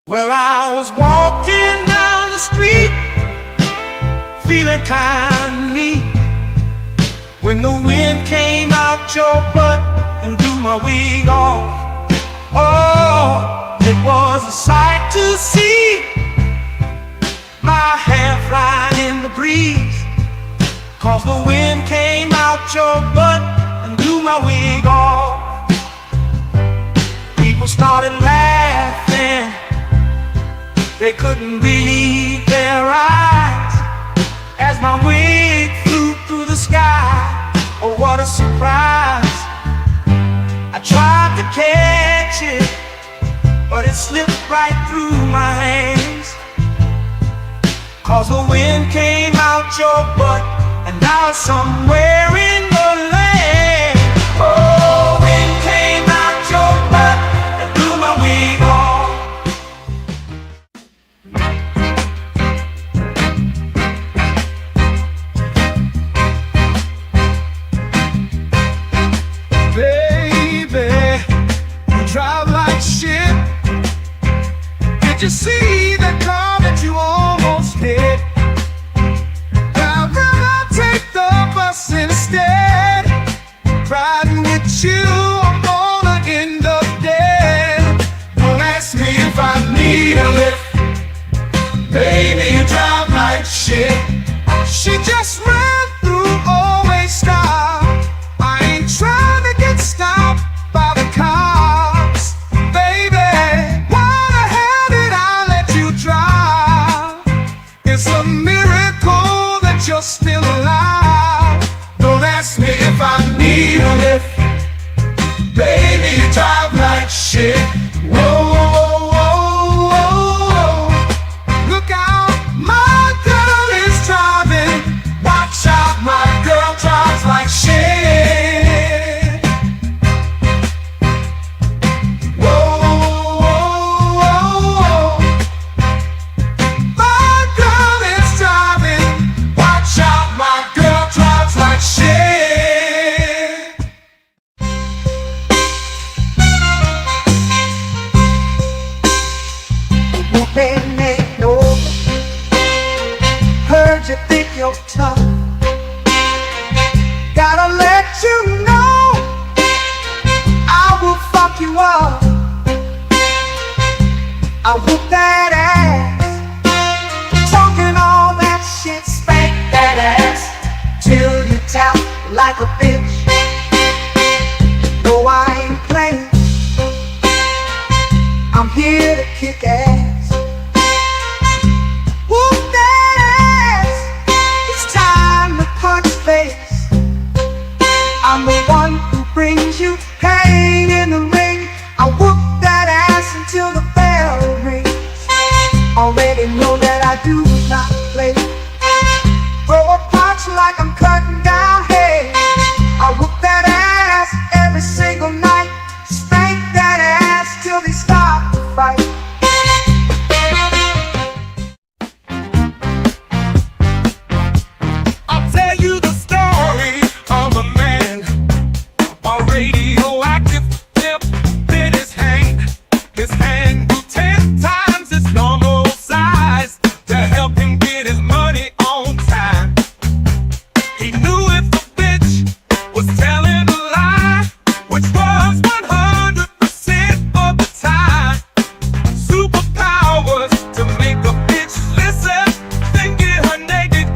Well, I was walking down the street, feeling kind of neat, when the wind came out your butt and blew my wig off. Oh, it was a sight to see, my hair flying in the breeze, 'cause the wind came out your butt and blew my wig off. People started laughing, they couldn't believe their eyes, as my wig flew through the sky. Oh, what a surprise. I tried to catch it, but it slipped right through my hands, 'cause the wind came out your butt and now it's somewhere in the land. Oh, wind came out your butt and blew my wig off. Baby, you drive like shit. Did you see that car that you almost hit? I'd rather take the bus instead. Riding with you, I'm gonna end up dead. Don't ask me if I need a lift. Baby, you drive like shit. She just ran through, always stop. I ain't trying to get stopped by the cops. Baby, why the hell did I let you drive? It's a miracle that you're still alive. Don't ask me if I need a lift. Baby, you drive like shit. Whoa, whoa, whoa, whoa, whoa. Look out, my girl is driving. Watch out, my girl drives like shit. Whoa, whoa, whoa, whoa. My girl is driving. Watch out, my girl drives like shit. Moving ain't over. Heard you think you're tough. Gotta let you know, I will fuck you up. I whoop that ass, talking all that shit, spank that ass till you tap like a bitch. No, I ain't playing, I'm here to kick ass. Whoop that ass, it's time to punch face. I'm the one who brings you pain in the ring. I whoop that ass until the bell rings. Already know that I do not play. Throw a punch like I'm cutting down hay. I whoop that ass every single night. Spank that ass till they stop the fight. I'll tell you the story of a man, a radioactive tip in his hand. His hand grew 10 times its normal size to help him get his money on time. He knew if the bitch was telling a lie, which was 100% of the time. Superpowers to make a bitch listen, then get her naked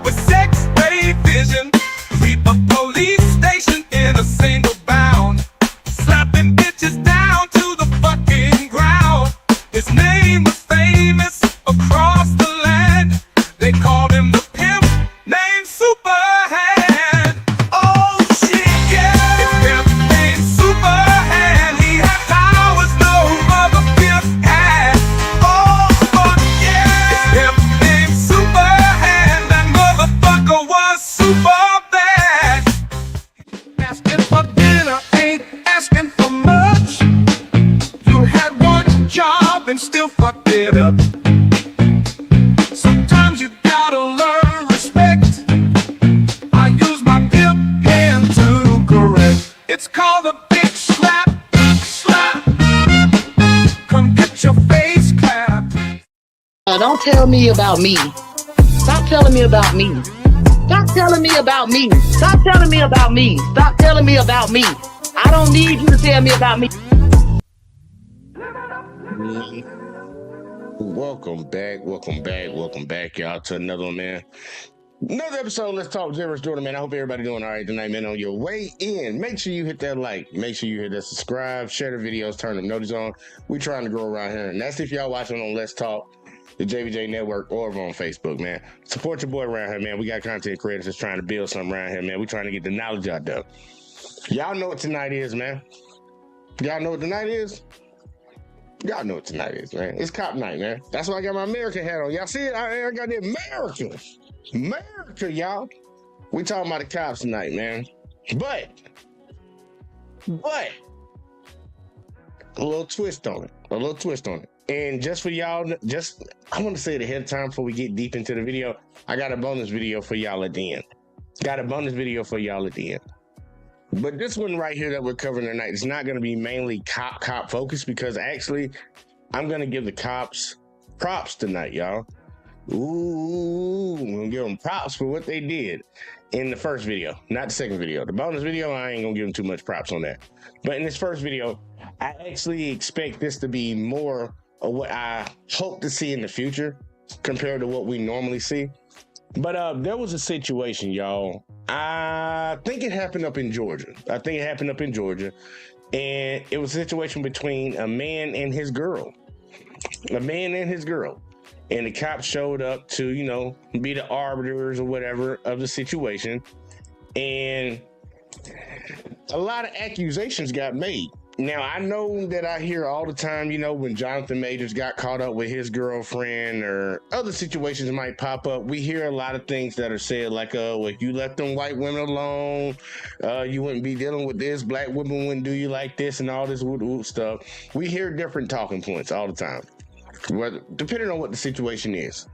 with sex-ray vision. Sweep a police station in a single bound, slapping bitches down to the fucking ground. His name was famous across the land. They called him the pimp named Superhand. Oh shit, yeah, it's pimp named Superhand. He had powers no other pimp had. Oh fuck yeah, it's pimp named Superhand. That motherfucker was super bad. Asking for dinner ain't asking for much. You had one job and still fucked it up. Sometimes you gotta learn respect. I use my pimp hand to correct. It's called a bitch slap, slap. Come get your face clapped. Don't tell me about me. Stop telling me about me. Stop telling me about me. Stop telling me about me. Stop telling me about me. I don't need you to tell me about me. Welcome back, y'all, to another one, man. Another episode, Let's Talk Generous Jordan, man. I hope everybody doing all right tonight, man. On your way in, make sure you hit that like, make sure you hit that subscribe, share the videos, turn the notices on. We trying to grow around here, and that's if y'all watching on Let's Talk, the JVJ Network, or over on Facebook, man. Support your boy around here, man. We got content creators that's trying to build something around here, man. We trying to get the knowledge out there. Y'all know what tonight is, man. Y'all know what tonight is? Y'all know what tonight is, man. It's cop night, man. That's why I got my American hat on. Y'all see it? I got the America, y'all. We talking about the cops tonight, man. But a little twist on it. And just for y'all, I want to say it ahead of time before we get deep into the video. I got a bonus video for y'all at the end. But this one right here that we're covering tonight is not going to be mainly cop focused, because actually I'm going to give the cops props tonight, y'all. Ooh, I'm going to give them props for what they did in the first video, not the second video. The bonus video, I ain't going to give them too much props on that. But in this first video, I actually expect this to be more of what I hope to see in the future compared to what we normally see. But there was a situation, y'all. I think it happened up in Georgia. And it was a situation between a man and his girl. And the cops showed up to, be the arbiters or whatever of the situation. And a lot of accusations got made. Now, I know that I hear all the time, when Jonathan Majors got caught up with his girlfriend or other situations might pop up, we hear a lot of things that are said like, well, if you let them white women alone, you wouldn't be dealing with this, black women wouldn't do you like this, and all this stuff. We hear different talking points all the time, depending on what the situation is.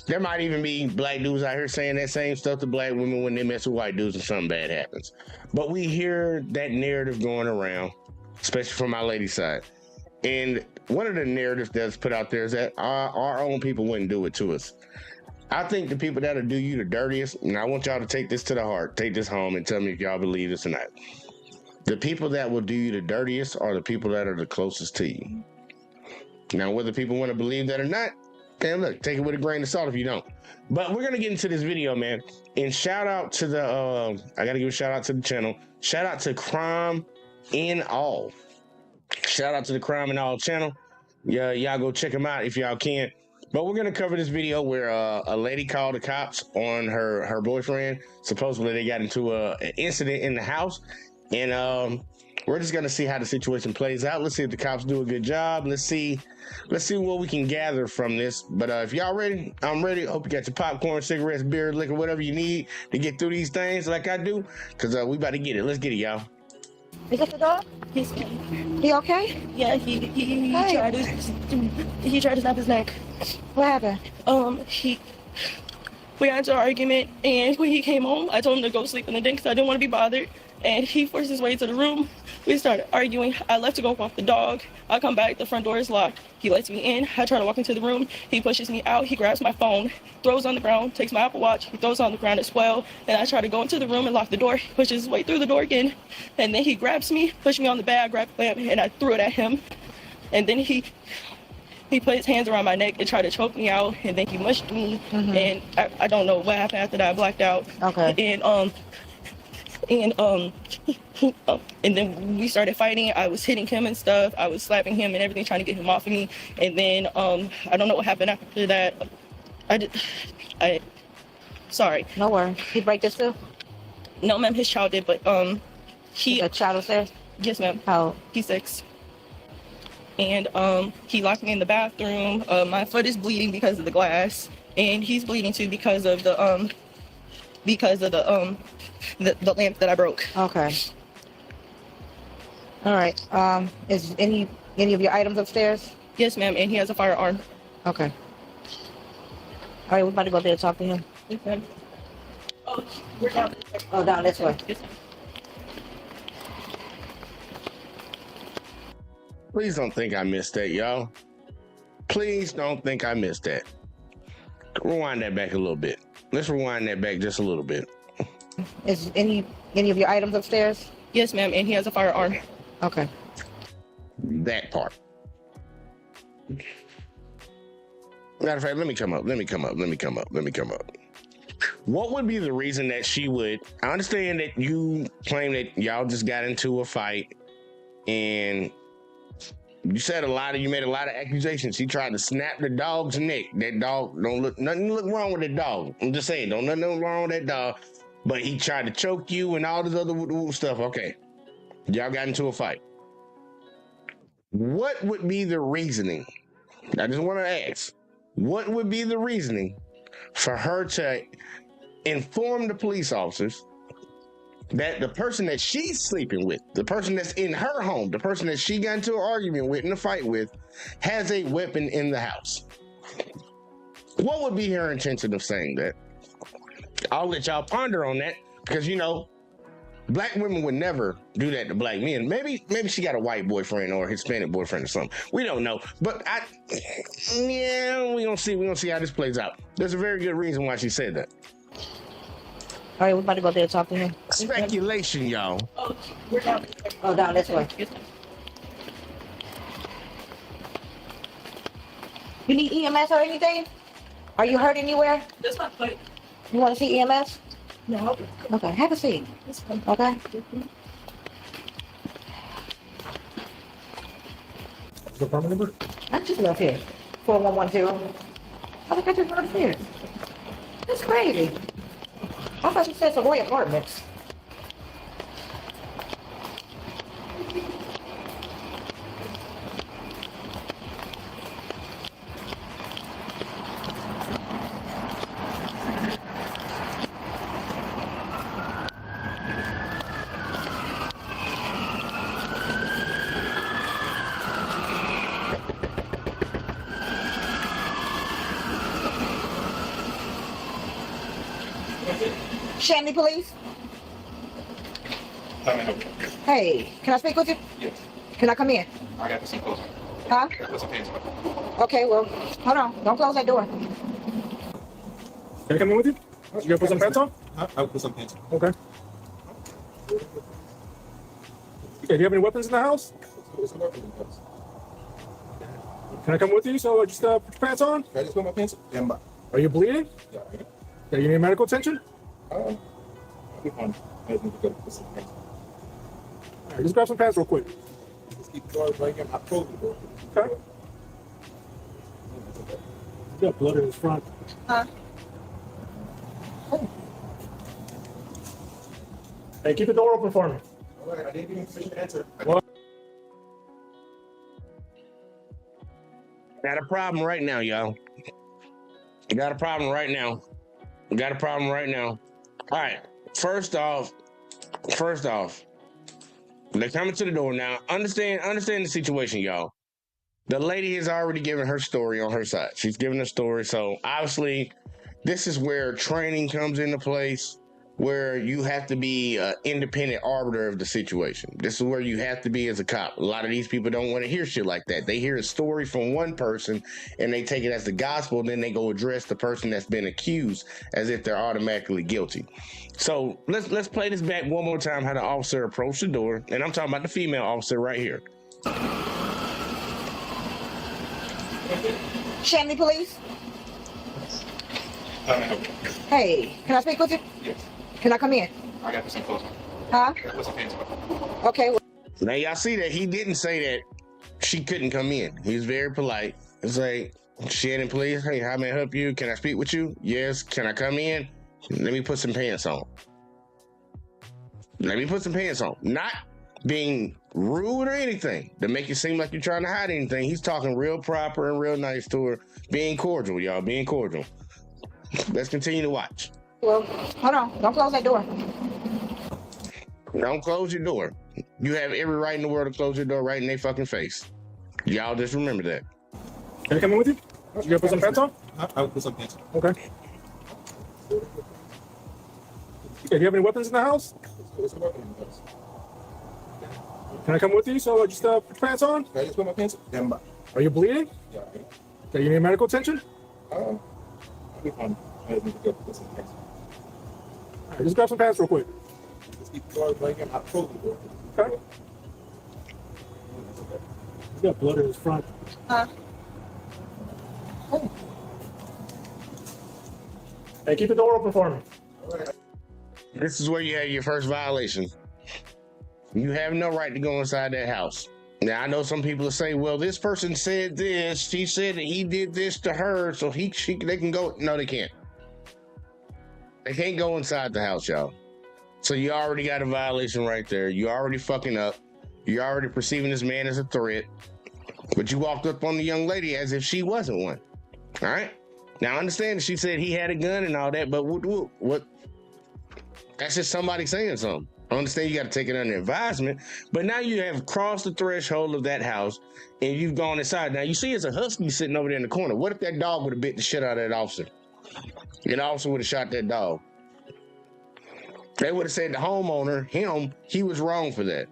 There might even be black dudes out here saying that same stuff to black women when they mess with white dudes and something bad happens. But we hear that narrative going around, especially from my lady side. And one of the narratives that's put out there is that our own people wouldn't do it to us. I think the people that'll do you the dirtiest, and I want y'all to take this to the heart, take this home and tell me if y'all believe this or not. The people that will do you the dirtiest are the people that are the closest to you. Now, whether people want to believe that or not, man, look, take it with a grain of salt if you don't. But we're going to get into this video, man. And shout out to I got to give a shout out to the channel. Shout out to Crime in All. Shout out to the Crime in All channel. Yeah, y'all go check them out if y'all can. But we're going to cover this video where a lady called the cops on her boyfriend. Supposedly they got into an incident in the house. And we're just going to see how the situation plays out. Let's see if the cops do a good job. Let's see what we can gather from this. But if y'all ready, I'm ready. Hope you got your popcorn, cigarettes, beer, liquor, whatever you need to get through these things like I do. Because we about to get it. Let's get it, y'all. Is that the dog? He's He okay? yeah. He tried to snap his neck. What happened? We got into an argument, and when he came home, I told him to go sleep in the den because I didn't want to be bothered. And he forced his way to the room. We started arguing. I left to go walk the dog. I come back, the front door is locked. He lets me in. I try to walk into the room. He pushes me out. He grabs my phone, throws on the ground, takes my Apple Watch. He throws on the ground as well. And I try to go into the room and lock the door. He pushes his way through the door again. And then he grabs me, pushed me on the bed. I grabbed the lamp and I threw it at him. And then he put his hands around my neck and tried to choke me out. And then he mushed me. Mm-hmm. And I don't know what happened after that. I blacked out. Okay. And then we started fighting. I was hitting him and stuff. I was slapping him and everything, trying to get him off of me. And then I don't know what happened after that. Sorry. No worries. He break this too? No, ma'am. His child did, but A child upstairs? Yes, ma'am. How old? He's 6. And he locked me in the bathroom. My foot is bleeding because of the glass, and he's bleeding too because of the lamp that I broke. Okay. All right. Is any of your items upstairs? Yes, ma'am. And he has a firearm. Okay. All right, we're about to go there and talk to him. Yes, ma'am. Oh, we're down. Oh, down this way. Yes, ma'am. Please don't think I missed that, y'all. Please don't think I missed that. Rewind that back a little bit. Let's rewind that back just a little bit. Is any of your items upstairs? Yes, ma'am, and he has a firearm. Okay. That part. Matter of fact, let me come up. What would be the reason that she would? I understand that you claim that y'all just got into a fight and you made a lot of accusations. He tried to snap the dog's neck. That dog nothing look wrong with that dog. I'm just saying, nothing wrong with that dog. But he tried to choke you and all this other stuff. Okay. Y'all got into a fight. What would be the reasoning? I just want to ask, what would be the reasoning for her to inform the police officers that the person that she's sleeping with, the person that's in her home, the person that she got into an argument with and a fight with, has a weapon in the house? What would be her intention of saying that? I'll let y'all ponder on that, because black women would never do that to black men. Maybe she got a white boyfriend or a Hispanic boyfriend or something. We don't know. But we're gonna see how this plays out. There's a very good reason why she said that. All right, we're about to go there to talk to him. Speculation, y'all. Oh, we're down. Oh, down this way. Yes, ma'am. You need EMS or anything? Are you hurt anywhere? That's not fight. You want to see EMS? No. Okay, have a seat. That's fine. Okay. The apartment number? I just left here. 4112. I think I just left here. That's crazy. I thought you said Savoy Apartments. Shanley Police? Hey, can I speak with you? Yes. Can I come in? I got to see close. Huh? Put some pants on. Okay, well, hold on. Don't close that door. Can I come in with you? You gonna put some pants on? I'll put some pants on. Okay. Okay, do you have any weapons in the house? Can I come with you? So just put your pants on? Can I just put my pants on? Yeah, I'm back. Are you bleeding? Yeah, Okay, you need medical attention? I'll be fine. I just need to go put some pants on. All right, just grab some pants real quick. Just keep the door right here. I'm closing the door. Okay. You got blood in his front. Huh? Hey, keep the door open for me. All right, I didn't give you permission to answer. What? Got a problem right now, y'all. Got a problem right now. All right. First off, they're coming to the door now. Understand the situation, y'all. The lady has already given her story on her side. She's given a story. So obviously, this is where training comes into place, where you have to be an independent arbiter of the situation. This is where you have to be as a cop. A lot of these people don't want to hear shit like that. They hear a story from one person and they take it as the gospel, and then they go address the person that's been accused as if they're automatically guilty. So let's play this back one more time, how the officer approached the door. And I'm talking about the female officer right here. Shanley Police? Help. Hey, can I speak with you? Yes. Can I come in? I got to put some clothes on. Huh? Put some pants on. Okay, well, Now y'all see that he didn't say that she couldn't come in. He was very polite. It's like, Shannon, please, hey, how may I help you? Can I speak with you? Yes. Can I come in? Let me put some pants on. Not being rude or anything to make it seem like you're trying to hide anything. He's talking real proper and real nice to her. Being cordial, y'all. Being cordial. Let's continue to watch. well, hold on. Don't close that door. Don't close your door. You have every right in the world to close your door right in their fucking face. Y'all just remember that. Can I come in with you? You gonna put some pants on? I'll put some pants on. Okay. Okay, do you have any weapons in the house? Can I come with you? So just put your pants on? Can I just put my pants on? Yeah, I'm back. Are you bleeding? Yeah, Okay, you need medical attention? I'll be fine. I just need to go put some things. All right, just grab some pants real quick. Just keep the door blanket. I'll close the door. Okay. He's got blood in his front. Hey, keep the door open for me. This is where you have your first violation. You have no right to go inside that house. Now, I know some people will say, well, this person said this. She said that he did this to her, so they can go. No, they can't. They can't go inside the house, y'all. So you already got a violation right there. You already fucking up. You're already perceiving this man as a threat. But you walked up on the young lady as if she wasn't one. All right? Now, I understand that she said he had a gun and all that, but what? That's just somebody saying something. I understand you got to take it under advisement, but now you have crossed the threshold of that house and you've gone inside. Now, you see it's a husky sitting over there in the corner. What if that dog would have bit the shit out of that officer? And the officer would have shot that dog. They would have said the homeowner, he was wrong for that.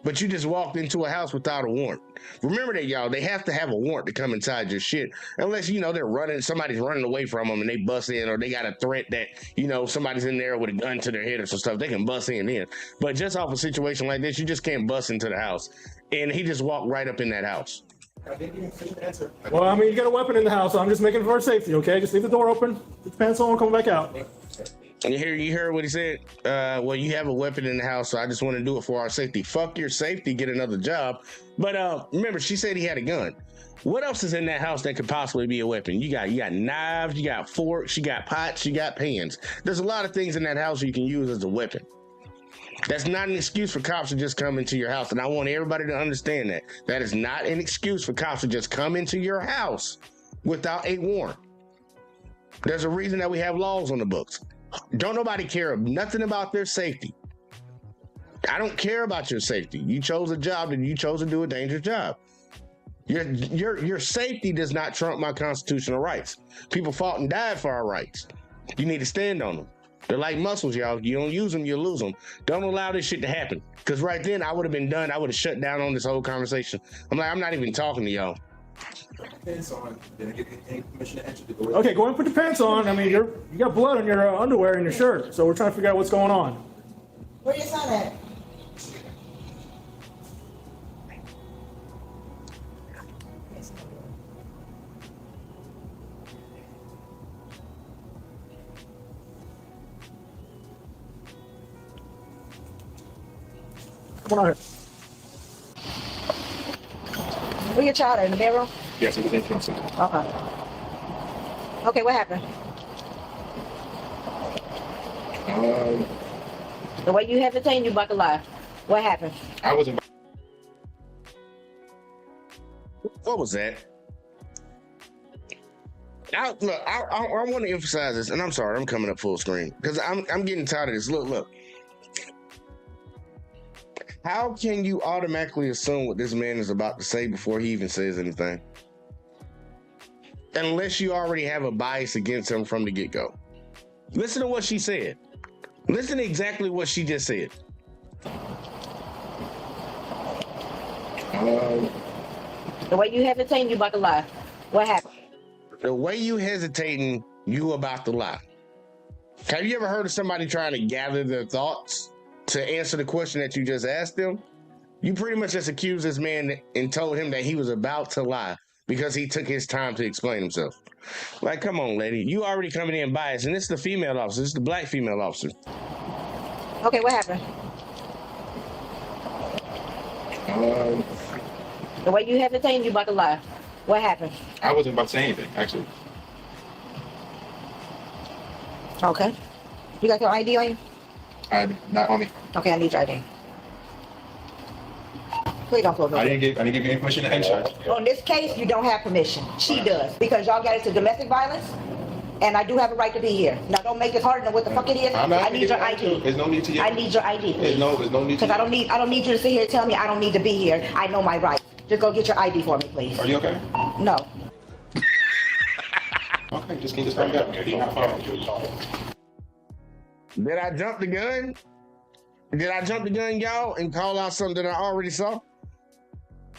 But you just walked into a house without a warrant. Remember that, y'all. They have to have a warrant to come inside your shit. Unless, somebody's running away from them and they bust in, or they got a threat that, somebody's in there with a gun to their head or some stuff. They can bust in. But just off a situation like this, you just can't bust into the house. And he just walked right up in that house. I didn't even finish the answer. Well, I mean, you got a weapon in the house, so I'm just making it for safety, okay? Just leave the door open, put the pants on, come back out. And you heard what he said? Well, you have a weapon in the house, so I just want to do it for our safety. Fuck your safety, get another job. But remember, she said he had a gun. What else is in that house that could possibly be a weapon? You got knives, you got forks, you got pots, you got pans. There's a lot of things in that house you can use as a weapon. That's not an excuse for cops to just come into your house. And I want everybody to understand that. That is not an excuse for cops to just come into your house without a warrant. There's a reason that we have laws on the books. Don't nobody care nothing about their safety. I don't care about your safety. You chose a job and you chose to do a dangerous job. Your safety does not trump my constitutional rights. People fought and died for our rights. You need to stand on them. They're like muscles, y'all. You don't use them, you lose them. Don't allow this shit to happen. Because right then, I would have been done. I would have shut down on this whole conversation. I'm not even talking to y'all. Pants on. Did I get any permission to enter the door? Okay, go ahead and put your pants on. I mean, you got blood on your underwear and your shirt, so we're trying to figure out what's going on. Where your son at? Come on out here. Where your child at? In the bedroom? Yes, it was interesting. Okay. Okay, what happened? The way you hesitating, you about to lie. What happened? I wasn't. What was that? I want to emphasize this, and I'm sorry, I'm coming up full screen because I'm getting tired of this. Look. How can you automatically assume what this man is about to say before he even says anything? Unless you already have a bias against him from the get-go. Listen to what she said. Listen to exactly what she just said. The way you hesitating, you about to lie. What happened? The way you hesitating, you about to lie. Have you ever heard of somebody trying to gather their thoughts to answer the question that you just asked them? You pretty much just accused this man and told him that he was about to lie because he took his time to explain himself. Like, come on, lady. You already coming in biased, and this is the female officer. This is the black female officer. Okay, what happened? The way you hesitating, you about to lie. What happened? I wasn't about to say anything, actually. Okay. You got your ID on you? Not on me. Okay, I need your ID. Please don't close the I door. didn't give you any permission to enter. On this case, you don't have permission. She does, because y'all got into domestic violence, and I do have a right to be here. Now, don't make it harder than what the fuck it is. I'm not I need your ID. There's no need to. I need your ID, There's please. no need to. Because I don't need you to sit here and tell me I don't need to be here. I know my rights. Just go get your ID for me, please. Are you okay? No. Okay, just can you just bring it up? Did I jump the gun? Did I jump the gun, y'all, and call out something that I already saw?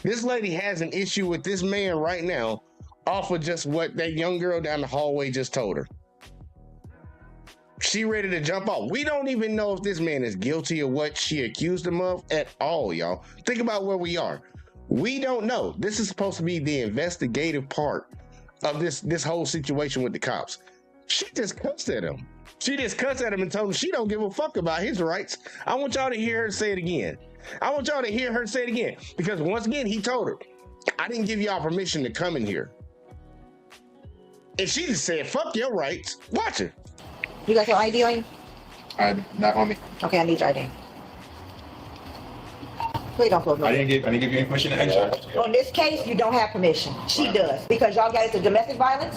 This lady has an issue with this man right now off of just what that young girl down the hallway just told her. She ready to jump off. We don't even know if this man is guilty of what she accused him of at all, y'all. Think about where we are. We don't know. This is supposed to be the investigative part of this whole situation with the cops. She just cussed at him. She just cussed at him and told him she don't give a fuck about his rights. I want y'all to hear her say it again. I want y'all to hear her say it again. Because once again, he told her, I didn't give y'all permission to come in here. And she just said, fuck your rights. Watch her. You got your ID on you? Not on me. Okay, I need your ID. Please don't close the door. I didn't give you any permission to enter. On this case, you don't have permission. She does, because y'all got into domestic violence,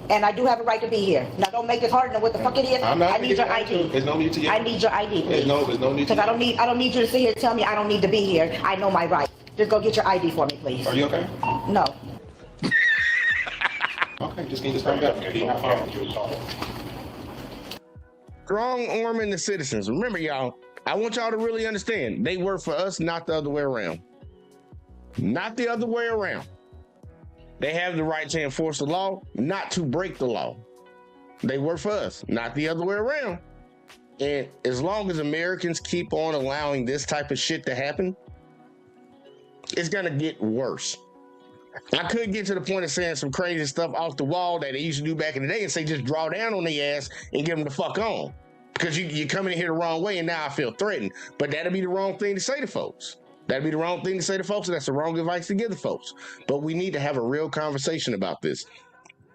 and I do have a right to be here. Now, don't make this harder than what the fuck it is. I'm not I need your ID. There's no need to I need your ID, please. There's no need to. Because I don't need you to sit here and tell me I don't need to be here. I know my rights. Just go get your ID for me, please. Are you okay? No. Okay, just can you just calm down? Strong arming the citizens. Remember, y'all, I want y'all to really understand. They work for us, not the other way around. Not the other way around. They have the right to enforce the law, not to break the law. They work for us, not the other way around. And as long as Americans keep on allowing this type of shit to happen, it's gonna get worse. I could get to the point of saying some crazy stuff off the wall that they used to do back in the day and say just draw down on their ass and get them the fuck on. Because you're coming in here the wrong way and now I feel threatened. But that'd be the wrong thing to say to folks. That'd be the wrong thing to say to folks, and that's the wrong advice to give to folks. But we need to have a real conversation about this.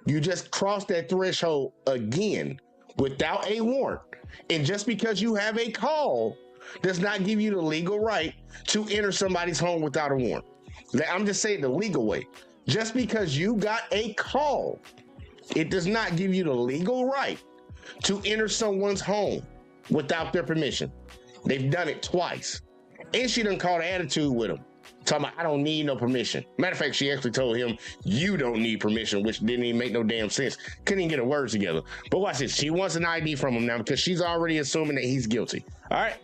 You just crossed that threshold again without a warrant. And just because you have a call does not give you the legal right to enter somebody's home without a warrant. I'm just saying the legal way. Just because you got a call, it does not give you the legal right to enter someone's home without their permission. They've done it twice. And she done caught an attitude with him. Talking about, I don't need no permission. Matter of fact, she actually told him, you don't need permission, which didn't even make no damn sense. Couldn't even get her words together. But watch this. She wants an ID from him now because she's already assuming that he's guilty. All right?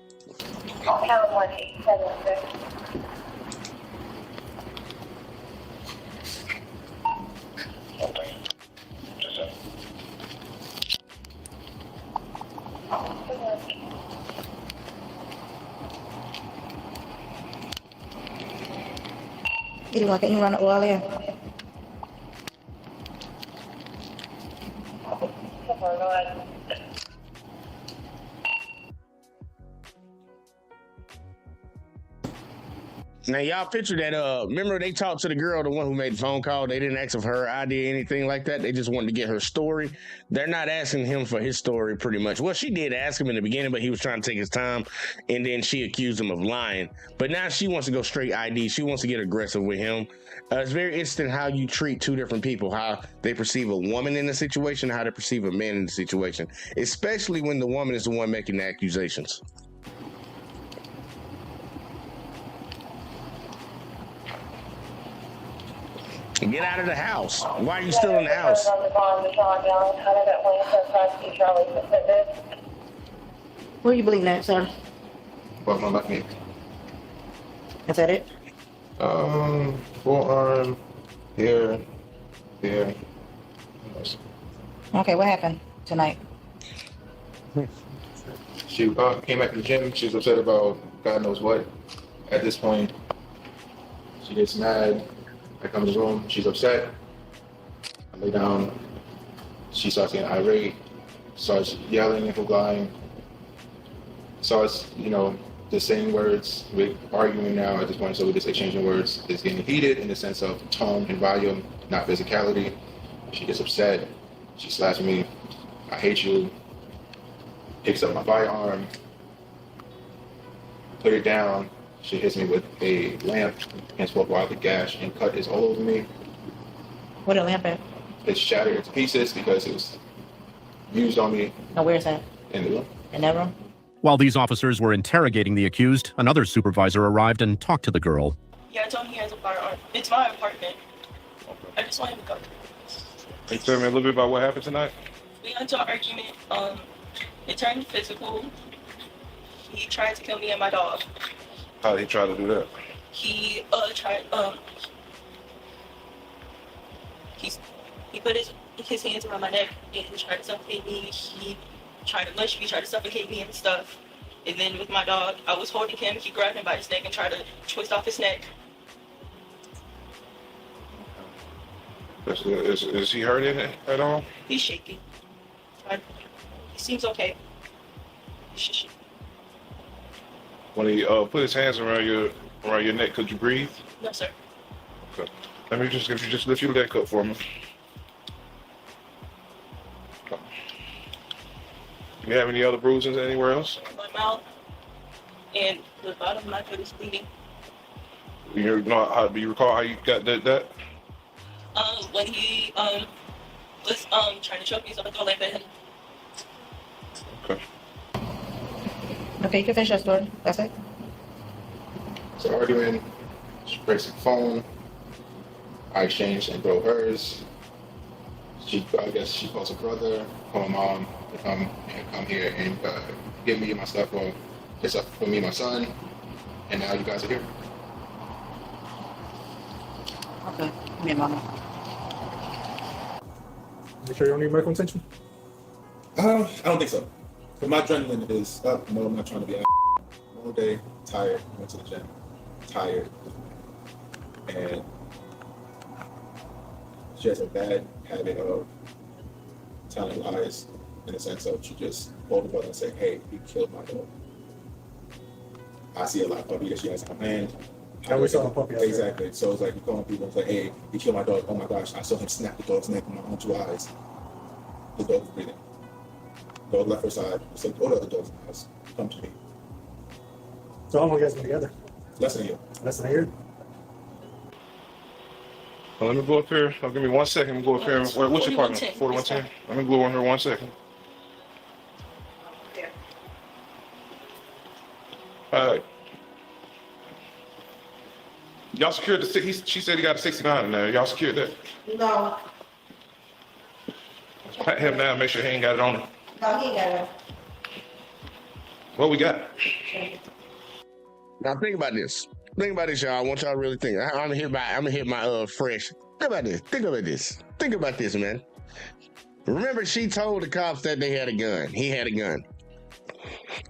You can run the oil in. Now y'all picture that, remember they talked to the girl, the one who made the phone call. They didn't ask of her ID, anything like that. They just wanted to get her story. They're not asking him for his story pretty much. Well, she did ask him in the beginning, but he was trying to take his time, and then she accused him of lying. But now she wants to go straight ID. She wants to get aggressive with him. It's very interesting how you treat two different people, how they perceive a woman in the situation, how they perceive a man in the situation, especially when the woman is the one making the accusations. Get out of the house. Why are you still in the house? What do you believe in, sir? What's my back knee? Is that it? Forearm, here. Okay, what happened tonight? She came back to the gym. She was upset about God knows what. At this point, she gets mad. I come to the room. She's upset. I lay down. She starts getting irate. Starts yelling and flying. Starts, the same words. We're arguing now at this point, so we're just exchanging words. It's getting heated in the sense of tone and volume, not physicality. She gets upset. She slaps me. I hate you. Picks up my firearm. Put it down. She hits me with a lamp and spoke while the gash and cut is all over me. What a lamp at? It's shattered to pieces because it was used on me. Now, where's that? In the room. In that room? While these officers were interrogating the accused, another supervisor arrived and talked to the girl. Yeah, I told him he has a firearm. It's my apartment. I just want him to go. Can you tell me a little bit about what happened tonight? We got into an argument. It turned physical. He tried to kill me and my dog. How did he try to do that? He tried. put his hands around my neck and tried to suffocate me. He tried to lunge me, tried to suffocate me and stuff. And then with my dog, I was holding him. He grabbed him by his neck and tried to twist off his neck. Is he hurt in it at all? He's shaking. He seems okay. He's just shaking. When he put his hands around your neck, could you breathe? No, sir. Okay. Let me just, if you just lift your leg up for me. Do you have any other bruises anywhere else? My mouth and the bottom of my foot is bleeding. Do you recall how you got that? When he was trying to choke me, so I thought like that. Okay. Okay, you can finish your story. That's it. So arguing, she breaks the phone. I exchanged and broke hers. I guess she calls her brother, call my mom to come here and give me my stuff for me and my son. And now you guys are here. Okay. Me and mama. You sure you don't need medical attention? I don't think so. But my adrenaline is up. No, I'm not trying to be out. All day, tired. Went to the gym, tired. And she has a bad habit of telling lies in the sense of she just pulled the brother and said, hey, he killed my dog. I see a lot of puppy that she has in her hand. Yeah, we saw a puppy out there. Exactly. So it's like you're calling people and say, hey, he killed my dog. Oh my gosh, I saw him snap the dog's neck with my own 2 eyes. The dog was breathing. Dog left her side. So all the other dogs in the house come to me. So how long you guys been together? Less than a year. Less than a year? Well, let me go up here. Give me 1 second. Let me go up here. What's your partner? 4110. Let me go on here 1 second. Yeah. All right. Y'all secured the she said he got a 69 in there. Y'all secured that? No. Pat him down, make sure he ain't got it on him. No, he ain't got it. What we got? Now think about this. Think about this, y'all. I want y'all to really think. I'm gonna hit my fresh. Think about this. Think about this. Think about this, man. Remember, she told the cops that they had a gun. He had a gun.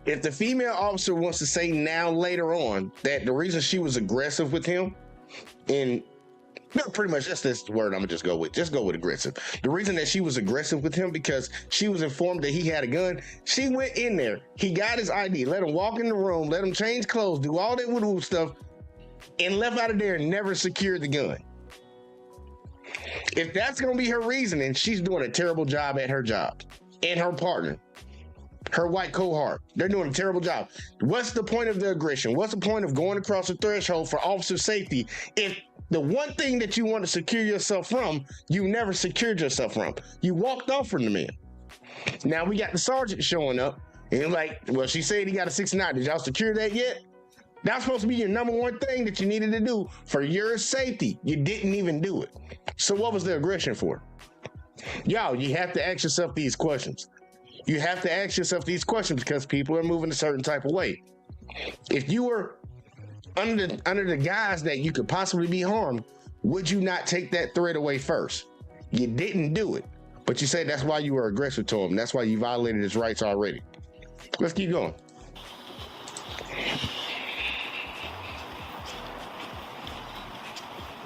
If the female officer wants to say now later on that the reason she was aggressive with him, and no, pretty much that's the word I'm gonna just go with. Just go with aggressive. The reason that she was aggressive with him because she was informed that he had a gun. She went in there. He got his ID. Let him walk in the room. Let him change clothes. Do all that woo stuff, and left out of there and never secured the gun. If that's gonna be her reasoning, she's doing a terrible job at her job. And her partner, her white cohort, they're doing a terrible job. What's the point of the aggression? What's the point of going across the threshold for officer safety if the one thing that you want to secure yourself from, you never secured yourself from? You walked off from the man. Now we got the sergeant showing up, and like, well, she said he got a 69. Did y'all secure that yet? That's supposed to be your number one thing that you needed to do for your safety. You didn't even do it. So what was the aggression for? Y'all, you have to ask yourself these questions. You have to ask yourself these questions because people are moving a certain type of way. If you were under the guise that you could possibly be harmed, would you not take that threat away first? You didn't do it, but you say that's why you were aggressive to him. That's why you violated his rights already. Let's keep going.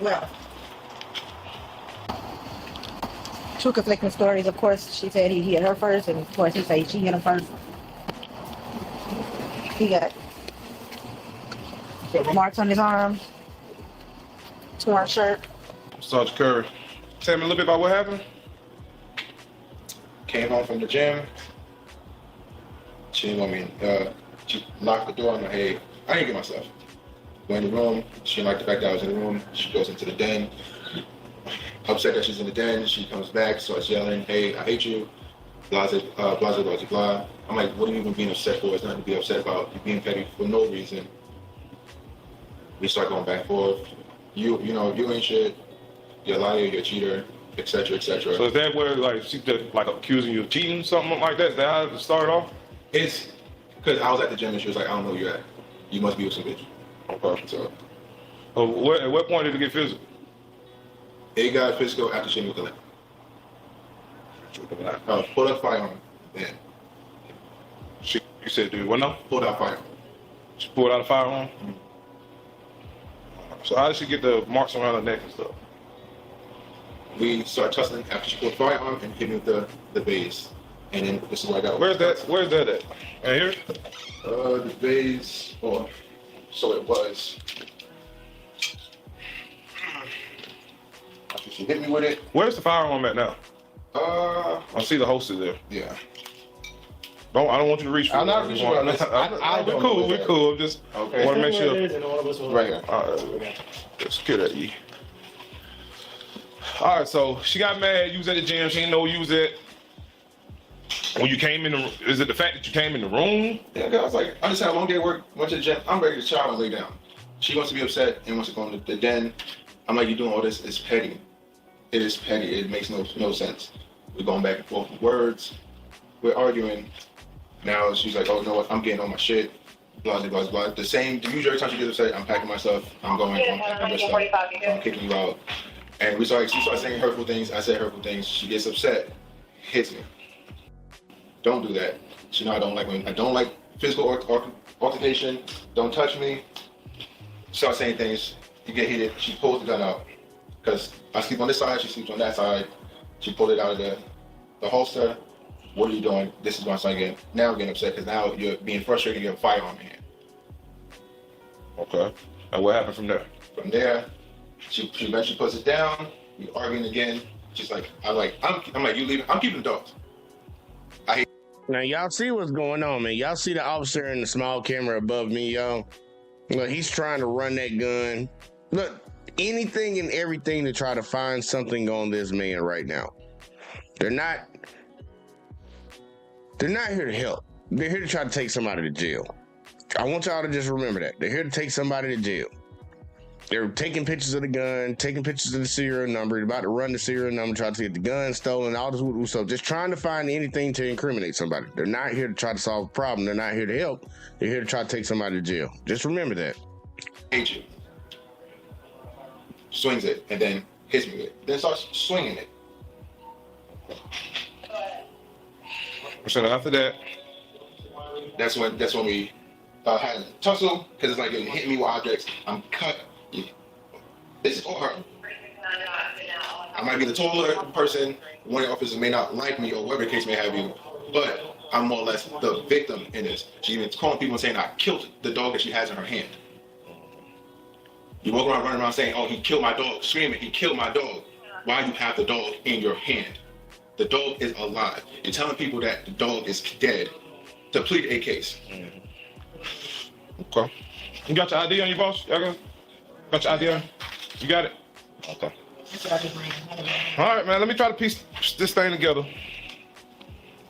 Well, two conflicting stories. Of course, she said he hit her first, and of course, he said she hit him first. He got marks on his arm, torn shirt. Sergeant Curry, tell me a little bit about what happened. Came home from the gym. She didn't want me. She locked the door. I'm like, hey, I didn't get myself. Went in the room. She didn't like the fact that I was in the room. She goes into the den. Upset that she's in the den. She comes back, starts yelling, hey, I hate you. Blah, blah, blah, blah, blah. I'm like, what are you even being upset for? It's nothing to be upset about. You're being petty for no reason. We start going back and forth. You ain't shit. You're a liar. You're a cheater, etc., etc. So is that where like she just like accusing you of cheating, something like that? Is that how it started off? It's because I was at the gym and she was like, I don't know where you're at. You must be with some bitch. Okay. So At what point did it get physical? it got physical after she knew the link. Pulled out firearm. Then You said, dude, what now? pulled out firearm. She pulled out a firearm? So how did she get the marks around her neck and stuff? We started tussling after she pulled the firearm and hit me with the vase. And then this is what I got. Where's that at? Right here? The vase, or so it was. After she hit me with it. Where's the firearm at now? I see the holster there. Yeah. I don't want you to reach for I'm it. not reaching for it. We're cool. We're cool. I'm just Okay. want to make sure. Right here. All right. Let's get that E. All right. So she got mad. You was at the gym. She didn't know you was at. When you came in, is it the fact that you came in the room? Yeah, I was like, I just had a long day at work, went to the gym. I'm ready to shower and lay down. She wants to be upset and wants to go into the den. I'm like, you're doing all this, it's petty. It is petty, it makes no sense. We're going back and forth with words. We're arguing. Now she's like, oh, you know what, I'm getting on my shit. Blah, blah, blah, blah. The usual every time she gets upset, I'm packing my stuff, I'm going, I'm packing my stuff, I'm kicking you out. And she started saying hurtful things, I said hurtful things. She gets upset, hits me. Don't do that. You know, I don't like physical altercation. Don't touch me. Start saying things. You get hit. She pulls the gun out because I sleep on this side. She sleeps on that side. She pulled it out of the holster. What are you doing? This is when I start getting. Now I'm getting upset because now you're being frustrated. You have a firearm in hand. Okay. And what happened from there? From there, she eventually puts it down. We arguing again. She's like, I'm like, you leaving? I'm keeping the dogs. Now, y'all see what's going on, man. Y'all see the officer in the small camera above me, y'all? Look, he's trying to run that gun. Look, anything and everything to try to find something on this man right now. They're not here to help. They're here to try to take somebody to jail. I want y'all to just remember that. They're here to take somebody to jail. They're taking pictures of the gun, taking pictures of the serial number, they're about to run the serial number, try to get the gun stolen, all this stuff. Just trying to find anything to incriminate somebody. They're not here to try to solve a problem. They're not here to help. They're here to try to take somebody to jail. Just remember that. Hate you. Swings it and then hits me with it. Then starts swinging it. So after that, that's when we had a tussle because it's like you're hitting me with objects. I'm cut. This is for her. I might be the taller person. One of the officers may not like me or whatever the case may have you, but I'm more or less the victim in this. She's even calling people and saying I killed the dog that she has in her hand. You walk around running around saying, oh, he killed my dog, screaming, he killed my dog. Why you have the dog in your hand? The dog is alive. You're telling people that the dog is dead to plead a case. Okay. You got your ID on you, boss? Y'all got your ID on? You got it? Okay. All right, man. Let me try to piece this thing together.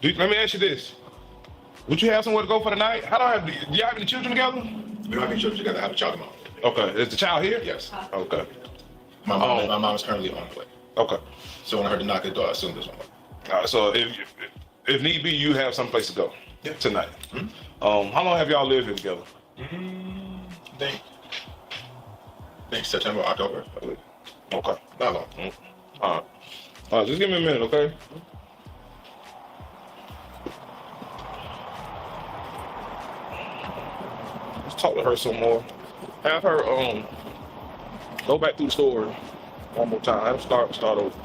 Let me ask you this. Would you have somewhere to go for the night? Do you have any children together? We don't have any children together. I have a child tomorrow. Okay. Is the child here? Yes. Okay. My mom is currently on the way. Okay. So when I heard the knock at the door, I assumed this one. All right. So if need be, you have someplace to go tonight. Mm-hmm. How long have y'all lived here together? I think September, October. Okay. Not long. All right. Just give me a minute, okay? Let's talk to her some more. Have her go back through the store one more time. Have her start over.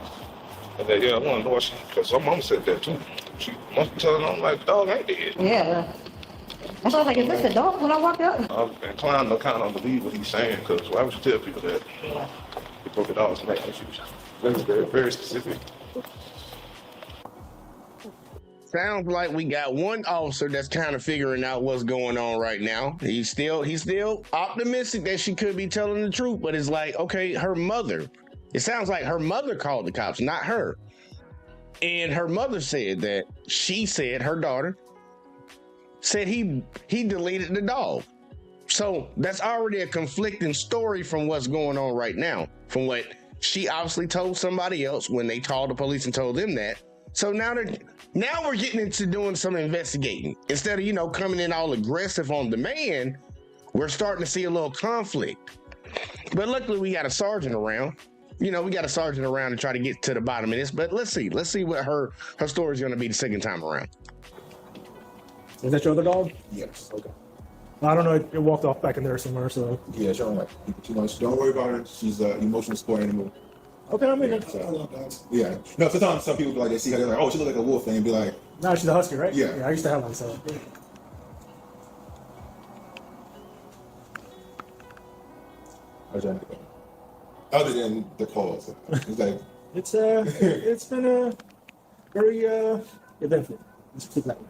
And then I want to know because her mom said that too. She must be telling them like, dog ain't dead. Yeah. That's why I was like, is this a dog when I walked up? I'm inclined to kind of believe what he's saying because why would you tell people that he broke the dog's neck? That's very, very specific. Sounds like we got one officer that's kind of figuring out what's going on right now. He's still optimistic that she could be telling the truth, but it's like, okay, her mother. It sounds like her mother called the cops, not her. And her mother said that she said her daughter said he deleted the dog. So that's already a conflicting story from what's going on right now, from what she obviously told somebody else when they called the police and told them that. So now we're getting into doing some investigating. Instead of, coming in all aggressive on the man, we're starting to see a little conflict. But luckily we got a sergeant around. you know, we got a sergeant around to try to get to the bottom of this. But let's see what her story is going to be the second time around. Is that your other dog? Yes. Okay. I don't know. It walked off back in there somewhere. So Yeah, she don't like people too much. Don't worry about her. She's an emotional support animal. okay, I mean, Yeah. No, sometimes some people be like, they see her, they're like, oh, she look like a wolf, and be like, no, she's a husky, right? Yeah. I used to have one. So how's your night going? Other than the calls, it's like, it's been a very eventful. Let's put it that way.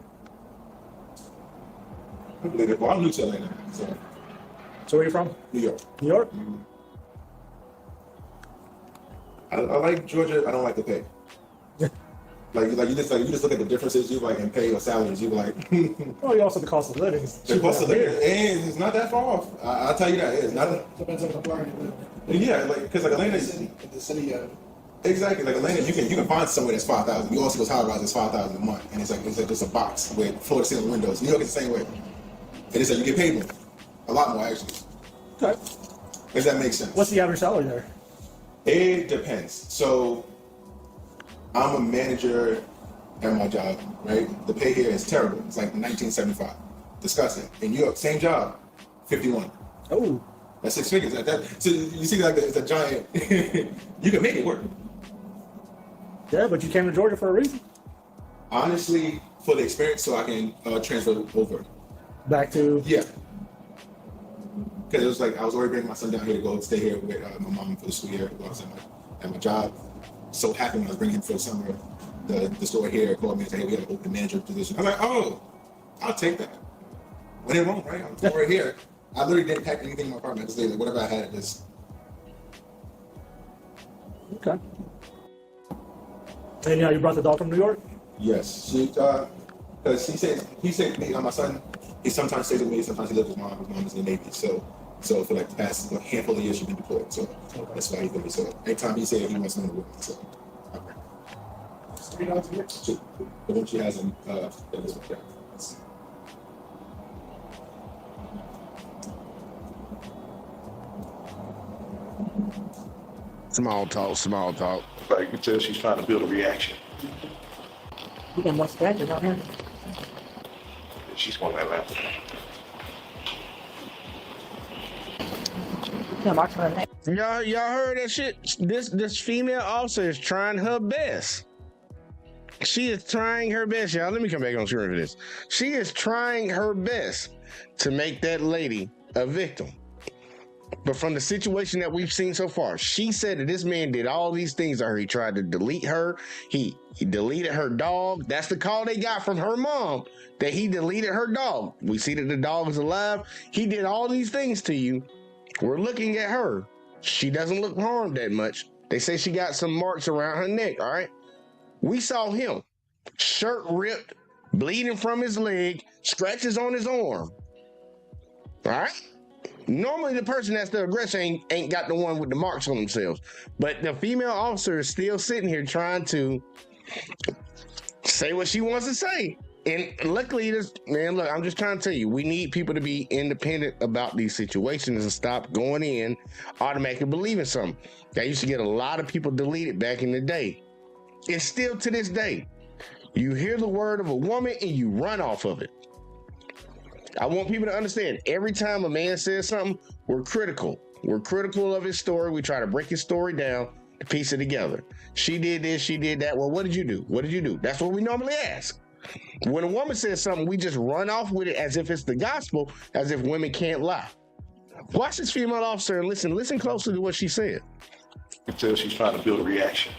well, I'm new to Atlanta, so So where you from? New York. New York? I like Georgia. I don't like the pay. like you just look at the differences you like in pay or salaries. You like Well, you also the cost of living. the cost of living, and it's not that far off. I'll tell you that it's not. Yeah, like because like Atlanta, the city of. exactly like Atlanta, you can find somewhere that's 5,000. You also goes high rise, it's 5,000 a month, and it's like just a box with floor to ceiling windows. New York is the same way, and it's like you get paid more, a lot more actually. Okay. If that makes sense. What's the average salary there? It depends. So I'm a manager at my job, right? The pay here is terrible. It's like 1975. Disgusting. In New York, same job, 51. Oh, That's 6 figures. So you see, like it's a giant. You can make it work. yeah, but you came to Georgia for a reason. Honestly, for the experience, so I can transfer over. Back to Yeah. Because it was like I was already bringing my son down here to go stay here with my mom for the school year while I was at my job. So happy when I was bringing him for the summer. The store here called me and said, hey, we have an open manager position. I was like, oh, I'll take that. When in Rome, right? I'm right here. I literally didn't pack anything in my apartment. I just like whatever I had, just. okay. And you brought the dog from New York? Yes, she. Because he said me, my son. He sometimes stays with me. Sometimes he lives with mom. His mom is in the Navy, so for like the past handful of years, she's been deployed. So that's why he's with me. So anytime he said he wants to know with me, so. Three dogs here. She, the one she has in Elizabeth. Yeah. Small talk, small talk. Like you can tell she's trying to build a reaction. You got more scratches on him. She's going that loud. Yeah, mark on that. Y'all heard that shit? This female officer is trying her best. She is trying her best, y'all. Let me come back on screen for this. She is trying her best to make that lady a victim. But from the situation that we've seen so far, she said that this man did all these things to her. He tried to delete her. He deleted her dog. That's the call they got from her mom, that he deleted her dog. We see that the dog is alive. He did all these things to you. We're looking at her. She doesn't look harmed that much. They say she got some marks around her neck, all right? We saw him, shirt ripped, bleeding from his leg, scratches on his arm. All right? Normally the person that's the aggressor ain't got the one with the marks on themselves. But the female officer is still sitting here trying to say what she wants to say. And luckily, man, look, I'm just trying to tell you, we need people to be independent about these situations and stop going in automatically believing something. I used to get a lot of people deleted back in the day. And still to this day, you hear the word of a woman and you run off of it. I want people to understand, every time a man says something, we're critical. We're critical of his story. We try to break his story down to piece it together. She did this, she did that. Well, what did you do? What did you do? That's what we normally ask. When a woman says something, we just run off with it as if it's the gospel, as if women can't lie. Watch this female officer and listen closely to what she said. You can tell she's trying to build a reaction.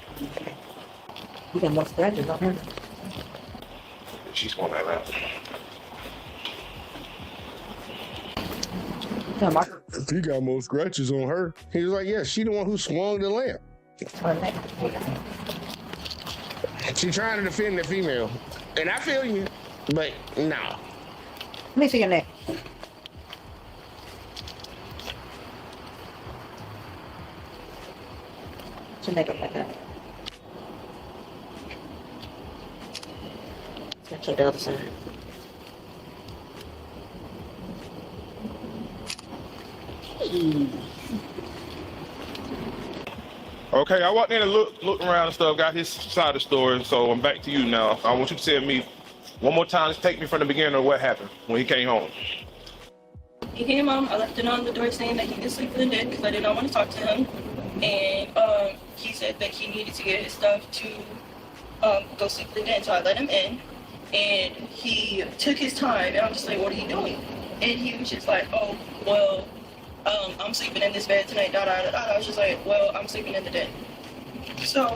You got more scratches on him. She's going that loud. Yeah, mark If he got more scratches on her, he was like, yeah, she the one who swung the lamp. on that. She trying to defend the female. And I feel you, but no. Let me see your neck. Put your neck up like that. Let's check the other side. Okay, I walked in and looked around and stuff, got his side of the story, so I'm back to you now. I want you to tell me one more time, just take me from the beginning of what happened when he came home. He came home, I left it on the door saying that he could sleep in the den because I did not want to talk to him. And he said that he needed to get his stuff to go sleep in the den, so I let him in. And he took his time, and I'm just like, what are you doing? And he was just like, oh, well, I'm sleeping in this bed tonight, da da da da. I was just like, well, I'm sleeping in the den. So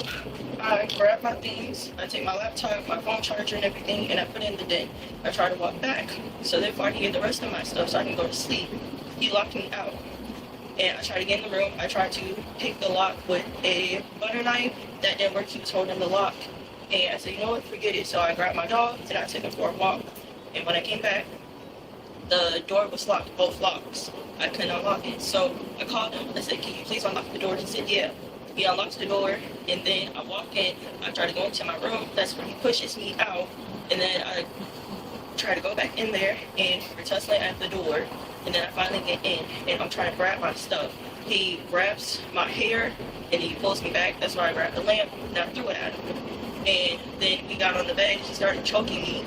I grab my things, I take my laptop, my phone charger and everything, and I put it in the den. I try to walk back so therefore I can get the rest of my stuff so I can go to sleep. He locked me out. And I tried to get in the room. I tried to pick the lock with a butter knife. That didn't work. He was holding the lock. And I said, you know what, forget it. So I grabbed my dog and I took him for a walk. And when I came back, the door was locked, both locks. I couldn't unlock it. So I called him. I said, can you please unlock the door? He said, yeah. He unlocks the door, and then I walk in. I try to go into my room. That's when he pushes me out. And then I try to go back in there, and we're tussling at the door. And then I finally get in, and I'm trying to grab my stuff. He grabs my hair, and he pulls me back. That's why I grabbed the lamp, and I threw it at him. And then we got on the bed. He started choking me,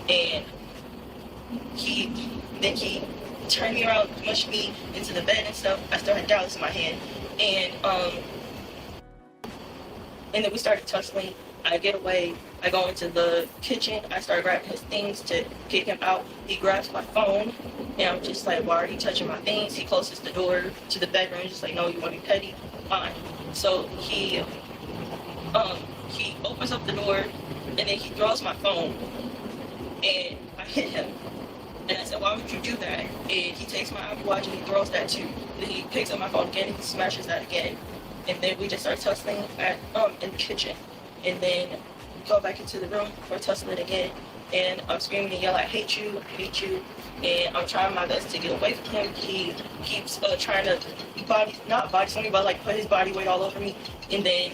and he turned me around, pushed me into the bed and stuff. I still had Dallas in my hand, and then we started tussling. I get away. I go into the kitchen. I start grabbing his things to kick him out. He grabs my phone, and I'm just like, why are you touching my things? He closes the door to the bedroom, just like, no, you want to be petty? Fine. So he opens up the door, and then he throws my phone, and I hit him. And I said, why would you do that? And he takes my Apple Watch and he throws that too. Then he picks up my phone again and he smashes that again. And then we just start tussling in the kitchen. And then go back into the room for tussling again. And I'm screaming and yelling, I hate you, I hate you. And I'm trying my best to get away from him. He keeps trying to not body slam me, but like put his body weight all over me. And then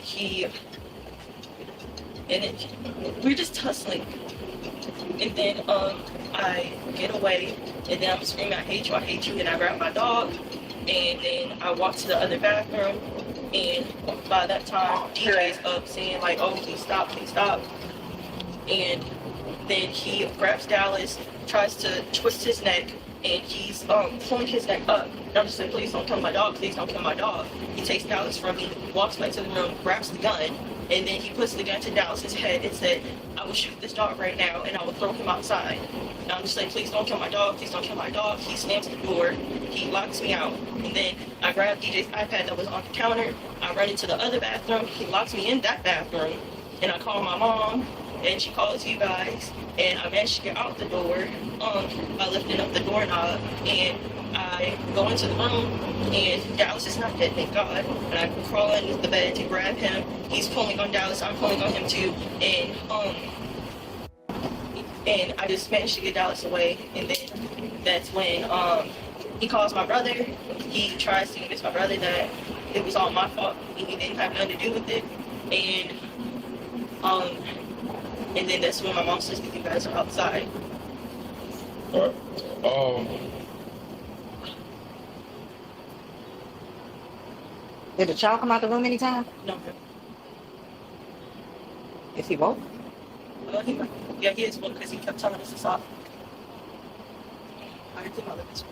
we're just tussling. And then I get away, and then I'm screaming, I hate you, and I grab my dog, and then I walk to the other bathroom, and by that time, DJ's up saying like, oh, please stop, and then he grabs Dallas, tries to twist his neck, and he's pulling his neck up, and I'm just like, please don't kill my dog, please don't kill my dog. He takes Dallas from me, walks back to the room, grabs the gun, and then he puts the gun to Dallas's head and said, I will shoot this dog right now and I will throw him outside. And I'm just like, please don't kill my dog, please don't kill my dog. He slams the door, he locks me out, and then I grab DJ's iPad that was on the counter, I run into the other bathroom, he locks me in that bathroom, and I call my mom, and she calls you guys, and I managed to get out the door by lifting up the doorknob, and I go into the room, and Dallas is not dead, thank God. And I crawl under the bed to grab him. He's pulling on Dallas, I'm pulling on him too. And I just managed to get Dallas away. And then that's when he calls my brother. He tries to convince my brother that it was all my fault. He didn't have nothing to do with it. And then that's when my mom says that you guys are outside. All right. Did the child come out the room anytime? No. Is he woke? Yeah, he is woke because he kept telling us to stop. I think my lips.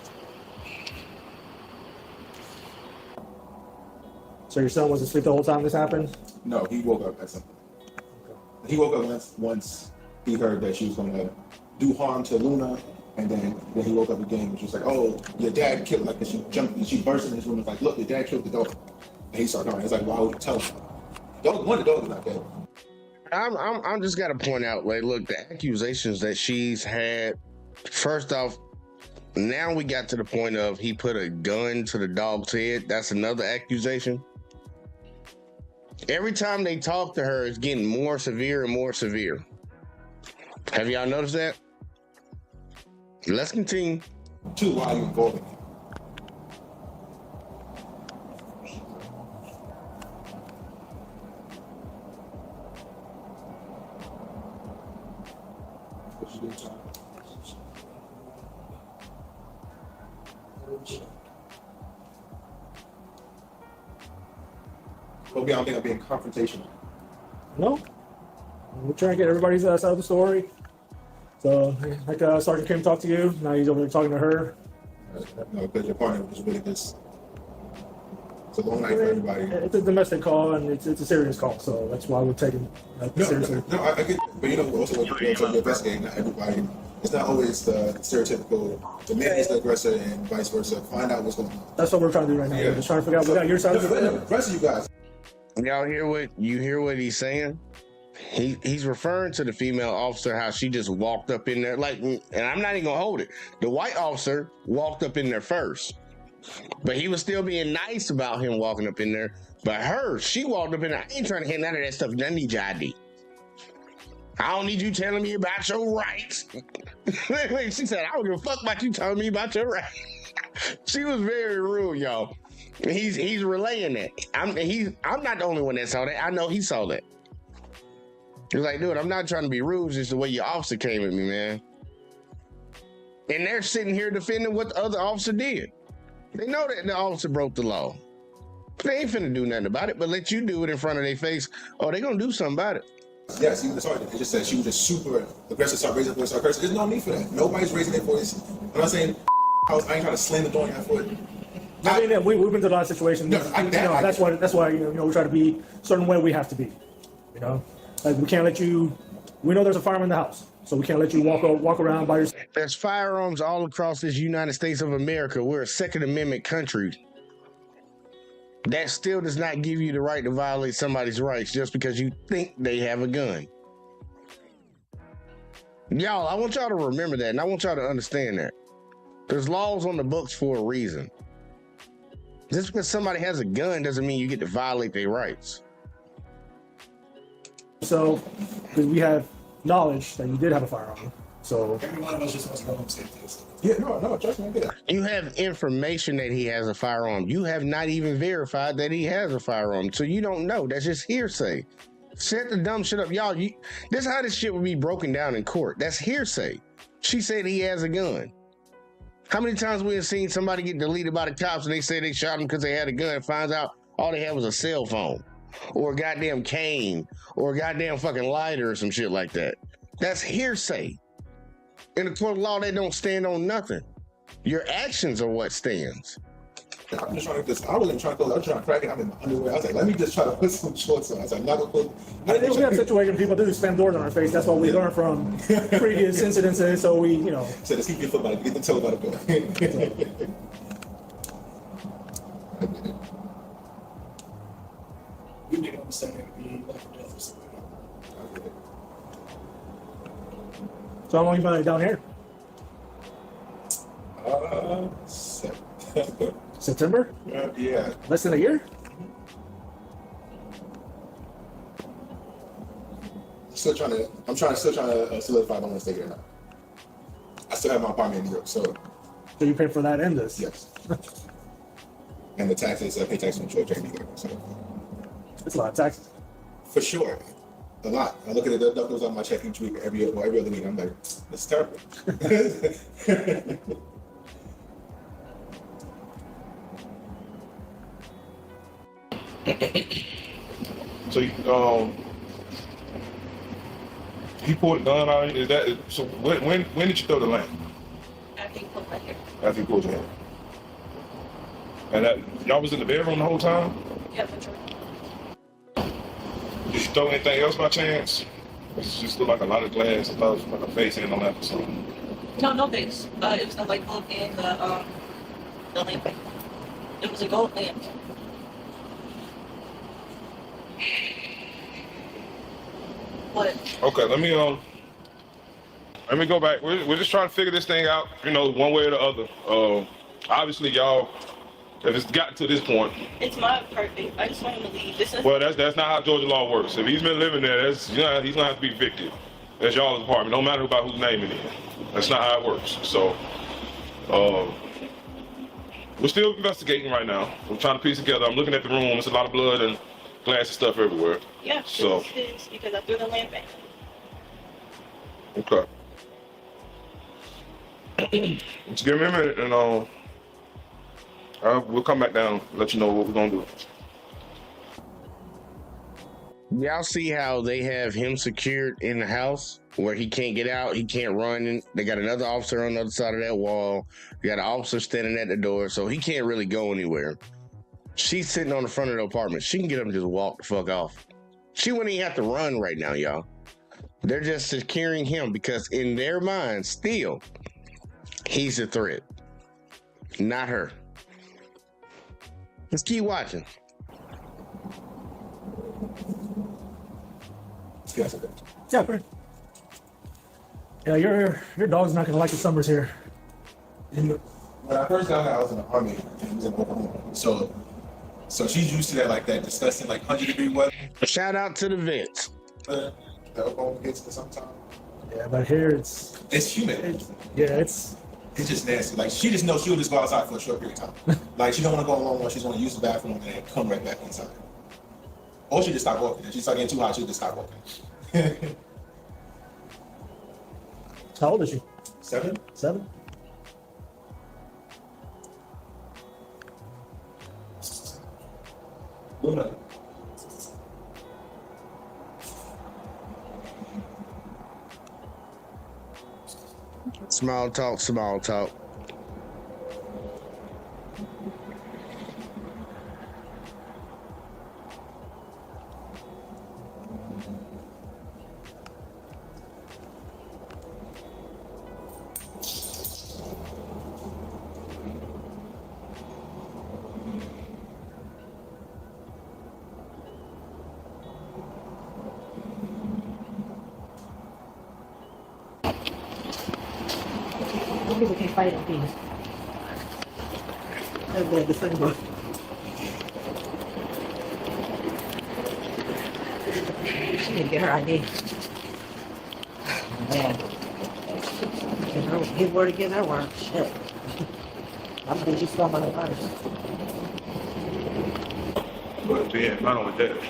So your son was asleep the whole time this happened? No, he woke up at something. He woke up once he heard that she was going to do harm to Luna, and then he woke up again and she was like, oh, your dad killed, like, and she jumped and she burst in his room and was like, look, your dad killed the dog. And he started crying. It's like, why would you tell him? The dog is not dead. I'm just gotta point out, like, look, the accusations that she's had. First off, now we got to the point of he put a gun to the dog's head. That's another accusation. Every time they talk to her, it's getting more severe and more severe. Have y'all noticed that? Let's continue. Two, why are you involving him? Hopefully, I don't think I'm being confrontational. No, we're trying to get everybody's side of the story. So, like Sergeant Kim talked to you, now he's over there talking to her. No, because your partner was really just. It's a long night for everybody. It's a domestic call and it's a serious call, so that's why we're taking it seriously. No, I get it. But you know, also when you're investigating, not everybody, it's not always the stereotypical, the man is the aggressor and vice versa. Find out what's going on. That's what we're trying to do right now. Yeah. We're just trying to figure out what your side of The the rest of you guys. Y'all hear what he's saying? He's referring to the female officer, how she just walked up in there, like, and I'm not even gonna hold it. The white officer walked up in there first, but he was still being nice about him walking up in there. But she walked up in there. I ain't trying to hear none of that stuff. I need your ID. I don't need you telling me about your rights. She said, I don't give a fuck about you telling me about your rights. She was very rude, y'all. He's relaying that. I'm not the only one that saw that. I know he saw that. He was like, dude, I'm not trying to be rude, it's just the way your officer came at me, man. And they're sitting here defending what the other officer did. They know that the officer broke the law. They ain't finna do nothing about it, but let you do it in front of their face, or they gonna do something about it. Yes, even the sergeant. It just said she was just super aggressive, start raising her voice, start cursing. There's no need for that. Nobody's raising their voice. I'm not saying I ain't trying to slam the door in your foot. I mean, yeah, we've been to a lot of situations. No, that's why you know we try to be a certain way we have to be. You know, like we can't let you. We know there's a firearm in the house, so we can't let you walk around by yourself. There's firearms all across this United States of America. We're a Second Amendment country. That still does not give you the right to violate somebody's rights just because you think they have a gun. Y'all, I want y'all to remember that, and I want y'all to understand that. There's laws on the books for a reason. Just because somebody has a gun doesn't mean you get to violate their rights. So, because we have knowledge that you did have a firearm, so Every one of us just wants to go home safety. Yeah, no, trust me, I get it. You have information that he has a firearm. You have not even verified that he has a firearm, so you don't know. That's just hearsay. Set the dumb shit up. Y'all, this is how this shit would be broken down in court. That's hearsay. She said he has a gun. How many times we have seen somebody get deleted by the cops and they say they shot him because they had a gun and finds out all they had was a cell phone or a goddamn cane or a goddamn fucking lighter or some shit like that? That's hearsay. In the court of law, they don't stand on nothing. Your actions are what stands. I'm just trying to I wasn't trying to go, I was trying to crack it. I'm in my underwear. I was like, let me just try to put some shorts on. I was like, not gonna put. we have situations people do spam doors on our face. That's what we learned from previous incidences. So we, you know. So let's keep your foot by it. Get the toe by the go. You make a mistake and be left for death or something. So how long you been down here? September. September? Yeah. Less than a year? Still trying to solidify if I want to stay here now. I still have my apartment in New York, so. So you pay for that and this? Yes. And the taxes, I pay taxes on Georgia and New York, so. It's a lot of taxes. For sure. A lot. I look at it, that goes on my check each week, every other week. I'm like, it's terrible. So he pulled a gun out. Is that so? When did you throw the lamp? After he pulled my hair. After he pulled your hand. And y'all was in the bedroom the whole time? Yeah, for sure. Did you throw anything else by chance? It just looked like a lot of glass. I thought it was like a face in on that or something. No face. It was the light bulb and the lamp. It was a gold lamp. What? Okay, let me go back. We're just trying to figure this thing out, one way or the other. Obviously, y'all, if it's gotten to this point. It's my apartment. I just want him to leave. Well, that's not how Georgia law works. If he's been living there, he's gonna have to be evicted. That's y'all's apartment. No matter about whose name it is. That's not how it works. So, we're still investigating right now. We're trying to piece together. I'm looking at the room. There's a lot of blood and glass and stuff everywhere. Yeah, so it's because I threw the lamp in. Okay. Just give me a minute and we'll come back down and let you know what we're gonna do. Y'all see how they have him secured in the house where he can't get out, he can't run. They got another officer on the other side of that wall. You got an officer standing at the door, so he can't really go anywhere. She's sitting on the front of the apartment. She can get up and just walk the fuck off. She wouldn't even have to run right now, y'all. They're just securing him because in their minds, still, he's a threat, not her. Let's keep watching. Yeah, Chris. Yeah, your dog's not gonna like the summers here. When I first got her, I was in the army and it was in Oklahoma. So she's used to that, like that disgusting, like 100-degree weather. Shout out to the vets. The Oklahoma gets to sometimes. Yeah, but here it's humid. It's just nasty. Like she just knows she'll just go outside for a short period of time. Like she don't want to go alone while she's want to use the bathroom and then come right back inside. Or she just stop walking. If she start getting too hot, she'll just stop walking. How old is she? 7. 7? Luna. Small talk, small talk. People can't fight in peace. That's like the same book. She didn't get her ID. Man. Give word to give her word. Shit. I believe she's still on the first. But then, not only that,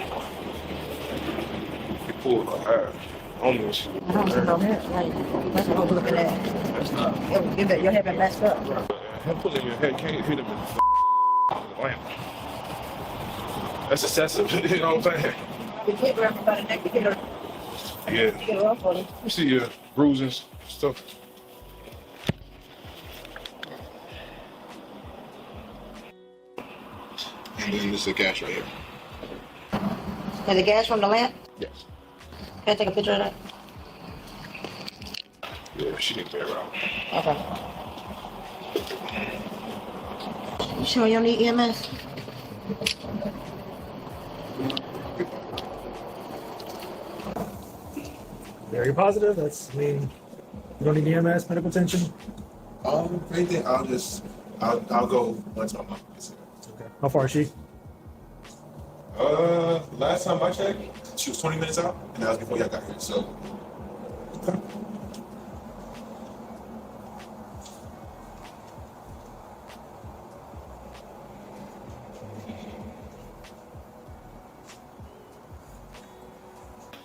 he pulled her on this. I don't see no hair. Right. That's what I'm looking at. That's not. Your hair been messed up. I'm pulling your head, can't hit him in the lamp. That's excessive, you know what I'm saying? You can't grab her by the neck to get her. Yeah. To get her off on it. You see your bruises, stuff. And then this is the gas right here. And the gas from the lamp? Yes. Can I take a picture of that? Yeah, she didn't clear out. Okay. You sure you don't need EMS? very positive. I mean, you don't need EMS, medical attention. Anything, I'll go once my mom gets here. Okay. How far is she? Last time I checked, she was 20 minutes out, and that was before y'all got here. So,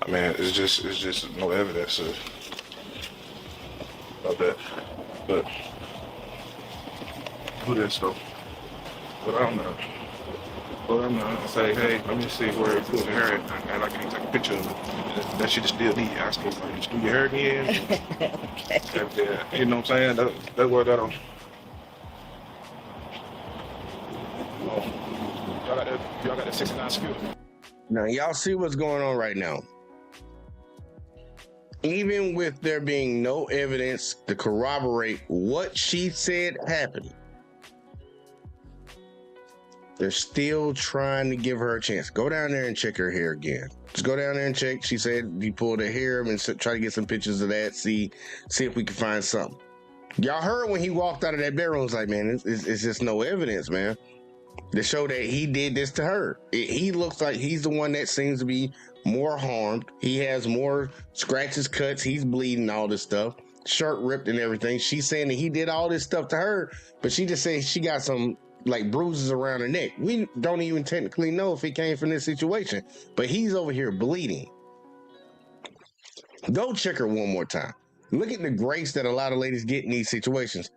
I mean, it's just no evidence of that. But who this though? But I'm gonna say, hey, let me see where it's putting her at, and I can take a picture of it. That shit is still neat. I suppose like, just do your hair again. Okay. You know what I'm saying? That's what that'll. Y'all got that 69 skill. Now, y'all see what's going on right now. Even with there being no evidence to corroborate what she said happened, they're still trying to give her a chance. Go down there and check her hair again. Just go down there and check. She said you pulled her hair and try to get some pictures of that. See if we can find something. Y'all heard when he walked out of that bedroom, it's like, man, it's just no evidence, man, to show that he did this to her. He looks like he's the one that seems to be more harmed. He has more scratches, cuts. He's bleeding, all this stuff. Shirt ripped and everything. She's saying that he did all this stuff to her, but she just said she got some like bruises around her neck. We don't even technically know if it came from this situation, but he's over here bleeding. Go check her one more time. Look at the grace that a lot of ladies get in these situations.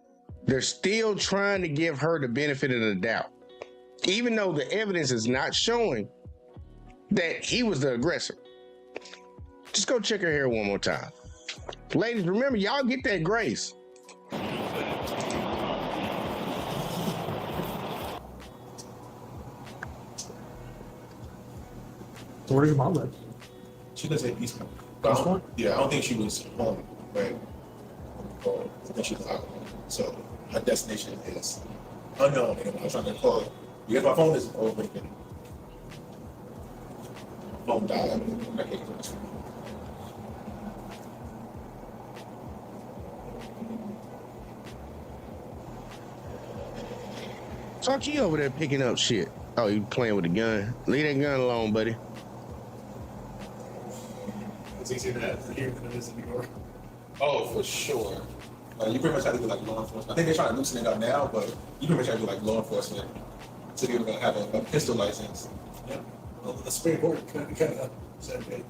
They're still trying to give her the benefit of the doubt. Even though the evidence is not showing that he was the aggressor. Just go check her hair one more time. Ladies, remember, y'all get that grace. So where does your mom live? She lives in Eastmont. Eastmont? Yeah, I don't think she was home, right? I think she was out. So her destination is unknown. And when I was trying to call her, because my phone is overbooking. Phone died. I can't do it. Talk you over there picking up shit. Oh, you playing with a gun? Leave that gun alone, buddy. It's easier to have here than it is in New York. Oh, for sure. You pretty much have to do like law enforcement. I think they're trying to loosen it up now, but you pretty much have to do like law enforcement to be able to have a pistol license. Yeah. Well, the Supreme Court kind of said, hey,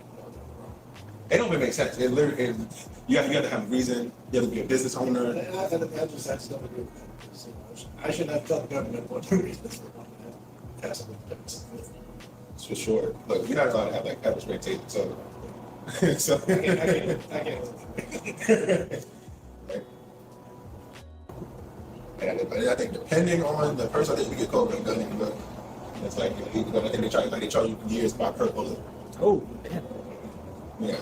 It don't even make sense. It literally, you have to have a reason. You have to be a business owner. that just has nothing to do with that. So I shouldn't have to tell the government what the reasons for passing it. For sure. Look, you're not allowed to have like pepper spray tape, so. So I can't. And I think depending on the person, I think we get called a gun anyway. It's like illegal. I think they charge you years by per bullet. Oh, damn. Yeah.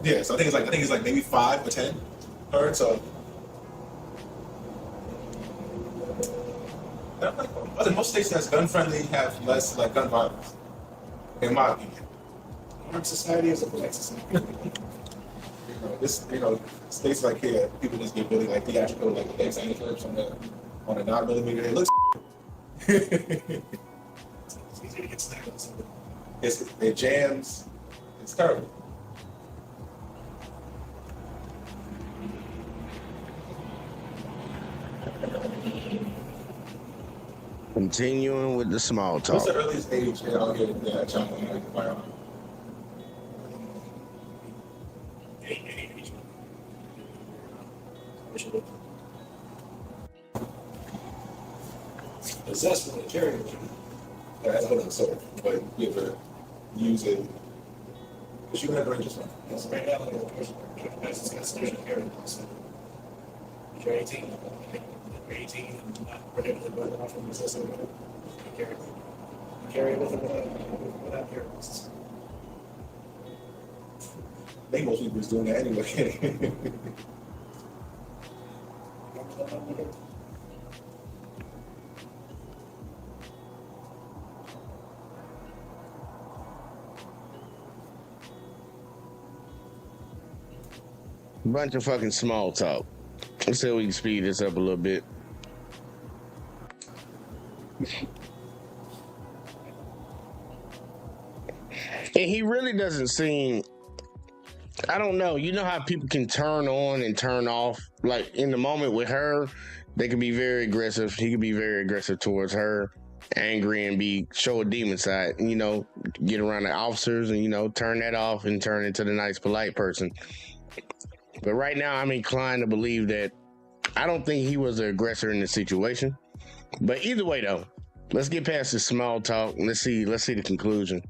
Yeah. So I think it's like maybe 5 or 10 per. So. I think most states that's gun friendly have less like gun violence, in my opinion. Our society is a polite society. States like here, people just get really like theatrical, like the big Santa clips on a 9mm. It looks. It's easy to get snagged. It jams. It's terrible. Continuing with the small talk. What's the earliest age out here that child can have a firearm? Possessed with a carry. That's what I'm saying. But you ever use it? Because you can have ranges one. It's right now, like, it's got special carry. So if you're 18, you're 18 and not prohibited by the law from possessing a carry. Carry with it without carry license. I think most people is doing that anyway. Bunch of fucking small talk. Let's see if we can speed this up a little bit. And he really doesn't seem, I don't know, you know how people can turn on and turn off? Like in the moment with her, they can be very aggressive. He can be very aggressive towards her, angry and show a demon side, and, get around the officers and, turn that off and turn into the nice, polite person. But right now, I'm inclined to believe that I don't think he was the aggressor in the situation. But either way, though, let's get past this small talk and let's see the conclusion.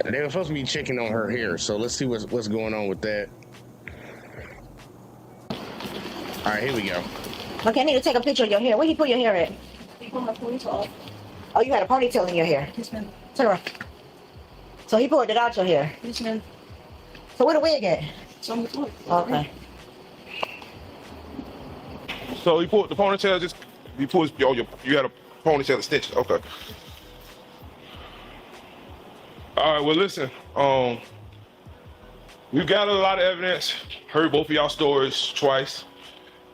They were supposed to be checking on her hair, so let's see what's going on with that. All right, here we go. Okay, I need to take a picture of your hair. Where you put your hair at? He put my ponytail. Oh, you had a ponytail in your hair. Yes, ma'am. Turn around. So he pulled it out your hair. Yes, ma'am. So where the wig at? It's on the floor. Okay. So you pulled the ponytail, you had a ponytail extension. Okay. All right, well, listen, we've gathered a lot of evidence, heard both of y'all stories twice,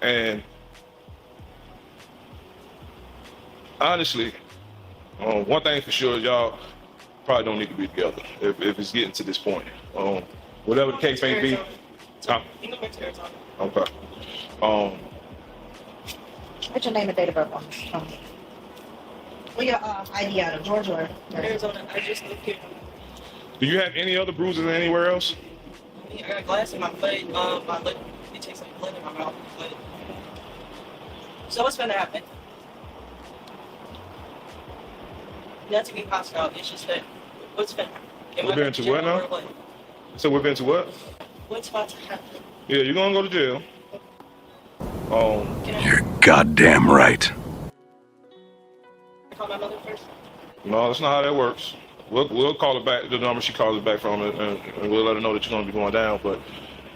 and honestly, one thing for sure, y'all probably don't need to be together if it's getting to this point. Whatever the case may be. You can go back to Arizona. Okay. What's your name and date of birth? Where your ID out of Georgia or Arizona. I just live here. Do you have any other bruises anywhere else? I got glass in my foot. My lip, it takes like blood in my mouth. But... So what's gonna happen? Not to be hostile. It's just that what's been. We've been to what now? So we've been to what? What's about to happen? Yeah, you're gonna go to jail. You're goddamn right. Can I call my mother first? No, that's not how that works. We'll call her back, the number she calls us back from, and we'll let her know that you're gonna be going down. But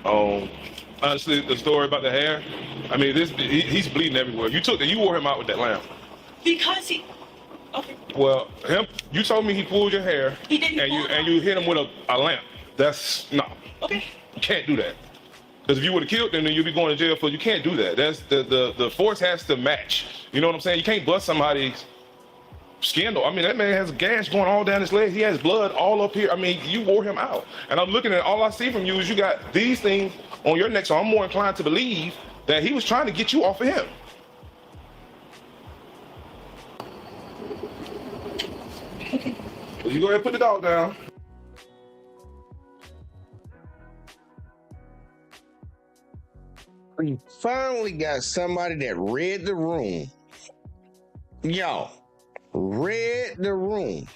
honestly, the story about the hair, I mean, he's bleeding everywhere. You wore him out with that lamp. Because he. Okay. Well, you told me he pulled your hair. He didn't. And you hit him with a lamp. That's no. Okay. You can't do that. Because if you would have killed him, then you'd be going to jail for. You can't do that. That's the force has to match. You know what I'm saying? You can't bust somebody's skin. I mean, that man has a gash going all down his leg. He has blood all up here. I mean, you wore him out. And I'm looking at all I see from you is you got these things on your neck. So I'm more inclined to believe that he was trying to get you off of him. You go ahead and put the dog down. We finally got somebody that read the room. Y'all, read the room.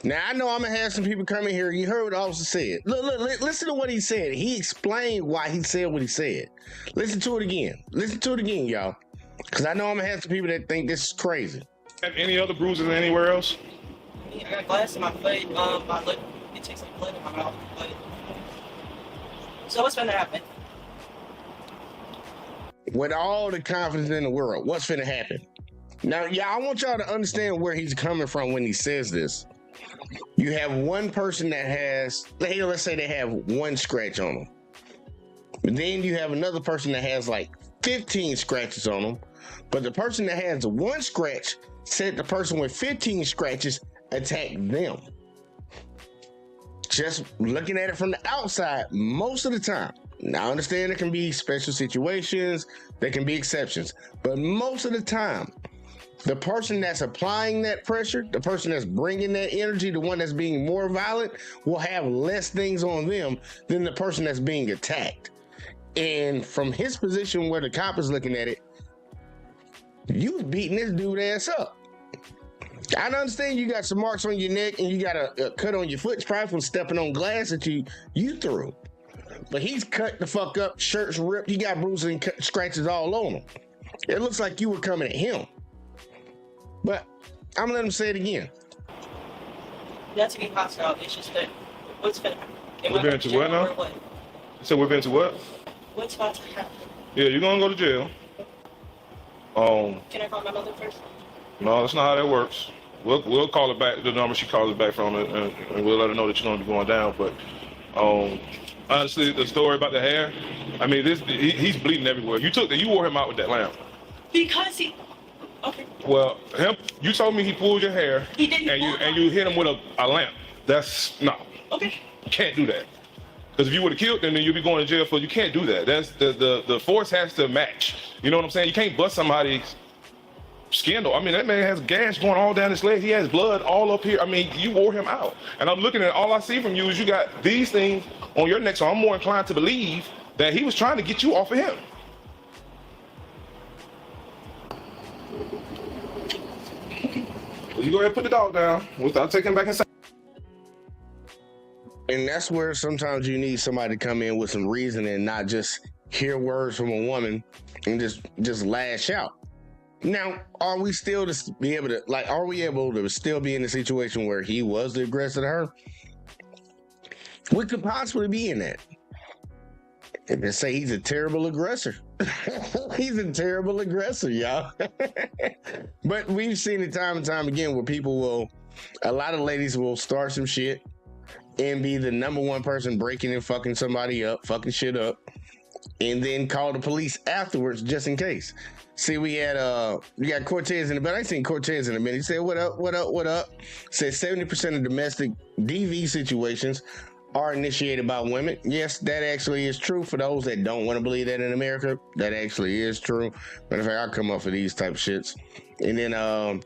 Now, I know I'm going to have some people come in here. You heard what the officer said. Look, listen to what he said. He explained why he said what he said. Listen to it again. Listen to it again, y'all. Because I know I'm going to have some people that think this is crazy. Have any other bruises anywhere else? I got glass in my foot. My lip, it takes like blood in my mouth. But... So what's gonna happen? With all the confidence in the world, what's finna happen? Now, I want y'all to understand where he's coming from when he says this. You have one person that has, let's say they have one scratch on them. But then you have another person that has like 15 scratches on them. But the person that has one scratch said the person with 15 scratches attacked them. Just looking at it from the outside, most of the time. Now, I understand there can be special situations, there can be exceptions, but most of the time, the person that's applying that pressure, the person that's bringing that energy, the one that's being more violent, will have less things on them than the person that's being attacked. And from his position where the cop is looking at it, you was beating this dude ass up. I understand you got some marks on your neck and you got a cut on your foot. It's probably from stepping on glass that you threw. But he's cut the fuck up, shirt's ripped. He got bruises and scratches all on him. It looks like you were coming at him. But I'm gonna let him say it again. Not to be hostile. It's just that what's gonna happen? We've been to what now? So we've been to what? What's about to happen? Yeah, you're gonna go to jail. Can I call my mother first? No, that's not how that works. We'll call her back, the number she calls us back from, and we'll let her know that you're going to be going down. But honestly, the story about the hair, I mean, he's bleeding everywhere. You wore him out with that lamp. Because he. Okay. Well, you told me he pulled your hair. He didn't. And you hit him with a lamp. That's no. Okay. You can't do that. Because if you would have killed him, then you'd be going to jail for. You can't do that. That's the force has to match. You know what I'm saying? You can't bust somebody's skin. I mean, that man has gash going all down his leg. He has blood all up here. I mean, you wore him out. And I'm looking at all I see from you is you got these things on your neck. So I'm more inclined to believe that he was trying to get you off of him. You go ahead and put the dog down. I'll take him back inside. And that's where sometimes you need somebody to come in with some reason and not just hear words from a woman and just lash out. Now, are we still to be able to, are we able to still be in a situation where he was the aggressor to her? We could possibly be in that. And they say he's a terrible aggressor. He's a terrible aggressor, y'all. But we've seen it time and time again where a lot of ladies will start some shit and be the number one person breaking and fucking somebody up, fucking shit up, and then call the police afterwards just in case. See, we got Cortez in the bed. I ain't seen Cortez in a minute. He said, what up? Said 70% of domestic DV situations are initiated by women. Yes, that actually is true. For those that don't want to believe that in America, that actually is true. Matter of fact, I'll come up for these type of shits. And then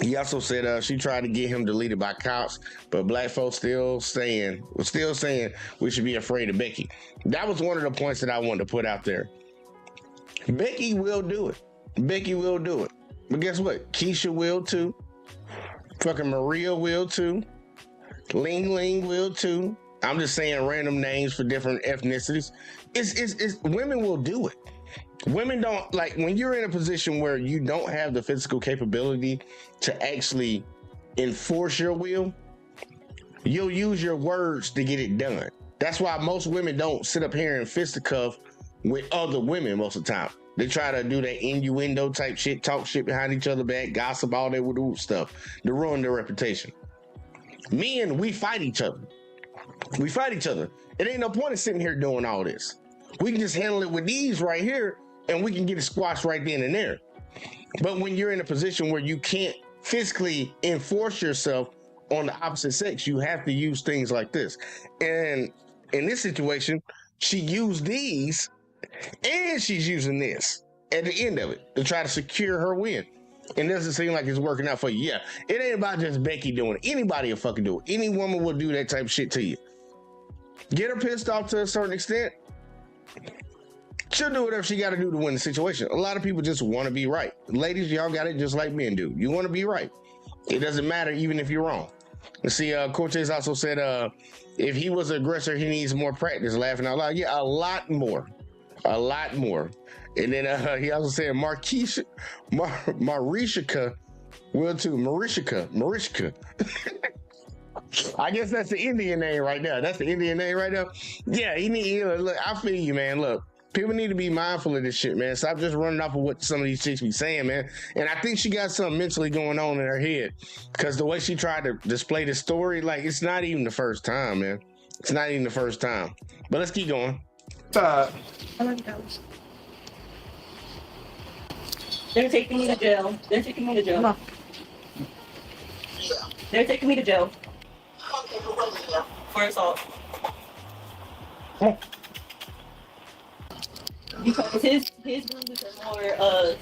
he also said she tried to get him deleted by cops, but black folks still saying we should be afraid of Becky. That was one of the points that I wanted to put out there. Becky will do it. But guess what? Keisha will too. Fucking Maria will too. Ling Ling will too. I'm just saying random names for different ethnicities. It's women will do it. Women don't, like, when you're in a position where you don't have the physical capability to actually enforce your will, you'll use your words to get it done. That's why most women don't sit up here and fisticuff with other women most of the time. They try to do that innuendo type shit, talk shit behind each other back, gossip, all that with stuff to ruin their reputation. Men, we fight each other. We fight each other. It ain't no point in sitting here doing all this. We can just handle it with these right here, and we can get it squashed right then and there. But when you're in a position where you can't physically enforce yourself on the opposite sex, you have to use things like this. And in this situation, she used these, and she's using this at the end of it to try to secure her win. And it doesn't seem like it's working out for you. Yeah, it ain't about just Becky doing it. Anybody will fucking do it. Any woman will do that type of shit to you. Get her pissed off to a certain extent. She'll do whatever she got to do to win the situation. A lot of people just want to be right. Ladies, y'all got it just like men do. You want to be right. It doesn't matter even if you're wrong. Let's see, Cortez also said, if he was an aggressor, he needs more practice. Laughing out loud. Yeah, a lot more. A lot more. And then he also said Marishka will too. Marishka. I guess that's the Indian name right now. That's the Indian name right now. Yeah, look, I feel you, man. Look, people need to be mindful of this shit, man. Stop just running off of what some of these chicks be saying, man. And I think she got something mentally going on in her head, because the way she tried to display the story, like, it's not even the first time, man. It's not even the first time. But let's keep going. I love you guys. They're taking me to jail. They're taking me to jail. Come on. They're taking me to jail. For assault. Because his bruises are more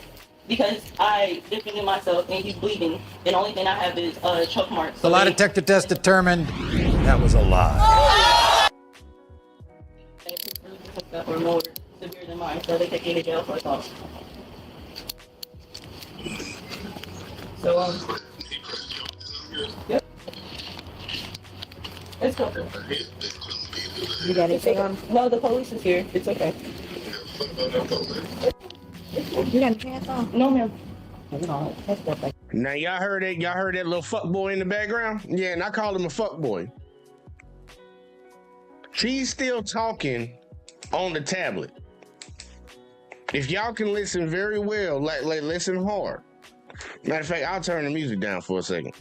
because I defended myself and he's bleeding. And the only thing I have is choke marks. The lie detector test determined that was a lie. His bruises were more severe than mine, so they take me to jail for assault. So yep. Let's go. You got anything on? No, the police is here. It's okay. You got any pants on? No, ma'am. No, that's perfect. Now y'all heard it. Y'all heard that little fuck boy in the background? Yeah, and I call him a fuck boy. She's still talking on the tablet. If y'all can listen very well, like listen hard. Matter of fact, I'll turn the music down for a second.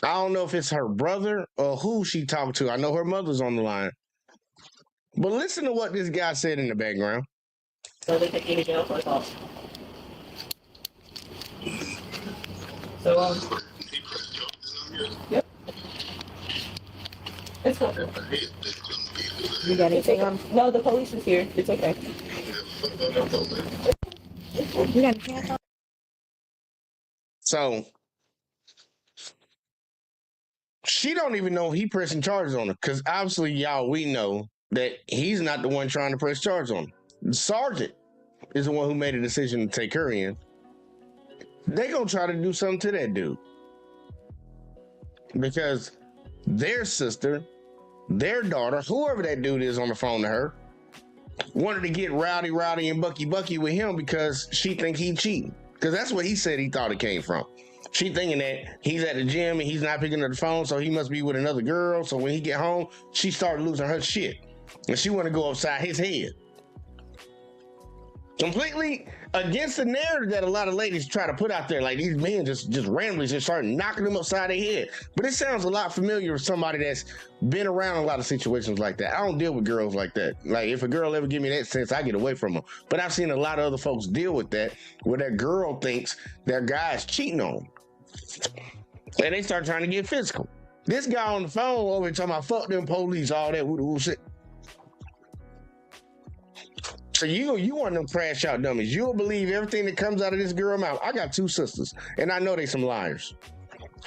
I don't know if it's her brother or who she talked to. I know her mother's on the line. But listen to what this guy said in the background. So they take me to jail for assault. So yep. Let's go. You got anything on? No, the police is here. It's okay. You got any pants on? So she don't even know he pressing charges on her, because obviously, y'all, we know that he's not the one trying to press charges on her. The sergeant is the one who made a decision to take her in. They gonna try to do something to that dude, because their sister, their daughter, whoever that dude is on the phone to her, wanted to get rowdy and bucky with him because she think he cheating. Because that's what he said he thought it came from. She thinking that he's at the gym and he's not picking up the phone, so he must be with another girl. So when he get home, she started losing her shit. And she want to go upside his head. Completely against the narrative that a lot of ladies try to put out there. Like, these men just randomly just start knocking them upside their head. But it sounds a lot familiar with somebody that's been around a lot of situations like that. I don't deal with girls like that. Like, if a girl ever give me that sense, I get away from her. But I've seen a lot of other folks deal with that, where that girl thinks their guy's cheating on them. And they start trying to get physical. This guy on the phone over here talking about fuck them police, all that woo shit. So you one of them crash out dummies. You'll believe everything that comes out of this girl mouth. I got two sisters, and I know they some liars.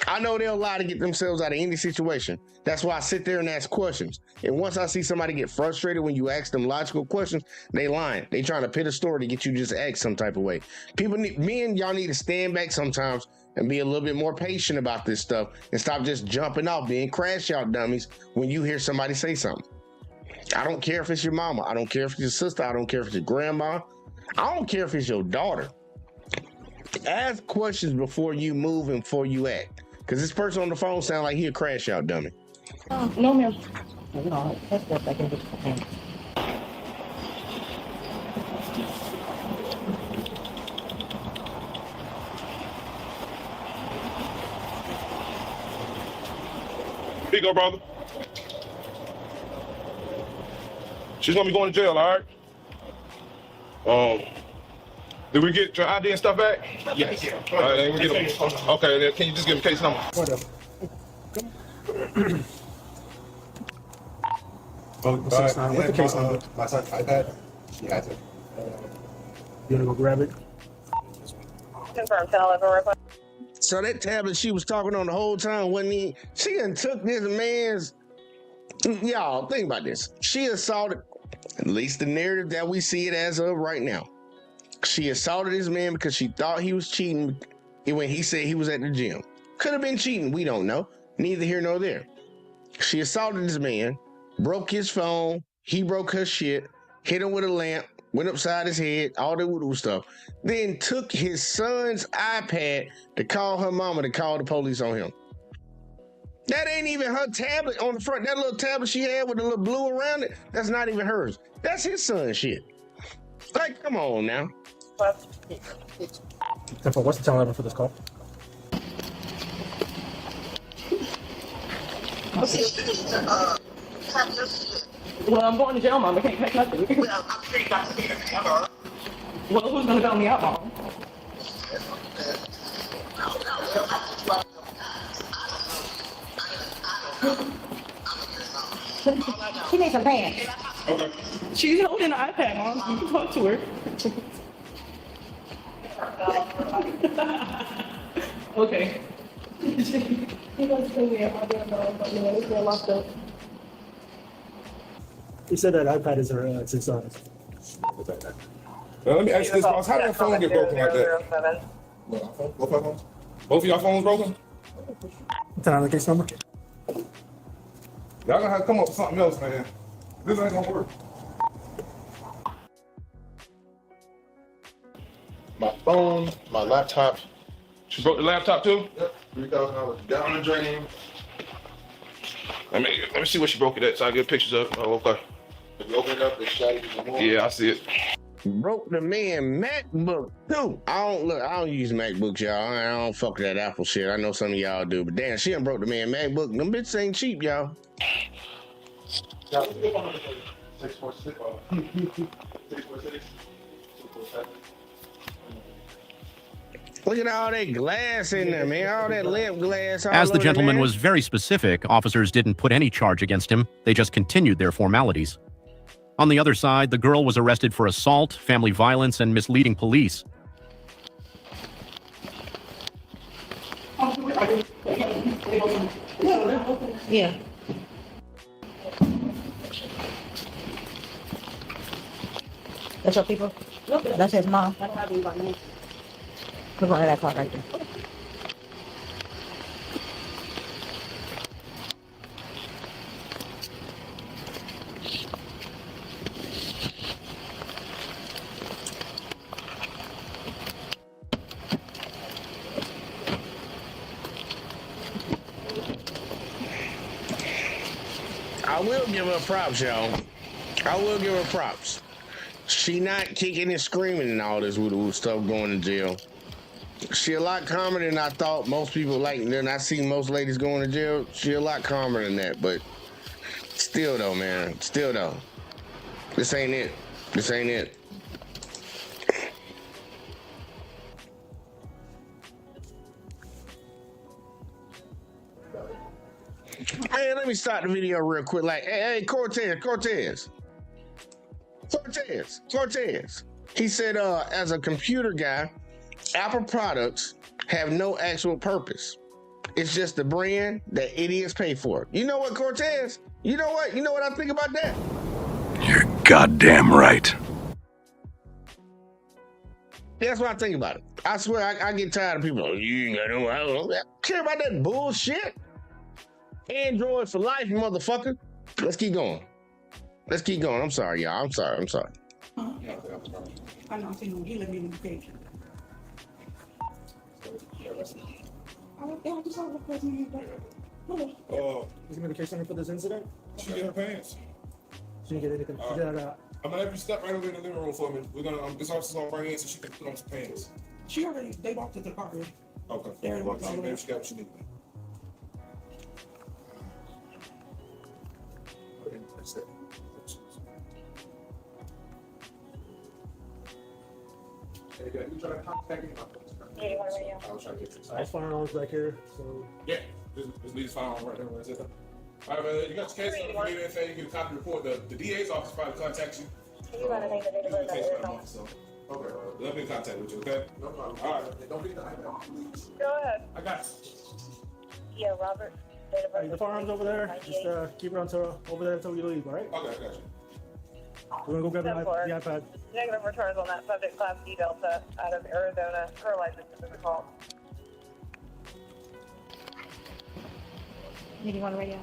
I know they'll lie to get themselves out of any situation. That's why I sit there and ask questions. And once I see somebody get frustrated when you ask them logical questions, they lying. They trying to pit a story to get you to just act some type of way. Men, y'all need to stand back sometimes and be a little bit more patient about this stuff and stop just jumping off, being crash out dummies when you hear somebody say something. I don't care if it's your mama. I don't care if it's your sister. I don't care if it's your grandma. I don't care if it's your daughter. Ask questions before you move and before you act. Because this person on the phone sounds like he a crash out dummy. No, ma'am. No, that's what I can do. Here you go, brother. She's gonna be going to jail, all right? Did we get your ID and stuff back? Yes. All right, then we get them. Okay, then can you just give me case number? What's the case number? My son's iPad. She has it. You wanna go grab it? Confirm, telephone. So that tablet she was talking on the whole time wasn't he? She done took this man's. Y'all, think about this. She assaulted, at least the narrative that we see it as of right now. She assaulted this man because she thought he was cheating when he said he was at the gym. Could have been cheating, we don't know. Neither here nor there. She assaulted this man, broke his phone, he broke her shit, hit him with a lamp, went upside his head, all that voodoo stuff. Then took his son's iPad to call her mama to call the police on him. That ain't even her tablet on the front. That little tablet she had with the little blue around it, that's not even hers. That's his son's shit. Like, come on now. What's the telephone for this call? Well, I'm going to jail, Mom. I can't catch nothing. Well, who's going to bail me out, Mom? She needs some pants. She's holding an iPad, Mom. You can talk to her. Okay. He said that iPad is her son's. Now, let me ask you this, boss. How did that phone get broken like that? Both of y'all phones broken? What's another case number? Y'all gonna have to come up with something else, man. This ain't gonna work. My phone, my laptop. She broke the laptop too? Yep, $3,000 down the drain. Let me see what she broke it at so I get pictures of it. Oh, okay. If you open it up, it's shattered even more. Yeah, I see it. Broke the man MacBook too. I don't use MacBooks, y'all. I don't fuck with that Apple shit. I know some of y'all do, but damn, she done broke the man MacBook. Them bitches ain't cheap, y'all. 646. 646. Look at all that glass in there, man. All that lamp glass. As the over gentleman there. was very specific, officers didn't put any charge against him. They just continued their formalities. On the other side, the girl was arrested for assault, family violence, and misleading police. Yeah. That's your people? That's his mom. We're going to that car right there. I will give her props, y'all. I will give her props. She not kicking and screaming and all this with stuff going to jail. She a lot calmer than I thought most people like. Then I see most ladies going to jail. She a lot calmer than that, but still though, man. Still though. This ain't it. This ain't it. Man, let me start the video real quick. Like, hey, Cortez. He said, as a computer guy, Apple products have no actual purpose. It's just the brand that idiots pay for. You know what, Cortez? You know what? You know what I think about that? You're goddamn right. That's what I think about it. I swear, I get tired of people. You ain't got no. I don't care about that bullshit. Android for life, motherfucker. Let's keep going. Let's keep going. I'm sorry, y'all. I'm sorry. I know, I seen him. He let me in the page. I just saw the person. Is he medication for this incident? She get her pants. She didn't get anything. She did I'm gonna have you step right over in the living room for me. We're gonna this officer's on right here so she can put on some pants. They walked to the car. Okay. They walked all the way. Maybe she got what she needed. That's it. You trying to contact me? Yeah, I was trying to get this. All firearms back here, so. Yeah, this leads firearm right there. Where is it? All right, man, you got your case number. If you need anything, you get a copy report. The DA's office probably contact you. You got to name the date of birth that is on. So, okay, let me in contact with you, okay? No problem. All right, don't be the iPad, please. Go ahead. I got it. Yeah, Robert. Date of birth. The firearms over there, just keep it over there until we leave, all right? Okay, I got you. We're gonna go grab the iPad. Negative returns on that subject, Class D Delta, out of Arizona. Her license is in the call. 81 radio.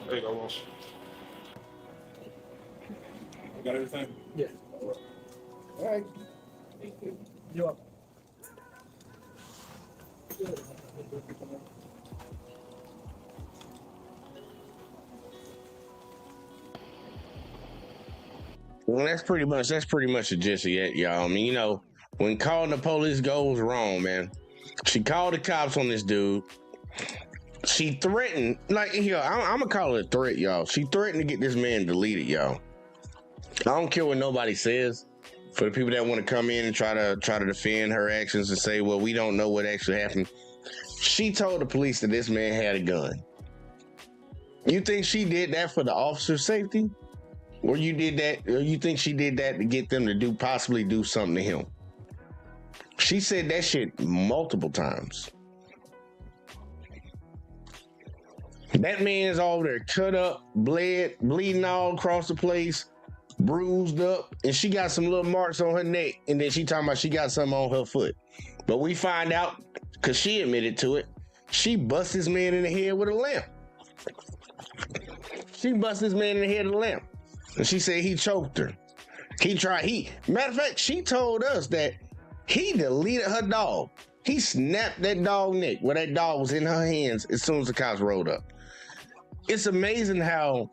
There you go, Walsh. You got everything? Yeah. All right. You up? Well, that's pretty much the gist of it, y'all. I mean, you know, when calling the police goes wrong, man. She called the cops on this dude. She threatened, like, here, I'm gonna call it a threat, y'all. She threatened to get this man deleted, y'all. I don't care what nobody says. For the people that want to come in and try to defend her actions and say, well, we don't know what actually happened. She told the police that this man had a gun. You think she did that for the officer's safety? Or you think she did that to get them to possibly do something to him? She said that shit multiple times. That man's over there cut up, bleeding all across the place, bruised up, and she got some little marks on her neck, and then she talking about she got something on her foot. But we find out, because she admitted to it, she bust this man in the head with a lamp. She bust this man in the head with a lamp. And she said he choked her. Matter of fact, she told us that he deleted her dog. He snapped that dog neck where that dog was in her hands as soon as the cops rolled up. It's amazing how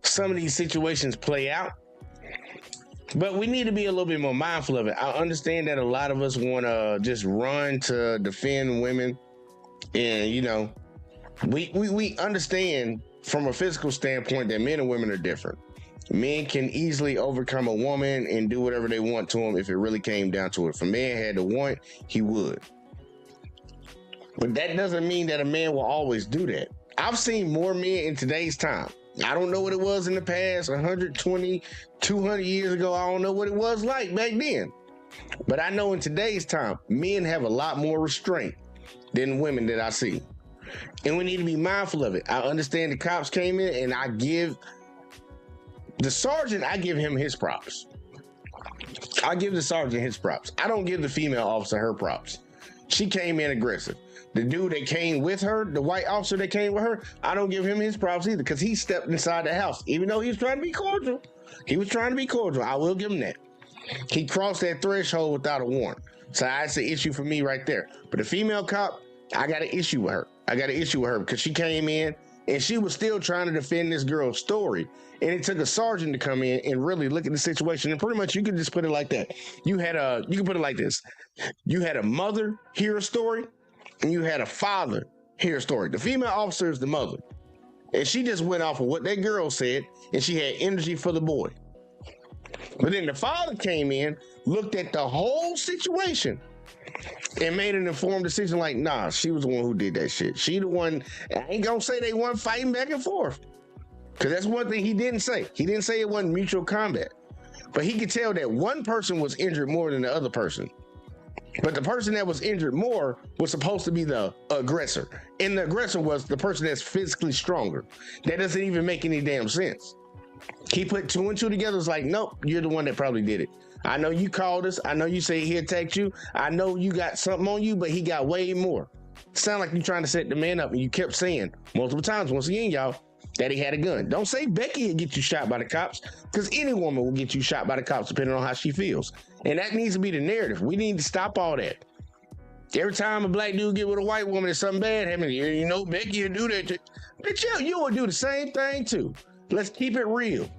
some of these situations play out, but we need to be a little bit more mindful of it. I understand that a lot of us want to just run to defend women, and you know, we understand from a physical standpoint that men and women are different. Men can easily overcome a woman and do whatever they want to him if it really came down to it. If a man had to want, he would. But that doesn't mean that a man will always do that. I've seen more men in today's time. I don't know what it was in the past, 120, 200 years ago. I don't know what it was like back then. But I know in today's time, men have a lot more restraint than women that I see. And we need to be mindful of it. I understand the cops came in, and I give the sergeant, I give him his props. I give the sergeant his props. I don't give the female officer her props. She came in aggressive. The dude that came with her, the white officer that came with her, I don't give him his props either, because he stepped inside the house. Even though he was trying to be cordial, I will give him that. He crossed that threshold without a warrant. So that's an issue for me right there. But the female cop, I got an issue with her. Because she came in and she was still trying to defend this girl's story. And it took a sergeant to come in and really look at the situation. And pretty much you can just put it like that. You can put it like this. You had a mother hear a story, and you had a father hear a story. The female officer is the mother. And she just went off of what that girl said, and she had energy for the boy. But then the father came in, looked at the whole situation, and made an informed decision like, nah, she was the one who did that shit. She the one. I ain't gonna say they weren't fighting back and forth, because that's one thing he didn't say. He didn't say it wasn't mutual combat, but he could tell that one person was injured more than the other person. But the person that was injured more was supposed to be the aggressor, and the aggressor was the person that's physically stronger. That doesn't even make any damn sense. He put 2 and 2 together. It's like, nope, you're the one that probably did it. I know you called us. I know you say he attacked you. I know you got something on you, but he got way more. Sound like you're trying to set the man up, and you kept saying multiple times, once again, y'all, that he had a gun. Don't say Becky will get you shot by the cops, because any woman will get you shot by the cops depending on how she feels. And that needs to be the narrative. We need to stop all that. Every time a black dude get with a white woman, there's something bad happening. You know, Becky will do that. Bitch, you will do the same thing too. Let's keep it real.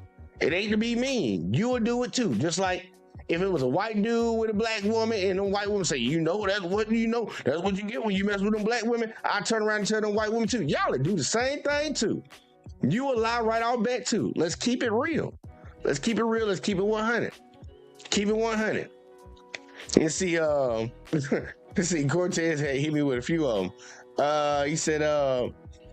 It ain't to be mean. You will do it too. Just like if it was a white dude with a black woman and the white woman say, you know, that's what you know. That's what you get when you mess with them black women. I turn around and tell them white women too. Y'all will do the same thing too. You will lie right off back too. Let's keep it real. Let's keep it real. Let's keep it 100. Keep it 100. And see, let's see, Cortez had hit me with a few of them. He said,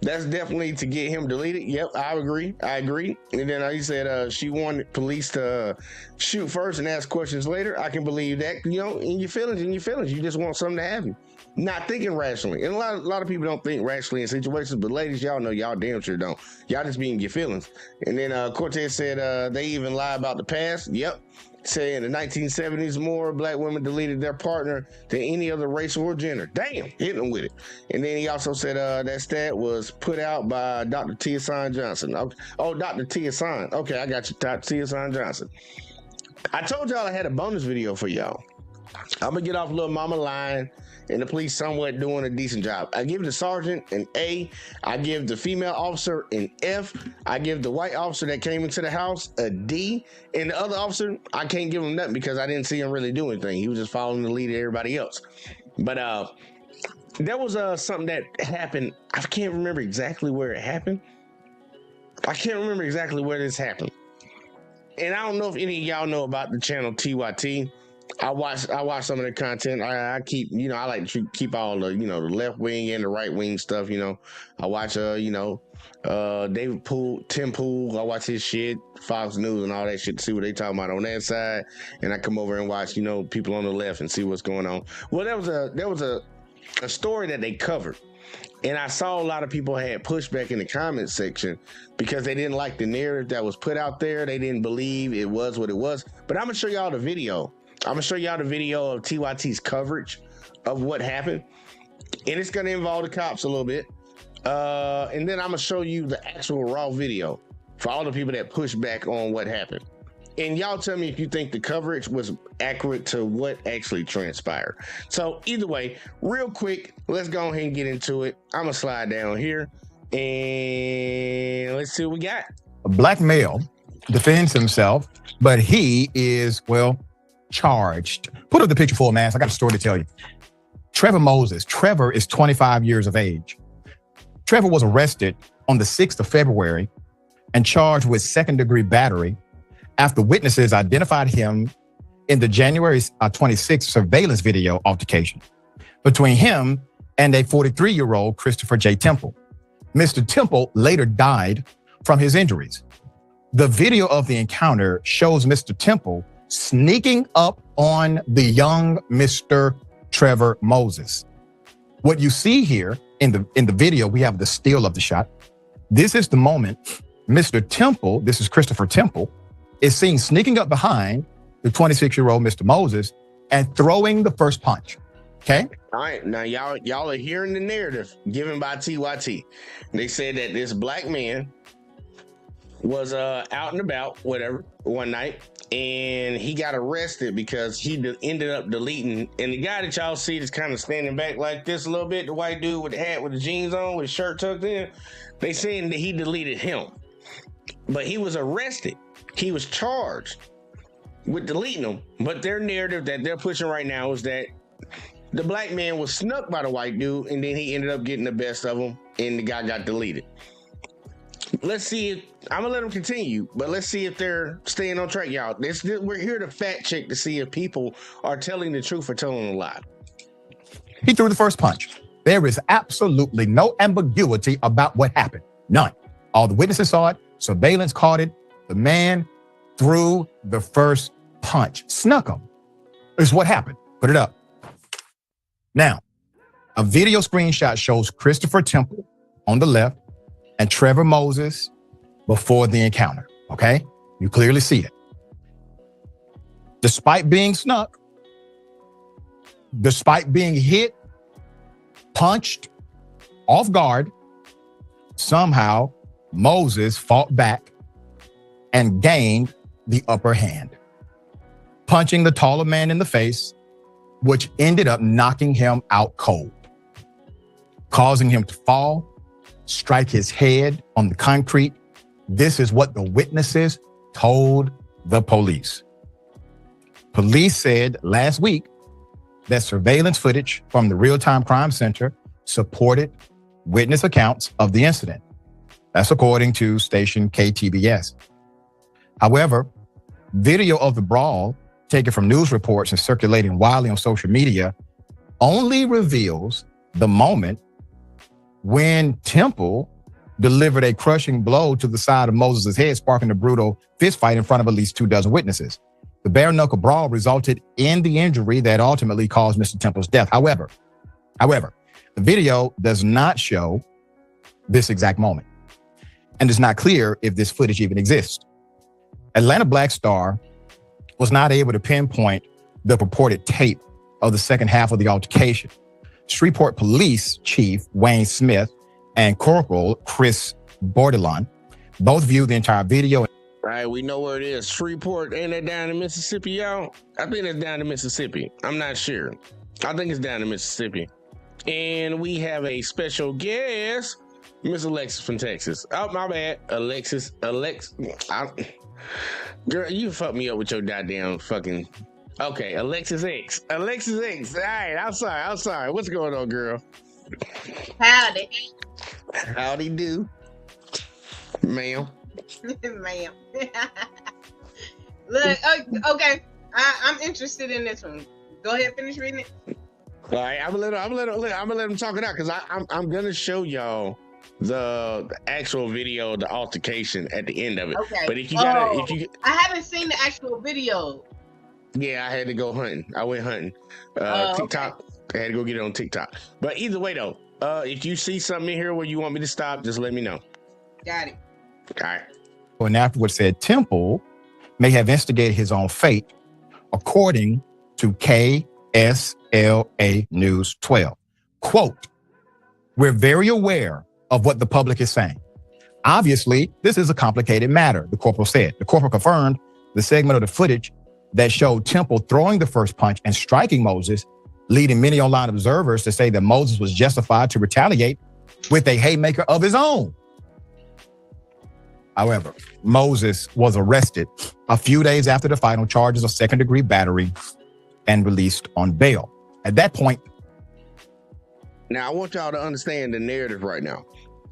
that's definitely to get him deleted. Yep, I agree. And then he said she wanted police to shoot first and ask questions later. I can believe that. You know, in your feelings. You just want something to happen. Not thinking rationally. And a lot of people don't think rationally in situations, but ladies, y'all know y'all damn sure don't. Y'all just be in your feelings. And then Cortez said they even lie about the past. Yep. Say in the 1970s, more black women deleted their partner than any other race or gender. Damn, hit them with it. And then he also said that stat was put out by Dr. Tia San Johnson. Oh, Dr. Tia San. Okay, I got you, Dr. Tia San Johnson. I told y'all I had a bonus video for y'all. I'm gonna get off Little Mama line, and the police somewhat doing a decent job. I give the sergeant an A. I give the female officer an F. I give the white officer that came into the house a D. And the other officer, I can't give him nothing because I didn't see him really do anything. He was just following the lead of everybody else. But there was something that happened. I can't remember exactly where it happened. I can't remember exactly where this happened. And I don't know if any of y'all know about the channel TYT. I watch some of the content. I keep, I like to keep all the, the left wing and the right wing stuff. I watch, David Poole, Tim Poole. I watch his shit, Fox News and all that shit to see what they talking about on that side. And I come over and watch, people on the left and see what's going on. Well, there was a story that they covered. And I saw a lot of people had pushback in the comment section because they didn't like the narrative that was put out there. They didn't believe it was what it was. But I'm going to show y'all the video. I'm going to show y'all the video of TYT's coverage of what happened. And it's going to involve the cops a little bit. And then I'm going to show you the actual raw video for all the people that push back on what happened. And y'all tell me if you think the coverage was accurate to what actually transpired. So either way, real quick, let's go ahead and get into it. I'm going to slide down here and let's see what we got. A black male defends himself, but he is, charged. Put up the picture for man. I got a story to tell you. Trevor Moses. Trevor is 25 years of age. Trevor was arrested on the 6th of February and charged with second-degree battery after witnesses identified him in the January 26th surveillance video altercation between him and a 43-year-old Christopher J. Temple. Mr. Temple later died from his injuries. The video of the encounter shows Mr. Temple sneaking up on the young Mr. Trevor Moses. What you see here in the video, we have the still of the shot. This is the moment Mr. Temple, this is Christopher Temple, is seen sneaking up behind the 26-year-old Mr. Moses and throwing the first punch. Okay? All right. Now, y'all are hearing the narrative given by TYT. They said that this black man was out and about, whatever, one night, and he got arrested because he ended up deleting. And the guy that y'all see is kind of standing back like this a little bit, the white dude with the hat with the jeans on, with his shirt tucked in, they saying that he deleted him. But he was arrested. He was charged with deleting them. But their narrative that they're pushing right now is that the black man was snuck by the white dude, and then he ended up getting the best of him, and the guy got deleted. let's see if I'm gonna let them continue, but let's see if they're staying on track, y'all. We're here to fact check to see if people are telling the truth or telling a lie. He threw the first punch. There is absolutely no ambiguity about what happened. None. All the witnesses saw it. Surveillance caught it. The man threw the first punch. Snuck him. Is what happened. Put it up. Now, a video screenshot shows Christopher Temple on the left and Trevor Moses before the encounter. Okay? You clearly see it. Despite being snuck, despite being hit, punched, off guard, somehow Moses fought back and gained the upper hand, punching the taller man in the face, which ended up knocking him out cold, causing him to fall, strike his head on the concrete. This is what the witnesses told the police. Police said last week that surveillance footage from the Real-Time Crime Center supported witness accounts of the incident. That's according to station KTBS. However, video of the brawl taken from news reports and circulating widely on social media only reveals the moment when Temple delivered a crushing blow to the side of Moses' head, sparking a brutal fistfight in front of at least 24 witnesses. The bare-knuckle brawl resulted in the injury that ultimately caused Mr. Temple's death. However, the video does not show this exact moment, and it's not clear if this footage even exists. Atlanta Black Star was not able to pinpoint the purported tape of the second half of the altercation. Shreveport Police Chief Wayne Smith and Corporal Chris Bordelon both viewed the entire video. Right, we know where it is. Shreveport, ain't that down in Mississippi, y'all? I think it's down in Mississippi. I'm not sure. I think it's down in Mississippi. And we have a special guest, Miss Alexis from Texas. Oh, my bad. Alexis. Girl, you fucked me up with your goddamn fucking... Okay, Alexis X. Alexis X. All right, I'm sorry. What's going on, girl? Howdy. Howdy do. Ma'am. Ma'am. Look, okay. I'm interested in this one. Go ahead, finish reading it. All right, I'm gonna let him talk it out because I'm gonna show y'all the actual video, the altercation at the end of it. Okay. But I haven't seen the actual video. Yeah, I had to go hunting. I went hunting. TikTok. Okay. I had to go get it on TikTok. But either way though, if you see something in here where you want me to stop, just let me know. Got it. All right. And afterwards said Temple may have instigated his own fate, according to KSLA News 12. Quote, "We're very aware of what the public is saying. Obviously, this is a complicated matter," the corporal said. The corporal confirmed the segment of the footage that showed Temple throwing the first punch and striking Moses, leading many online observers to say that Moses was justified to retaliate with a haymaker of his own. However, Moses was arrested a few days after the fight on charges of second-degree battery and released on bail. At that point... Now, I want y'all to understand the narrative right now.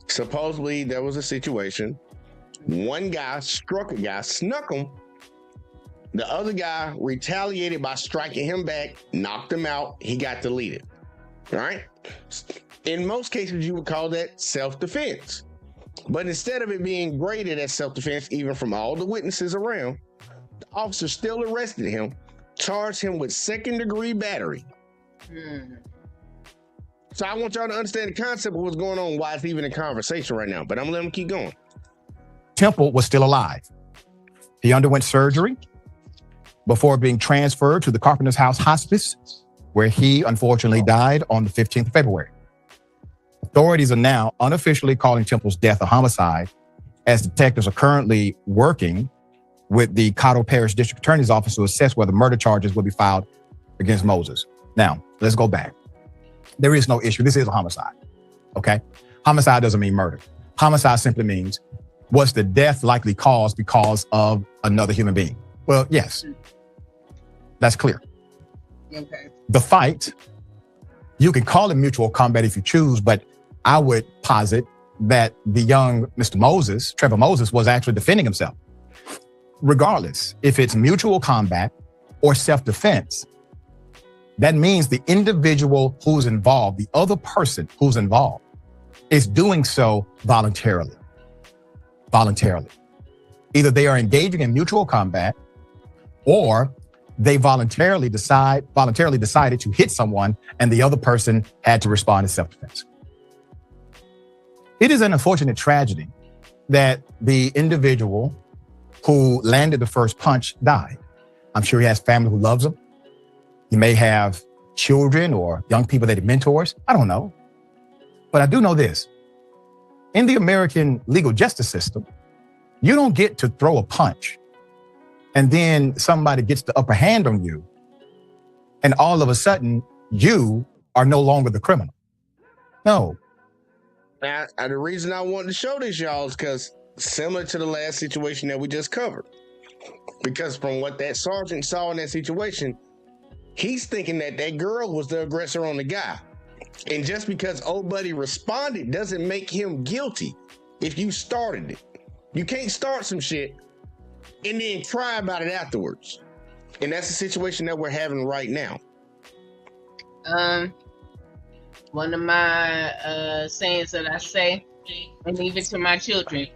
Supposedly, there was a situation. One guy struck a guy, snuck him. The other guy retaliated by striking him back, knocked him out. He got deleted. All right? In most cases, you would call that self-defense. But instead of it being graded as self-defense, even from all the witnesses around, the officer still arrested him, charged him with second-degree battery. So I want y'all to understand the concept of what's going on, why it's even a conversation right now. But I'm gonna let him keep going. Temple was still alive. He underwent surgery before being transferred to the Carpenter's House Hospice, where he unfortunately died on the 15th of February. Authorities are now unofficially calling Temple's death a homicide, as detectives are currently working with the Cottle Parish District Attorney's Office to assess whether murder charges will be filed against Moses. Now, let's go back. There is no issue. This is a homicide, okay? Homicide doesn't mean murder. Homicide simply means, was the death likely caused because of another human being? Well, yes. That's clear. Okay. The fight, you can call it mutual combat if you choose, but I would posit that the young Mr. Moses, Trevor Moses, was actually defending himself. Regardless, if it's mutual combat or self-defense, that means the individual who's involved, the other person who's involved, is doing so voluntarily. Voluntarily. Either they are engaging in mutual combat or they voluntarily decided to hit someone and the other person had to respond in self-defense. It is an unfortunate tragedy that the individual who landed the first punch died. I'm sure he has family who loves him. He may have children or young people that he mentors. I don't know. But I do know this. In the American legal justice system, you don't get to throw a punch and then somebody gets the upper hand on you and all of a sudden you are no longer the criminal. No. Now, the reason I wanted to show this, y'all, is because similar to the last situation that we just covered. Because from what that sergeant saw in that situation, he's thinking that that girl was the aggressor on the guy. And just because old buddy responded doesn't make him guilty if you started it. You can't start some shit and then cry about it afterwards. And that's the situation that we're having right now. One of my sayings that I say, and even to my children,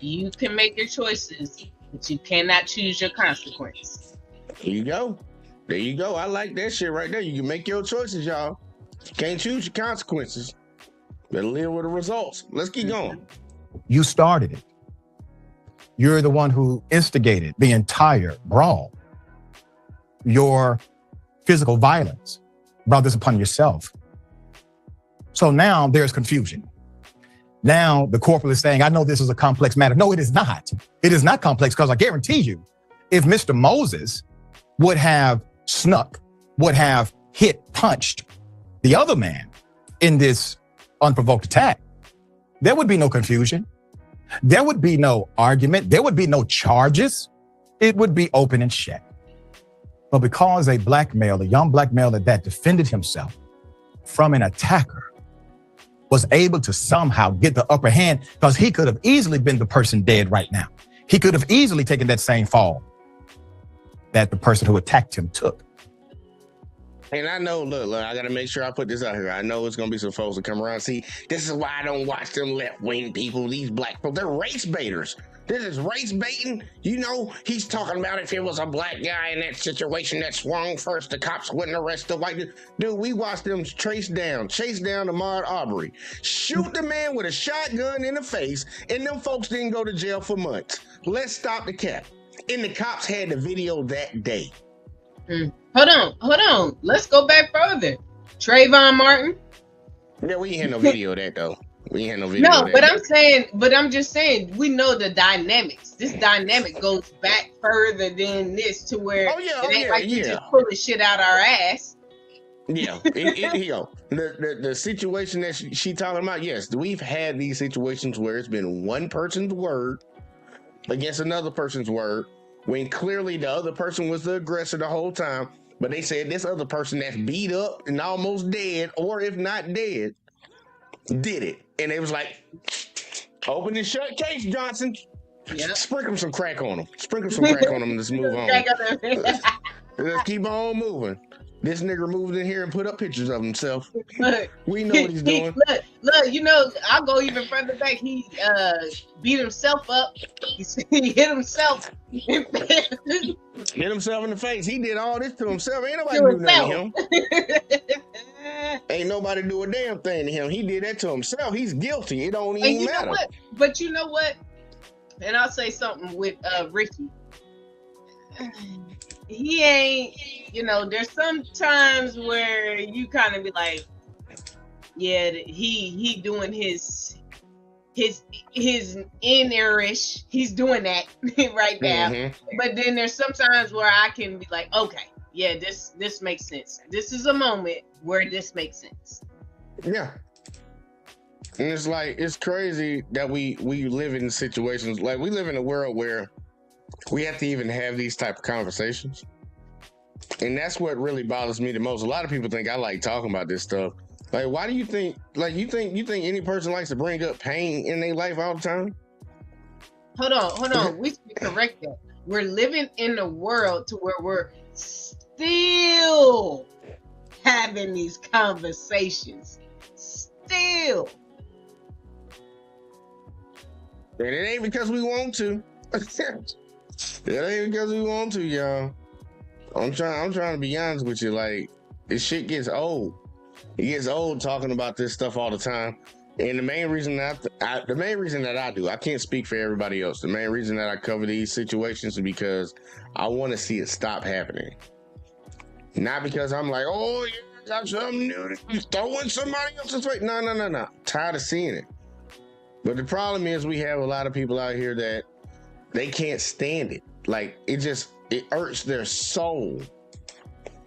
you can make your choices, but you cannot choose your consequence. There you go. There you go. I like that shit right there. You can make your choices, y'all. You can't choose your consequences. Better live with the results. Let's keep going. You started it. You're the one who instigated the entire brawl. Your physical violence brought this upon yourself. So now there's confusion. Now the corporal is saying, I know this is a complex matter. No, it is not. It is not complex because I guarantee you, if Mr. Moses would have snuck, would have punched the other man in this unprovoked attack, there would be no confusion. There would be no argument. There would be no charges. It would be open and shut. But because a young black male that defended himself from an attacker was able to somehow get the upper hand, because he could have easily been the person dead right now. He could have easily taken that same fall that the person who attacked him took. And I know, look, I got to make sure I put this out here. I know it's going to be some folks that come around. See, this is why I don't watch them left-wing people, these black people. They're race baiters. This is race baiting. You know, he's talking about if it was a black guy in that situation that swung first, the cops wouldn't arrest the white dude. Dude, we watched them chase down Ahmaud Arbery, shoot the man with a shotgun in the face, and them folks didn't go to jail for months. Let's stop the cap. And the cops had the video that day. Hold on. Let's go back further. Trayvon Martin. Yeah, we ain't had no video of that though. We ain't had no video. No, of that. but I'm just saying, we know the dynamics. This dynamic goes back further than this to where it ain't like you just pulling shit out our ass. Yeah, the situation that she talking about, yes, we've had these situations where it's been one person's word against another person's word, when clearly the other person was the aggressor the whole time, but they said this other person that's beat up and almost dead, or if not dead, did it. And it was like, open and shut case, Johnson. Yep. Sprinkle some crack on them. And let's move on. Let's keep on moving. This nigga moved in here and put up pictures of himself. We know what he's doing. Look, you know, I'll go even further back. He beat himself up. He hit himself. Hit himself in the face. He did all this to himself. Ain't nobody do nothing to him. Ain't nobody do a damn thing to him. He did that to himself. He's guilty. It don't even matter. Know what? But you know what? And I'll say something with Ricky. He ain't, you know, there's some times where you kind of be like, yeah, he doing his innerish. He's doing that right now. Mm-hmm. But then there's sometimes where I can be like, okay, yeah, this makes sense. This is a moment where this makes sense. Yeah. And it's like, it's crazy that we live in situations, like we live in a world where we have to even have these type of conversations. And that's what really bothers me the most. A lot of people think I like talking about this stuff. Like, why do you think? Like, you think any person likes to bring up pain in their life all the time? Hold on. We should correct that. We're living in a world to where we're still having these conversations. Still. And it ain't because we want to. It ain't because we want to, y'all. I'm trying to be honest with you. Like, this shit gets old. It gets old talking about this stuff all the time. And the main reason that I do, I can't speak for everybody else. The main reason that I cover these situations is because I want to see it stop happening. Not because I'm like, oh yeah, I got something new. Throwing somebody else's way. No. Tired of seeing it. But the problem is we have a lot of people out here that they can't stand it. Like, it hurts their soul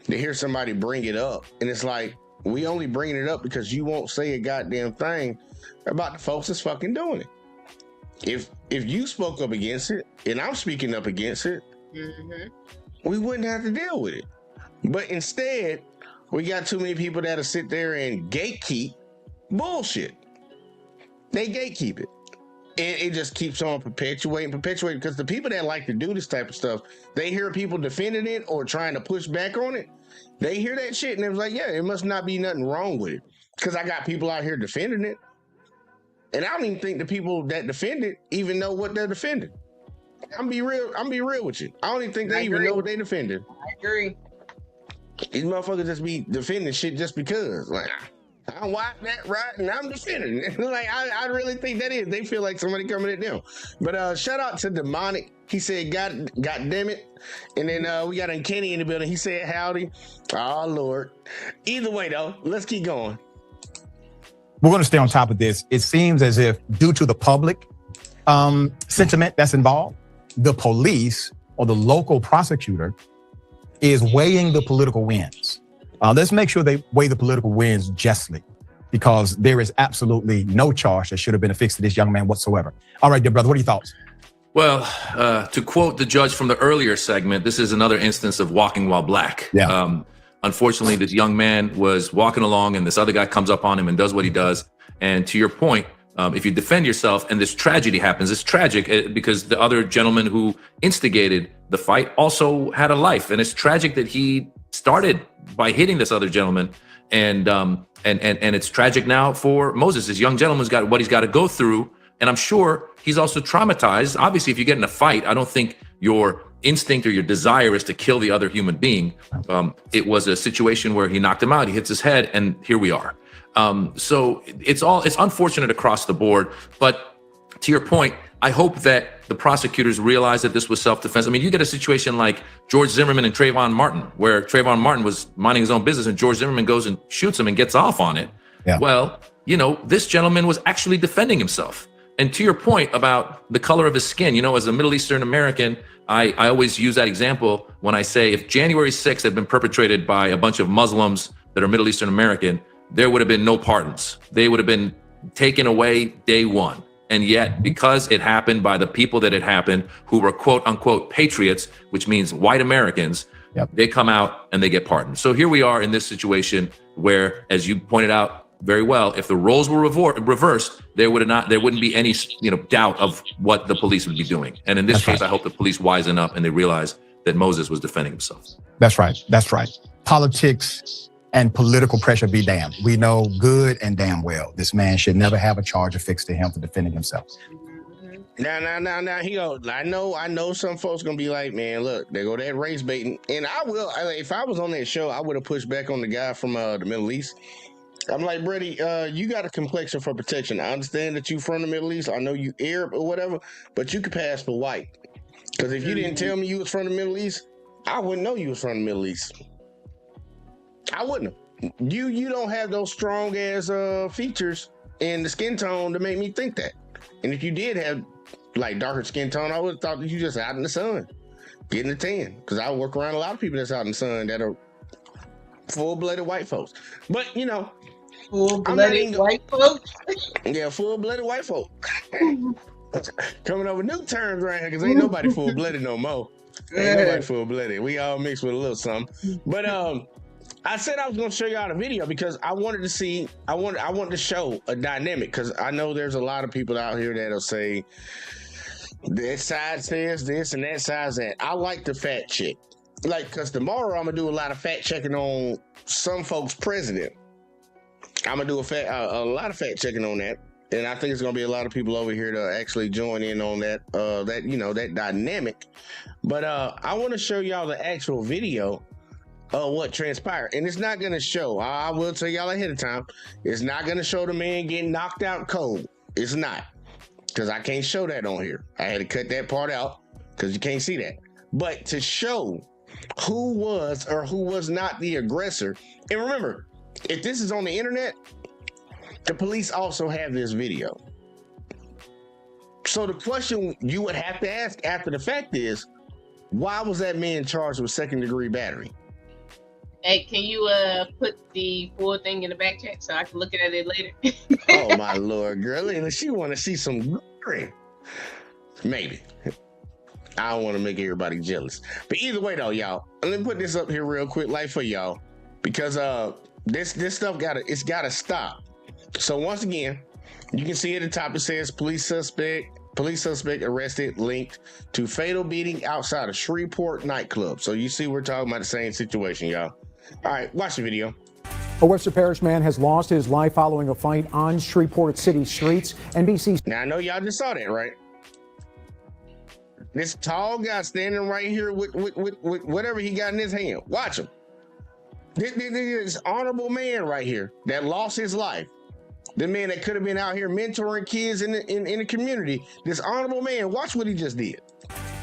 to hear somebody bring it up. And it's like, we only bringing it up because you won't say a goddamn thing about the folks that's fucking doing it. If you spoke up against it, and I'm speaking up against it, we wouldn't have to deal with it. But instead, we got too many people that'll sit there and gatekeep bullshit. They gatekeep it. And it just keeps on perpetuating because the people that like to do this type of stuff, they hear people defending it or trying to push back on it. They hear that shit and they're like, yeah, it must not be nothing wrong with it because I got people out here defending it. And I don't even think the people that defend it even know what they're defending. I'm be real with you. I don't even think they even know what they defended. I agree. These motherfuckers just be defending shit just because. Like, I watched that right and I'm defending it. Like, I really think that is. They feel like somebody coming at them. But shout out to Demonic. He said, God damn it. And then we got Kenny in the building. He said, howdy. Oh, Lord. Either way, though, let's keep going. We're going to stay on top of this. It seems as if due to the public sentiment that's involved, the police or the local prosecutor is weighing the political winds. Let's make sure they weigh the political winds justly, because there is absolutely no charge that should have been affixed to this young man whatsoever. All right, dear brother, what are your thoughts? Well, to quote the judge from the earlier segment, this is another instance of walking while black. Yeah. Unfortunately, this young man was walking along and this other guy comes up on him and does what he does. And to your point, if you defend yourself and this tragedy happens, it's tragic because the other gentleman who instigated the fight also had a life. And it's tragic that he started by hitting this other gentleman. And it's tragic now for Moses. This young gentleman's got what he's got to go through. And I'm sure he's also traumatized. Obviously, if you get in a fight, I don't think your instinct or your desire is to kill the other human being. It was a situation where he knocked him out, he hits his head, and here we are. So it's unfortunate across the board. But to your point, I hope that the prosecutors realize that this was self-defense. I mean, you get a situation like George Zimmerman and Trayvon Martin, where Trayvon Martin was minding his own business and George Zimmerman goes and shoots him and gets off on it. Yeah. Well, this gentleman was actually defending himself. And to your point about the color of his skin, as a Middle Eastern American, I always use that example when I say if January 6th had been perpetrated by a bunch of Muslims that are Middle Eastern American, there would have been no pardons. They would have been taken away day one. And yet, because it happened by the people that it happened, who were quote unquote patriots, which means white Americans, they come out and they get pardoned. So here we are in this situation where, as you pointed out very well, if the roles were reversed, there wouldn't be any doubt of what the police would be doing. And in this case, I hope the police wisen up and they realize that Moses was defending himself. That's right. That's right. Politics and political pressure be damned. We know good and damn well this man should never have a charge affixed to him for defending himself. Now, he goes, I know some folks gonna be like, man, look, they go that race baiting. And I will, if I was on that show, I would have pushed back on the guy from the Middle East. I'm like, Brady, you got a complexion for protection. I understand that you from the Middle East. I know you Arab or whatever, but you could pass for white. Because if you didn't tell me you was from the Middle East, I wouldn't know you was from the Middle East. I wouldn't have. You don't have those strong ass features in the skin tone to make me think that. And if you did have like darker skin tone, I would have thought that you just out in the sun, getting a tan. Because I work around a lot of people that's out in the sun that are full-blooded white folks. But full-blooded white folks? Yeah, full-blooded white folk. Coming up with new terms right here, because ain't nobody full-blooded no more. Ain't nobody full-blooded. We all mixed with a little something. But I said I was going to show y'all the video because I wanted to see, I wanted to show a dynamic, because I know there's a lot of people out here that'll say this side says this and that side says that. I like the fact check. Like, because tomorrow I'm going to do a lot of fact checking on some folks' president. I'm going to do a lot of fact checking on that. And I think it's going to be a lot of people over here to actually join in on that, that dynamic. But I want to show y'all the actual video of what transpired. And it's not going to show, I will tell y'all ahead of time, it's not going to show the man getting knocked out cold. It's not. Because I can't show that on here. I had to cut that part out because you can't see that. But to show who was or who was not the aggressor. And remember, if this is on the internet, the police also have this video. So the question you would have to ask after the fact is, why was that man charged with second-degree battery? Hey, can you put the full thing in the back check so I can look at it later? Oh my Lord, girl, she want to see some glory. Maybe. I don't want to make everybody jealous. But either way though, y'all, let me put this up here real quick, like for y'all, because this stuff gotta stop. So once again, you can see at the top it says police suspect arrested linked to fatal beating outside of Shreveport nightclub. So you see we're talking about the same situation, y'all. All right, watch the video. A Webster Parish man has lost his life following a fight on Shreveport city streets. NBC. Now I know y'all just saw that, right? This tall guy standing right here with whatever he got in his hand. Watch him. This honorable man right here that lost his life. The man that could have been out here mentoring kids in the community. This honorable man, watch what he just did.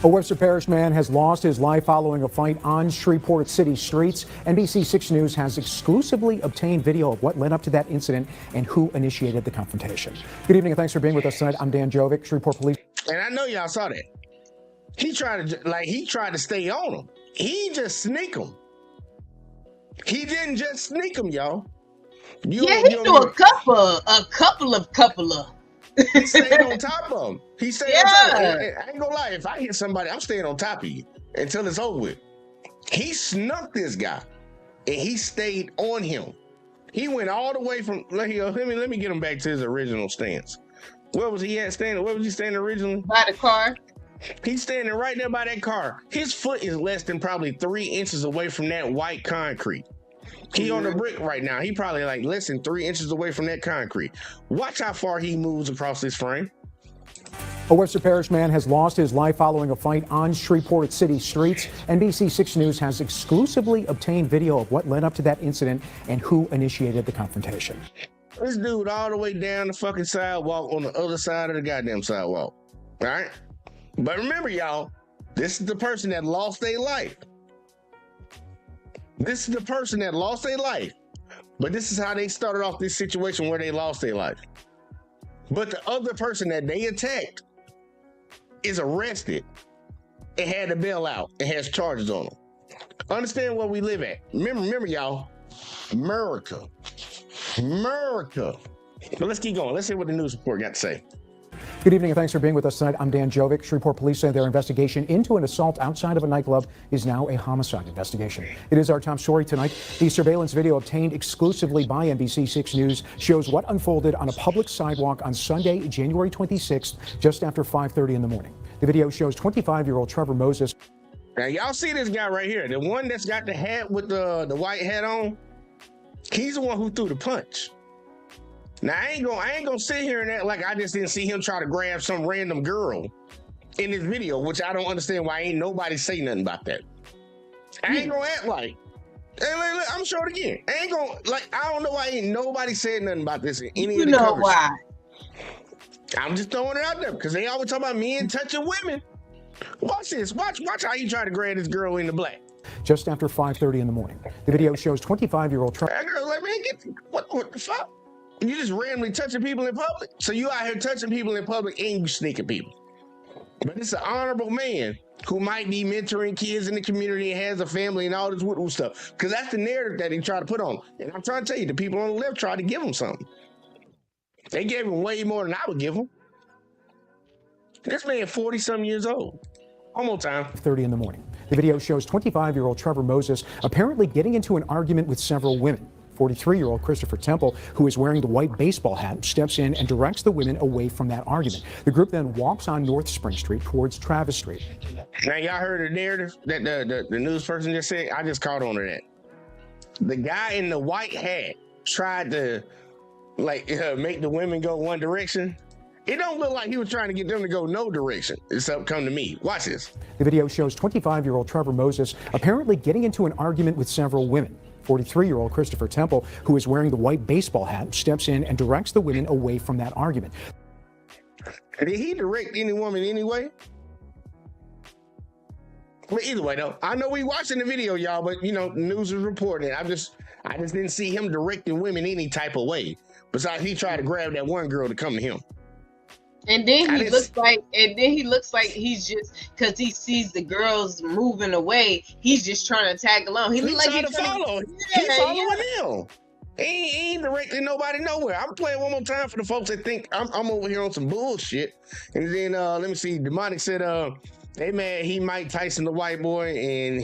A Webster Parish man has lost his life following a fight on Shreveport city streets. NBC 6 News has exclusively obtained video of what led up to that incident and who initiated the confrontation. Good evening and thanks for being with us tonight. I'm Dan Jovic, Shreveport Police. And I know y'all saw that. He tried to stay on him. He just sneak him. He didn't just sneak him, y'all. He threw a couple of. He stayed on top of him. He stayed on top of him. I ain't gonna lie, if I hit somebody, I'm staying on top of you until it's over with. He snuck this guy and he stayed on him. He went all the way from, let me get him back to his original stance. Where was he at standing? Where was he standing originally? By the car. He's standing right there by that car. His foot is less than probably 3 inches away from that white concrete. He on the brick right now. He probably like less than 3 inches away from that concrete. Watch how far he moves across this frame. A Webster Parish man has lost his life following a fight on Shreveport city streets. NBC 6 News has exclusively obtained video of what led up to that incident and who initiated the confrontation. This dude all the way down the fucking sidewalk on the other side of the goddamn sidewalk. All right? But remember, y'all, this is the person that lost their life. This is the person that lost their life. But this is how they started off this situation where they lost their life. But the other person that they attacked is arrested and had to bail out and has charges on them. Understand where we live at. Remember, y'all, America. But let's keep going. Let's see what the news report got to say. Good evening and thanks for being with us tonight. I'm Dan Jovic. Shreveport police say their investigation into an assault outside of a nightclub is now a homicide investigation. It is our top story tonight. The surveillance video obtained exclusively by NBC 6 News shows what unfolded on a public sidewalk on Sunday, January 26th, just after 5:30 in the morning. The video shows 25-year-old Trevor Moses. Now, y'all see this guy right here, the one that's got the hat with the white hat on? He's the one who threw the punch. Now, I ain't gonna sit here and act like I just didn't see him try to grab some random girl in this video, which I don't understand why ain't nobody say nothing about that. I ain't gonna act like, I'm sure it again. I ain't gonna, I don't know why ain't nobody said nothing about this in any of the coverage. Why? I'm just throwing it out there because they always talk about men touching women. Watch this. Watch how you try to grab this girl in the black. Just after 5:30 in the morning. The video shows 25-year-old Trevor. That girl like, man, what the fuck? You just randomly touching people in public. So you out here touching people in public and you sneaking people. But it's an honorable man who might be mentoring kids in the community and has a family and all this woo stuff. Because that's the narrative that he tried to put on. And I'm trying to tell you, the people on the left tried to give him something. They gave him way more than I would give him. This man 40-something years old. One more time. 30 in the morning. The video shows 25-year-old Trevor Moses apparently getting into an argument with several women. 43-year-old Christopher Temple, who is wearing the white baseball hat, steps in and directs the women away from that argument. The group then walks on North Spring Street towards Travis Street. Now, y'all heard the narrative that the news person just said? I just caught on to that. The guy in the white hat tried to, make the women go one direction. It don't look like he was trying to get them to go no direction. It's up, come to me. Watch this. The video shows 25-year-old Trevor Moses apparently getting into an argument with several women. 43-year-old Christopher Temple, who is wearing the white baseball hat, steps in and directs the women away from that argument. Did he direct any woman anyway? But either way, though, I know we watching the video, y'all, but news is reporting it. I just didn't see him directing women any type of way. Besides, he tried to grab that one girl to come to him. And then he looks like he's just, because he sees the girls moving away, he's just trying to tag along. He looks like he's trying to follow. He's following them. He ain't directing nobody nowhere. I'm playing one more time for the folks that think I'm over here on some bullshit. And then let me see. Demonic said, hey man, he Mike Tyson the white boy and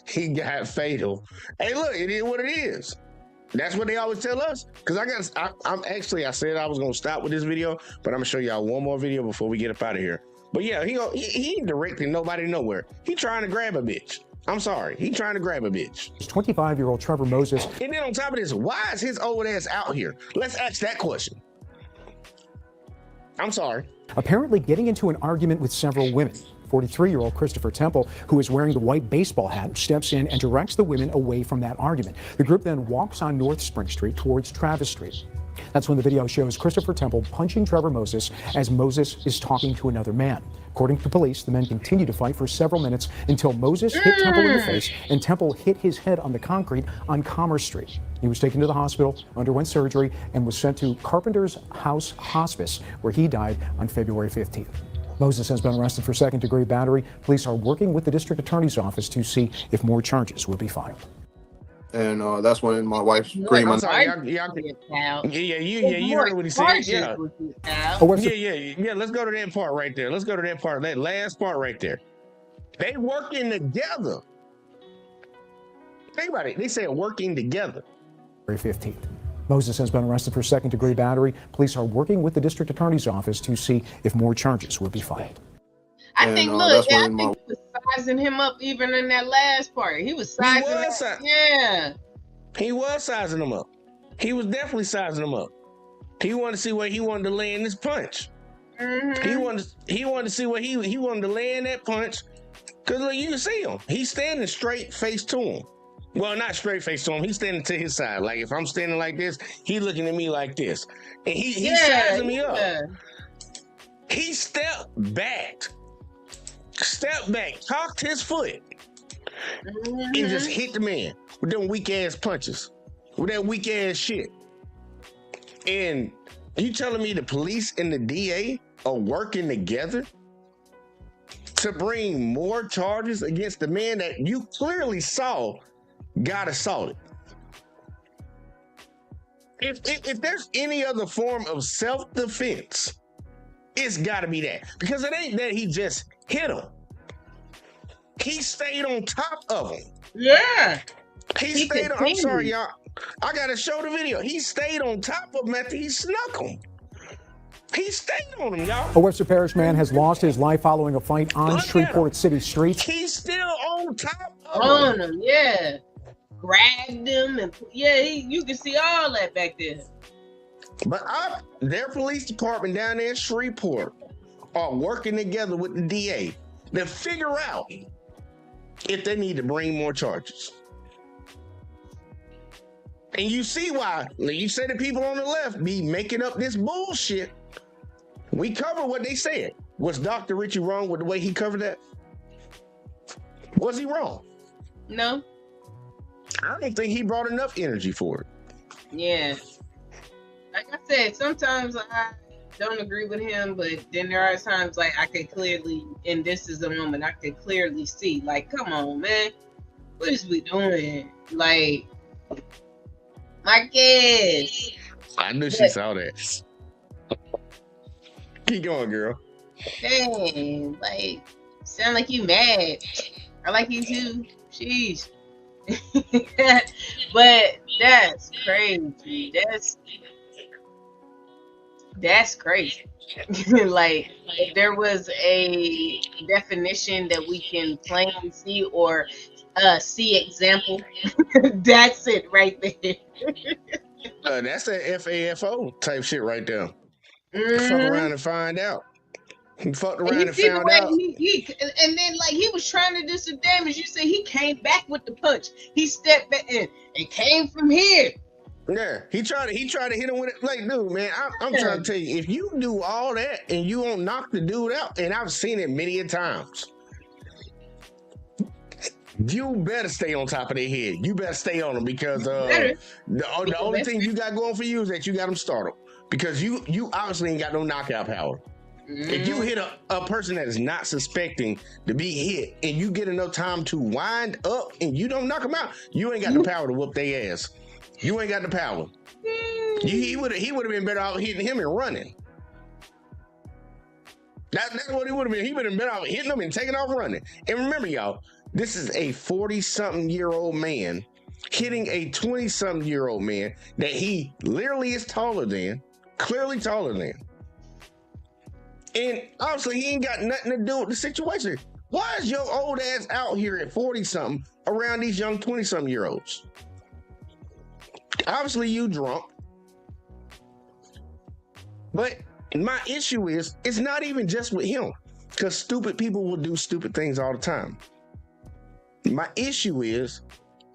he got fatal. Hey, look, it is what it is. That's what they always tell us. Because I said I was gonna stop with this video, but I'm gonna show y'all one more video before we get up out of here. But yeah, he ain't directing nobody nowhere. He trying to grab a bitch. I'm sorry, he trying to grab a bitch. 25-year-old Trevor Moses. And then on top of this, why is his old ass out here? Let's ask that question. I'm sorry. Apparently getting into an argument with several women. 43-year-old Christopher Temple, who is wearing the white baseball hat, steps in and directs the women away from that argument. The group then walks on North Spring Street towards Travis Street. That's when the video shows Christopher Temple punching Trevor Moses as Moses is talking to another man. According to police, the men continued to fight for several minutes until Moses hit Temple in the face and Temple hit his head on the concrete on Commerce Street. He was taken to the hospital, underwent surgery, and was sent to Carpenter's House Hospice, where he died on February 15th. Moses has been arrested for second-degree battery. Police are working with the district attorney's office to see if more charges will be filed. And that's when my wife screamed. I'm sorry, you heard what he said. Yeah. Let's go to that part right there. Let's go to that part, that last part right there. They working together. Think about it. They said working together. February 15th. Moses has been arrested for second-degree battery. Police are working with the district attorney's office to see if more charges will be filed. I think he was sizing him up even in that last part. He was sizing him up. Yeah. He was sizing him up. He was definitely sizing him up. He wanted to see where he wanted to land his punch. Mm-hmm. He wanted to see where he wanted to land that punch. Because look, you can see him. He's standing straight face to him. Well, not straight face to him. He's standing to his side. Like if I'm standing like this, he's looking at me like this. And he's sizing me up. He stepped back, cocked his foot, and just hit the man with them weak ass punches, with that weak ass shit. And you telling me the police and the DA are working together to bring more charges against the man that you clearly saw got assaulted? If there's any other form of self-defense, it's got to be that. Because it ain't that he just hit him. He stayed on top of him. Yeah. He stayed on, I'm sorry, y'all. I got to show the video. He stayed on top of him after he snuck him. He stayed on him, y'all. A Webster Parish man has lost his life following a fight on Shreveport City streets. He's still on top of him. Yeah. Grabbed him and you can see all that back there. But their police department down there in Shreveport are working together with the DA to figure out if they need to bring more charges. And you see why. You say the people on the left be making up this bullshit. We cover what they said. Was Dr. Richie wrong with the way he covered that? Was he wrong? No. I don't think he brought enough energy for it. Yeah. Like I said, sometimes I don't agree with him, but then there are times like I could clearly, and this is a moment I could clearly see, like, come on, man. What is we doing? Like, my kids. I knew she saw that. Keep going, girl. Dang, like, sound like you mad. I like you too. Sheesh. But that's crazy. That's crazy. Like, if there was a definition that we can plainly see or see example, that's it right there. That's that FAFO type shit right there. Fuck Mhm. around and find out. He fucked And around you and see the found way out. and then like he was trying to do some damage. You say he came back with the punch. He stepped back in and came from here. Yeah, he tried to hit him with it. Like, dude, man, I'm trying to tell you, if you do all that and you won't knock the dude out, and I've seen it many a times, you better stay on top of their head. You better stay on them because the only thing you got going for you is that you got them startled because you obviously ain't got no knockout power. If you hit a person that is not suspecting to be hit and you get enough time to wind up and you don't knock them out, you ain't got the power to whoop their ass. You ain't got the power. He would have been better off hitting him and running. That's what he would have been. He would have been better off hitting him and taking off running. And remember, y'all, this is a 40-something-year-old man hitting a 20-something-year-old man that he literally is taller than, clearly taller than. And obviously, he ain't got nothing to do with the situation. Why is your old ass out here at 40-something around these young 20-something-year-olds? Obviously, you drunk. But my issue is, it's not even just with him, because stupid people will do stupid things all the time. My issue is,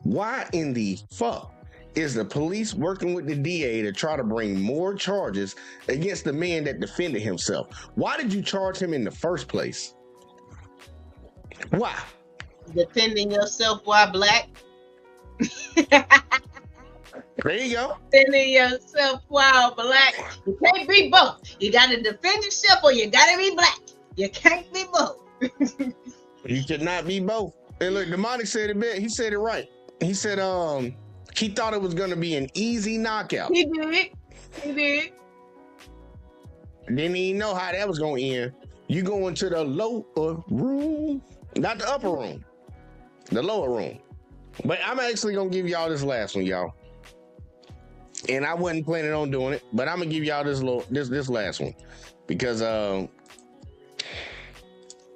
why in the fuck is the police working with the DA to try to bring more charges against the man that defended himself? Why did you charge him in the first place? Why? Defending yourself while black. There you go. Defending yourself while black. You can't be both. You got to defend yourself or you got to be black. You can't be both. You cannot be both. And look, Demonic said it best. He said it right. He said he thought it was going to be an easy knockout. He did. He did. Didn't even know how that was going to end. You go into the lower room, not the upper room, the lower room. But I'm actually going to give y'all this last one, y'all. And I wasn't planning on doing it, but I'm gonna give y'all this last one because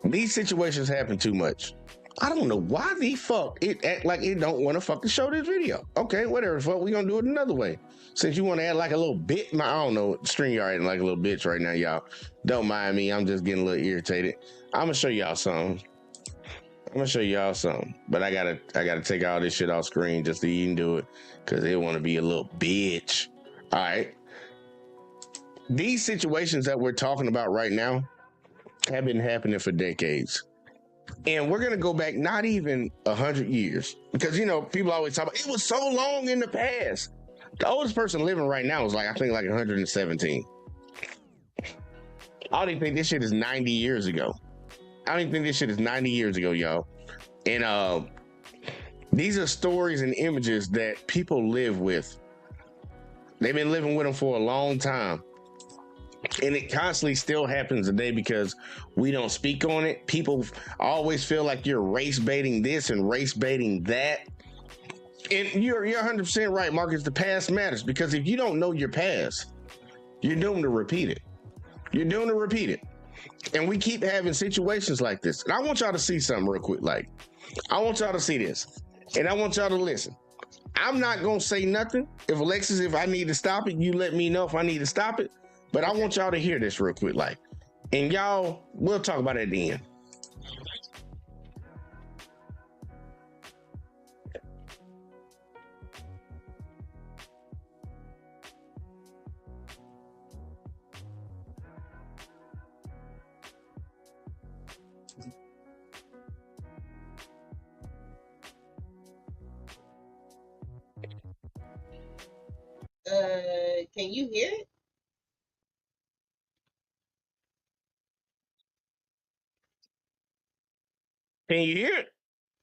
these situations happen too much. I don't know why the fuck it act like it don't want to fucking show this video. Okay, whatever, fuck, we gonna do it another way. Since you want to add like a little bit, I don't know, StreamYard acting like a little bitch right now, y'all. Don't mind me, I'm just getting a little irritated. I'm gonna show y'all something. But I gotta take all this shit off screen just to even do it because they want to be a little bitch. All right. These situations that we're talking about right now have been happening for decades. And we're gonna go back not even 100 years because people always talk about it was so long in the past. The oldest person living right now is I think 117. I don't even think this shit is 90 years ago. Y'all. And these are stories and images that people live with. They've been living with them for a long time. And it constantly still happens today because we don't speak on it. People always feel like you're race baiting this and race baiting that. And you're 100% right, Marcus. The past matters because if you don't know your past, you're doomed to repeat it. And we keep having situations like this. And I want y'all to see something real quick. I want y'all to see this. And I want y'all to listen. I'm not going to say nothing. If I need to stop it, you let me know if I need to stop it. But I want y'all to hear this real quick. And y'all, we'll talk about it at the end. Can you hear it? Can you hear it?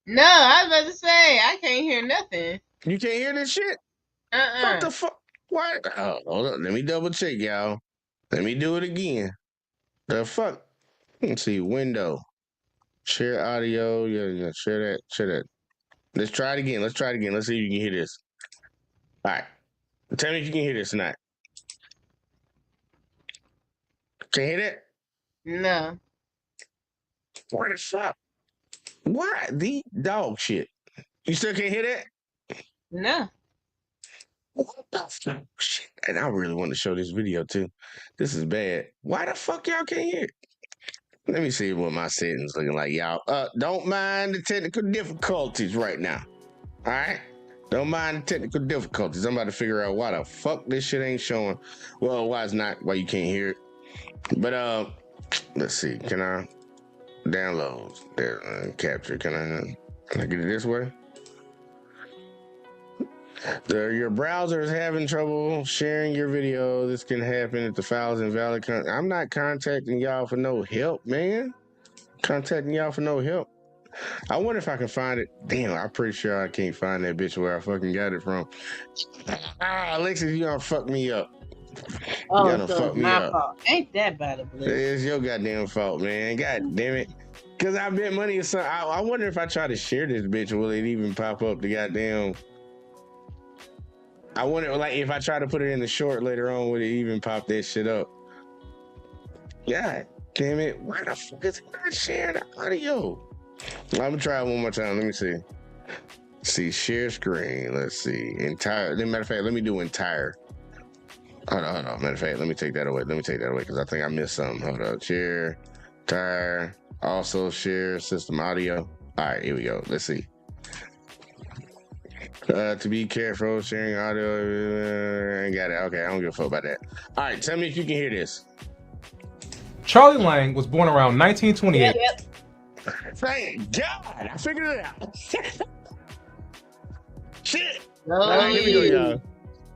No, I was about to say I can't hear nothing. You can't hear this shit? What the fuck? Why? Oh, hold on. Let me double check, y'all. Let me do it again. The fuck? Let's see. Window. Share audio. Yeah. Share that. Let's try it again. Let's see if you can hear this. All right. Tell me if you can hear this or not. Can you hear that? No. What the fuck? Why the dog shit? You still can't hear that? No. What the fuck? Shit. And I really want to show this video too. This is bad. Why the fuck y'all can't hear it? Let me see what my settings looking like, y'all. Don't mind the technical difficulties right now. All right? Don't mind the technical difficulties. I'm about to figure out why the fuck this shit ain't showing. Well, why it's not, why you can't hear it. But let's see. Can I download? There, capture. Can I get it this way? Your browser is having trouble sharing your video. This can happen if the file is invalid. I'm not contacting y'all for no help, man. Contacting y'all for no help. I wonder if I can find it. Damn, I'm pretty sure I can't find that bitch where I fucking got it from. Alexis, you gonna fuck me up. Oh, so it's my fault. Ain't that bad of a It's your goddamn fault, man. God damn it. Because I bet money or something. I wonder if I try to share this bitch, will it even pop up the goddamn... I wonder, like, if I try to put it in the short later on, would it even pop that shit up? God damn it. Why the fuck is it not sharing the audio? I'm gonna try it one more time. Let me see. See, share screen. Let's see. Entire. Matter of fact, let me do entire. Hold on. Matter of fact, let me take that away. Because I think I missed something. Hold up. Share, entire. Also share system audio. All right, here we go. Let's see. To be careful, sharing audio. I got it. Okay, I don't give a fuck about that. All right, tell me if you can hear this. Charlie Lang was born around 1928. Yep. Thank God, I figured it out. Shit. Oh, Here we go, y'all.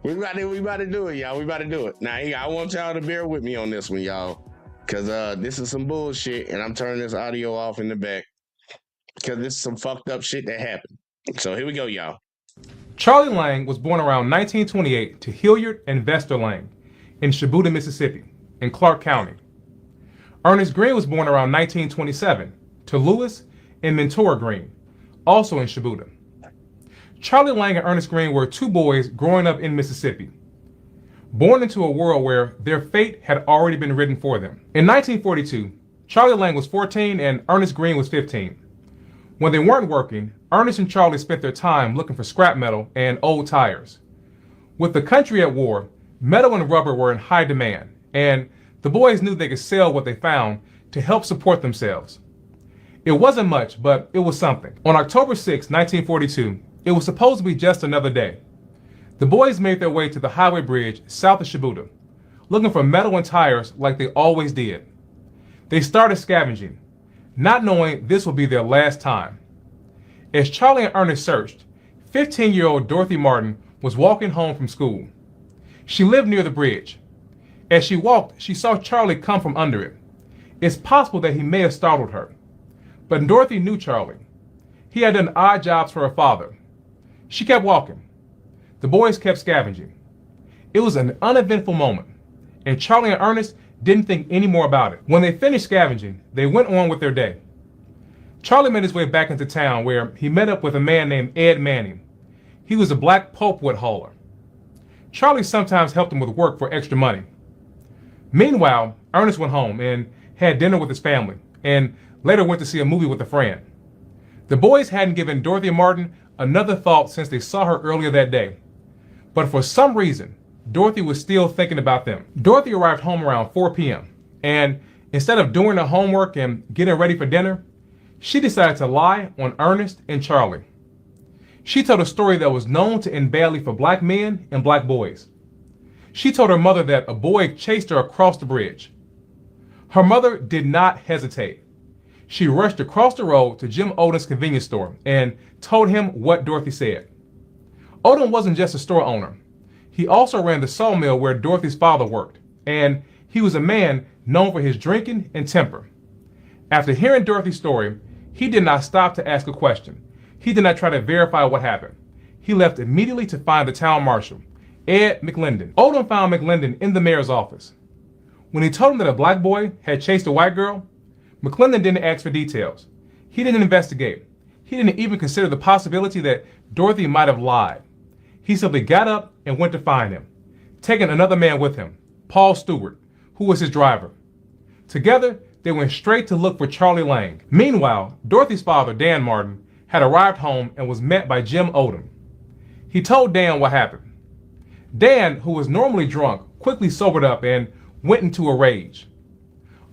We about to do it, y'all. We about to do it. Now, I want y'all to bear with me on this one, y'all. Because this is some bullshit, and I'm turning this audio off in the back. Because this is some fucked up shit that happened. So here we go, y'all. Charlie Lang was born around 1928 to Hilliard and Vester Lang in Shibuda, Mississippi, in Clark County. Ernest Green was born around 1927 to Lewis and Mentora Green, also in Shibuda. Charlie Lang and Ernest Green were two boys growing up in Mississippi, born into a world where their fate had already been written for them. In 1942, Charlie Lang was 14 and Ernest Green was 15. When they weren't working, Ernest and Charlie spent their time looking for scrap metal and old tires. With the country at war, metal and rubber were in high demand, and the boys knew they could sell what they found to help support themselves. It wasn't much, but it was something. On October 6, 1942, it was supposed to be just another day. The boys made their way to the highway bridge south of Shibuda, looking for metal and tires like they always did. They started scavenging, not knowing this would be their last time. As Charlie and Ernest searched, 15-year-old Dorothy Martin was walking home from school. She lived near the bridge. As she walked, she saw Charlie come from under it. It's possible that he may have startled her. But Dorothy knew Charlie. He had done odd jobs for her father. She kept walking. The boys kept scavenging. It was an uneventful moment, and Charlie and Ernest didn't think any more about it. When they finished scavenging, they went on with their day. Charlie made his way back into town where he met up with a man named Ed Manning. He was a black pulpwood hauler. Charlie sometimes helped him with work for extra money. Meanwhile, Ernest went home and had dinner with his family, and later went to see a movie with a friend. The boys hadn't given Dorothy Martin another thought since they saw her earlier that day. But for some reason, Dorothy was still thinking about them. Dorothy arrived home around 4 p.m. and instead of doing her homework and getting ready for dinner, she decided to lie on Ernest and Charlie. She told a story that was known to end badly for black men and black boys. She told her mother that a boy chased her across the bridge. Her mother did not hesitate. She rushed across the road to Jim Oden's convenience store and told him what Dorothy said. Oden wasn't just a store owner. He also ran the sawmill where Dorothy's father worked, and he was a man known for his drinking and temper. After hearing Dorothy's story, he did not stop to ask a question. He did not try to verify what happened. He left immediately to find the town marshal, Ed McLendon. Oden found McLendon in the mayor's office. When he told him that a black boy had chased a white girl, McLendon didn't ask for details. He didn't investigate. He didn't even consider the possibility that Dorothy might have lied. He simply got up and went to find him, taking another man with him, Paul Stewart, who was his driver. Together, they went straight to look for Charlie Lang. Meanwhile, Dorothy's father, Dan Martin, had arrived home and was met by Jim Odom. He told Dan what happened. Dan, who was normally drunk, quickly sobered up and went into a rage.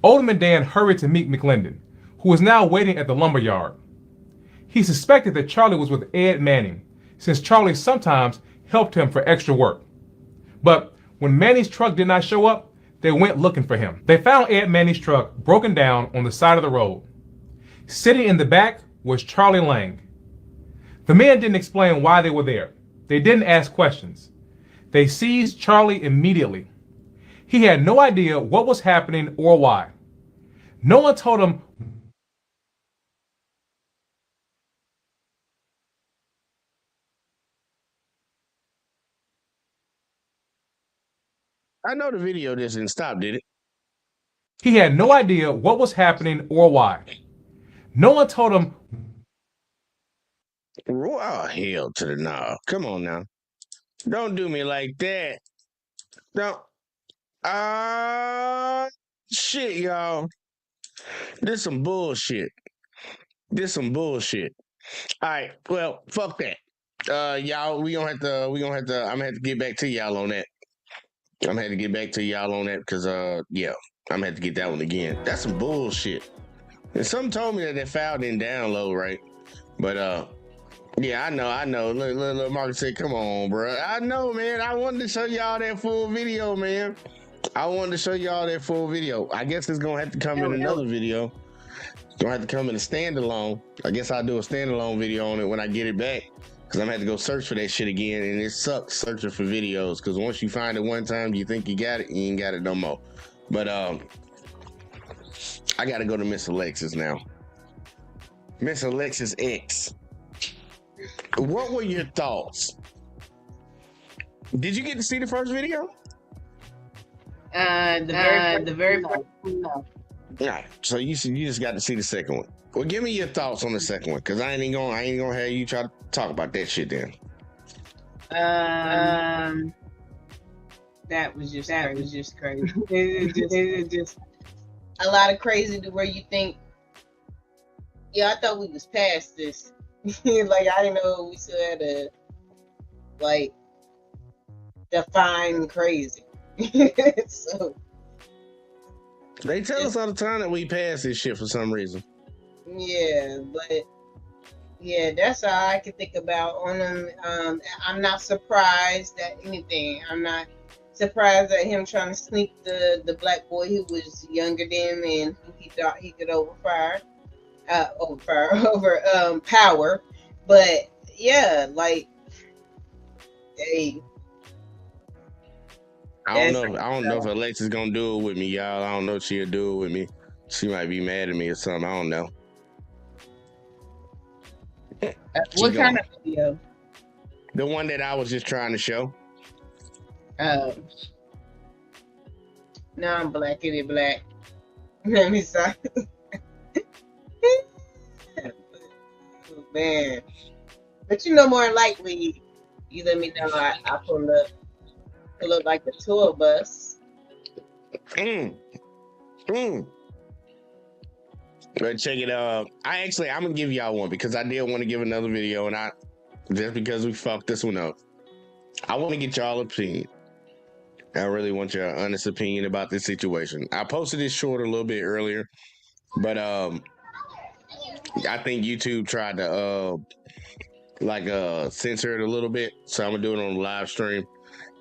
Odom and Dan hurried to meet McLendon, who was now waiting at the lumber yard. He suspected that Charlie was with Ed Manning, since Charlie sometimes helped him for extra work. But when Manning's truck did not show up, they went looking for him. They found Ed Manning's truck broken down on the side of the road. Sitting in the back was Charlie Lang. The men didn't explain why they were there. They didn't ask questions. They seized Charlie immediately. He had no idea what was happening or why. No one told him. I know the video doesn't stop, did it? He had no idea what was happening or why. No one told him. Oh, hell to the no. Come on now. Don't do me like that. Don't. Shit, y'all. This some bullshit. All right, well, fuck that. Y'all, I'm gonna have to get back to y'all on that. Because yeah, I'm gonna have to get that one again. That's some bullshit. And some told me that file didn't download right. But yeah, I know. Look, Mark said, come on, bro. I know, man. I wanted to show y'all that full video, man. I guess it's gonna have to come in another video. It's gonna have to come in a standalone. I guess I'll do a standalone video on it when I get it back. Because I'm gonna have to go search for that shit again, and it sucks searching for videos. Because once you find it one time, you think you got it, you ain't got it no more. But I gotta go to Miss Alexis now. Miss Alexis X. What were your thoughts? Did you get to see the first video? The very first one. No. Yeah. So you just got to see the second one. Well, give me your thoughts on the second one, because I ain't gonna have you try to talk about that shit then. That was just crazy. It just a lot of crazy to where you think, yeah, I thought we was past this. Like, I didn't know we still had to like define crazy. So they tell us all the time that we pass this shit for some reason. Yeah, but yeah, that's all I can think about on him. I'm not surprised at anything. I'm not surprised at him trying to sneak the black boy who was younger than and who he thought he could overpower. Power. But yeah, like, hey. I don't know if Alexis gonna do it with me, y'all. I don't know if she'll do it with me. She might be mad at me or something. I don't know. What kind of video? The one that I was just trying to show. No, I'm black. It is black. Let me stop. Man, but you know, more than likely, you let me know. I pull up like the tour bus. But check it out. I'm gonna give y'all one because I did want to give another video, and just because we fucked this one up, I want to get y'all opinion. I really want your honest opinion about this situation. I posted this short a little bit earlier, but I think YouTube tried to censor it a little bit, so I'm gonna do it on the live stream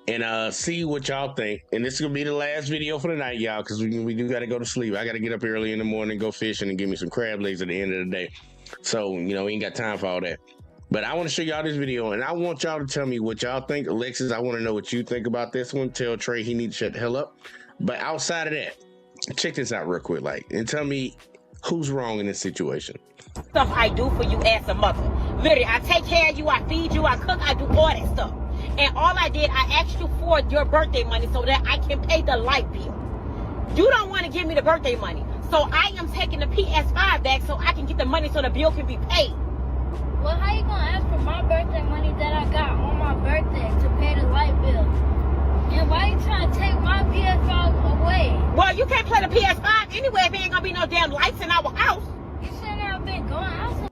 and see what y'all think. And this is gonna be the last video for the night, y'all, because we do gotta go to sleep. I gotta get up early in the morning, go fishing, and give me some crab legs at the end of the day. So we ain't got time for all that. But I want to show y'all this video, and I want y'all to tell me what y'all think. Alexis, I want to know what you think about this one. Tell Trey he needs to shut the hell up. But outside of that, check this out real quick, and tell me who's wrong in this situation. Stuff I do for you as a mother. Literally, I take care of you, I feed you, I cook, I do all that stuff. And all I did, I asked you for your birthday money so that I can pay the light bill. You don't want to give me the birthday money. So I am taking the PS5 back so I can get the money so the bill can be paid. Well, how you gonna ask for my birthday money that I got on my birthday to pay the light bill? And why you trying to take my PS5 away? Well, you can't play the PS5 anyway if there ain't gonna be no damn lights in our house. You shouldn't have been going out.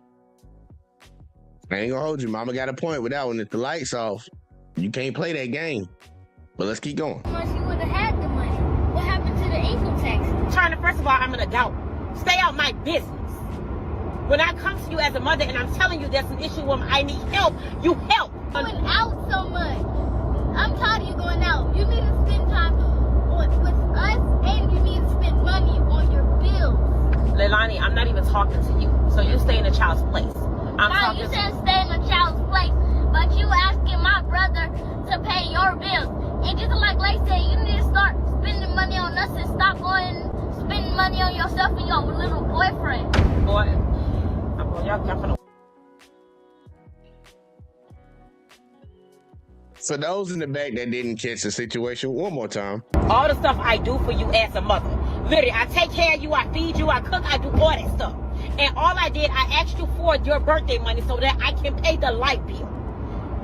I ain't gonna hold you. Mama got a point with that one. If the lights off, you can't play that game. But let's keep going. How much you would have had the money? What happened to the income tax? China, first of all, I'm an adult. Stay out my business. When I come to you as a mother and I'm telling you there's an issue where I need help, you help. Going out so much. I'm tired of you going out. You need to spend time with us, and you need to spend money on your bills. Leilani, I'm not even talking to you. So you stay in a child's place. You said stay in a child's place, but you asking my brother to pay your bills. And just like Lay said, you need to start spending money on us and stop going spending money on yourself and your little boyfriend. Boy, y'all finna. For those in the back that didn't catch the situation, one more time. All the stuff I do for you as a mother. Literally, I take care of you, I feed you, I cook, I do all that stuff. And all I did, I asked you for your birthday money so that I can pay the light bill.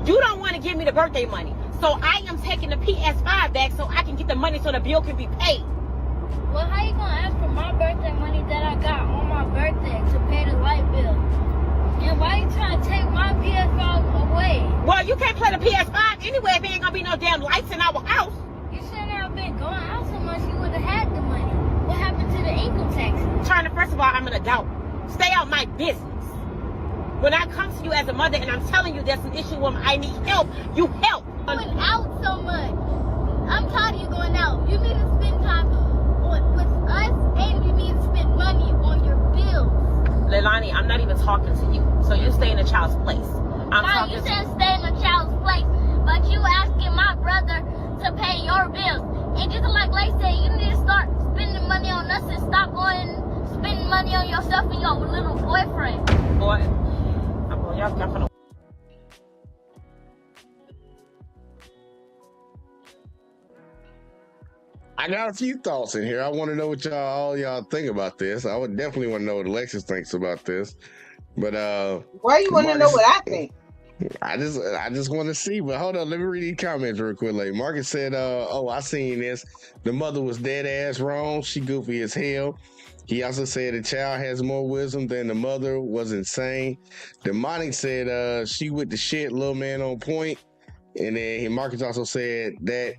You don't want to give me the birthday money. So I am taking the PS5 back so I can get the money so the bill can be paid. Well, how you gonna ask for my birthday money that I got on my birthday to pay the light bill? And why you trying to take my PS5 away? Well, you can't play the PS5 anyway if there ain't gonna be no damn lights in our house. You shouldn't have been going out so much. You would have had the money. What happened to the income tax? China, first of all, I'm an adult. Stay out my business. When I come to you as a mother and I'm telling you there's an issue where I need help, you help. Going out so much. I'm tired of you going out. You need to spend time with us, and you need to spend money on your bills. Leilani, I'm not even talking to you. So you stay in a child's place. You said stay in a child's place, but you asking my brother to pay your bills. And just like Lay said, you need to start spending money on us and stop going spending money on yourself and your little boyfriend. Boy, y'all finna. I got a few thoughts in here. I want to know what all y'all think about this. I would definitely want to know what Alexis thinks about this. But why you want to know what I think? I just want to see. But hold on, let me read these comments real quick. Like Marcus said, "Oh, I seen this. The mother was dead ass wrong. She goofy as hell." He also said the child has more wisdom than the mother was insane. Demonic said she with the shit, little man on point. And then Marcus also said that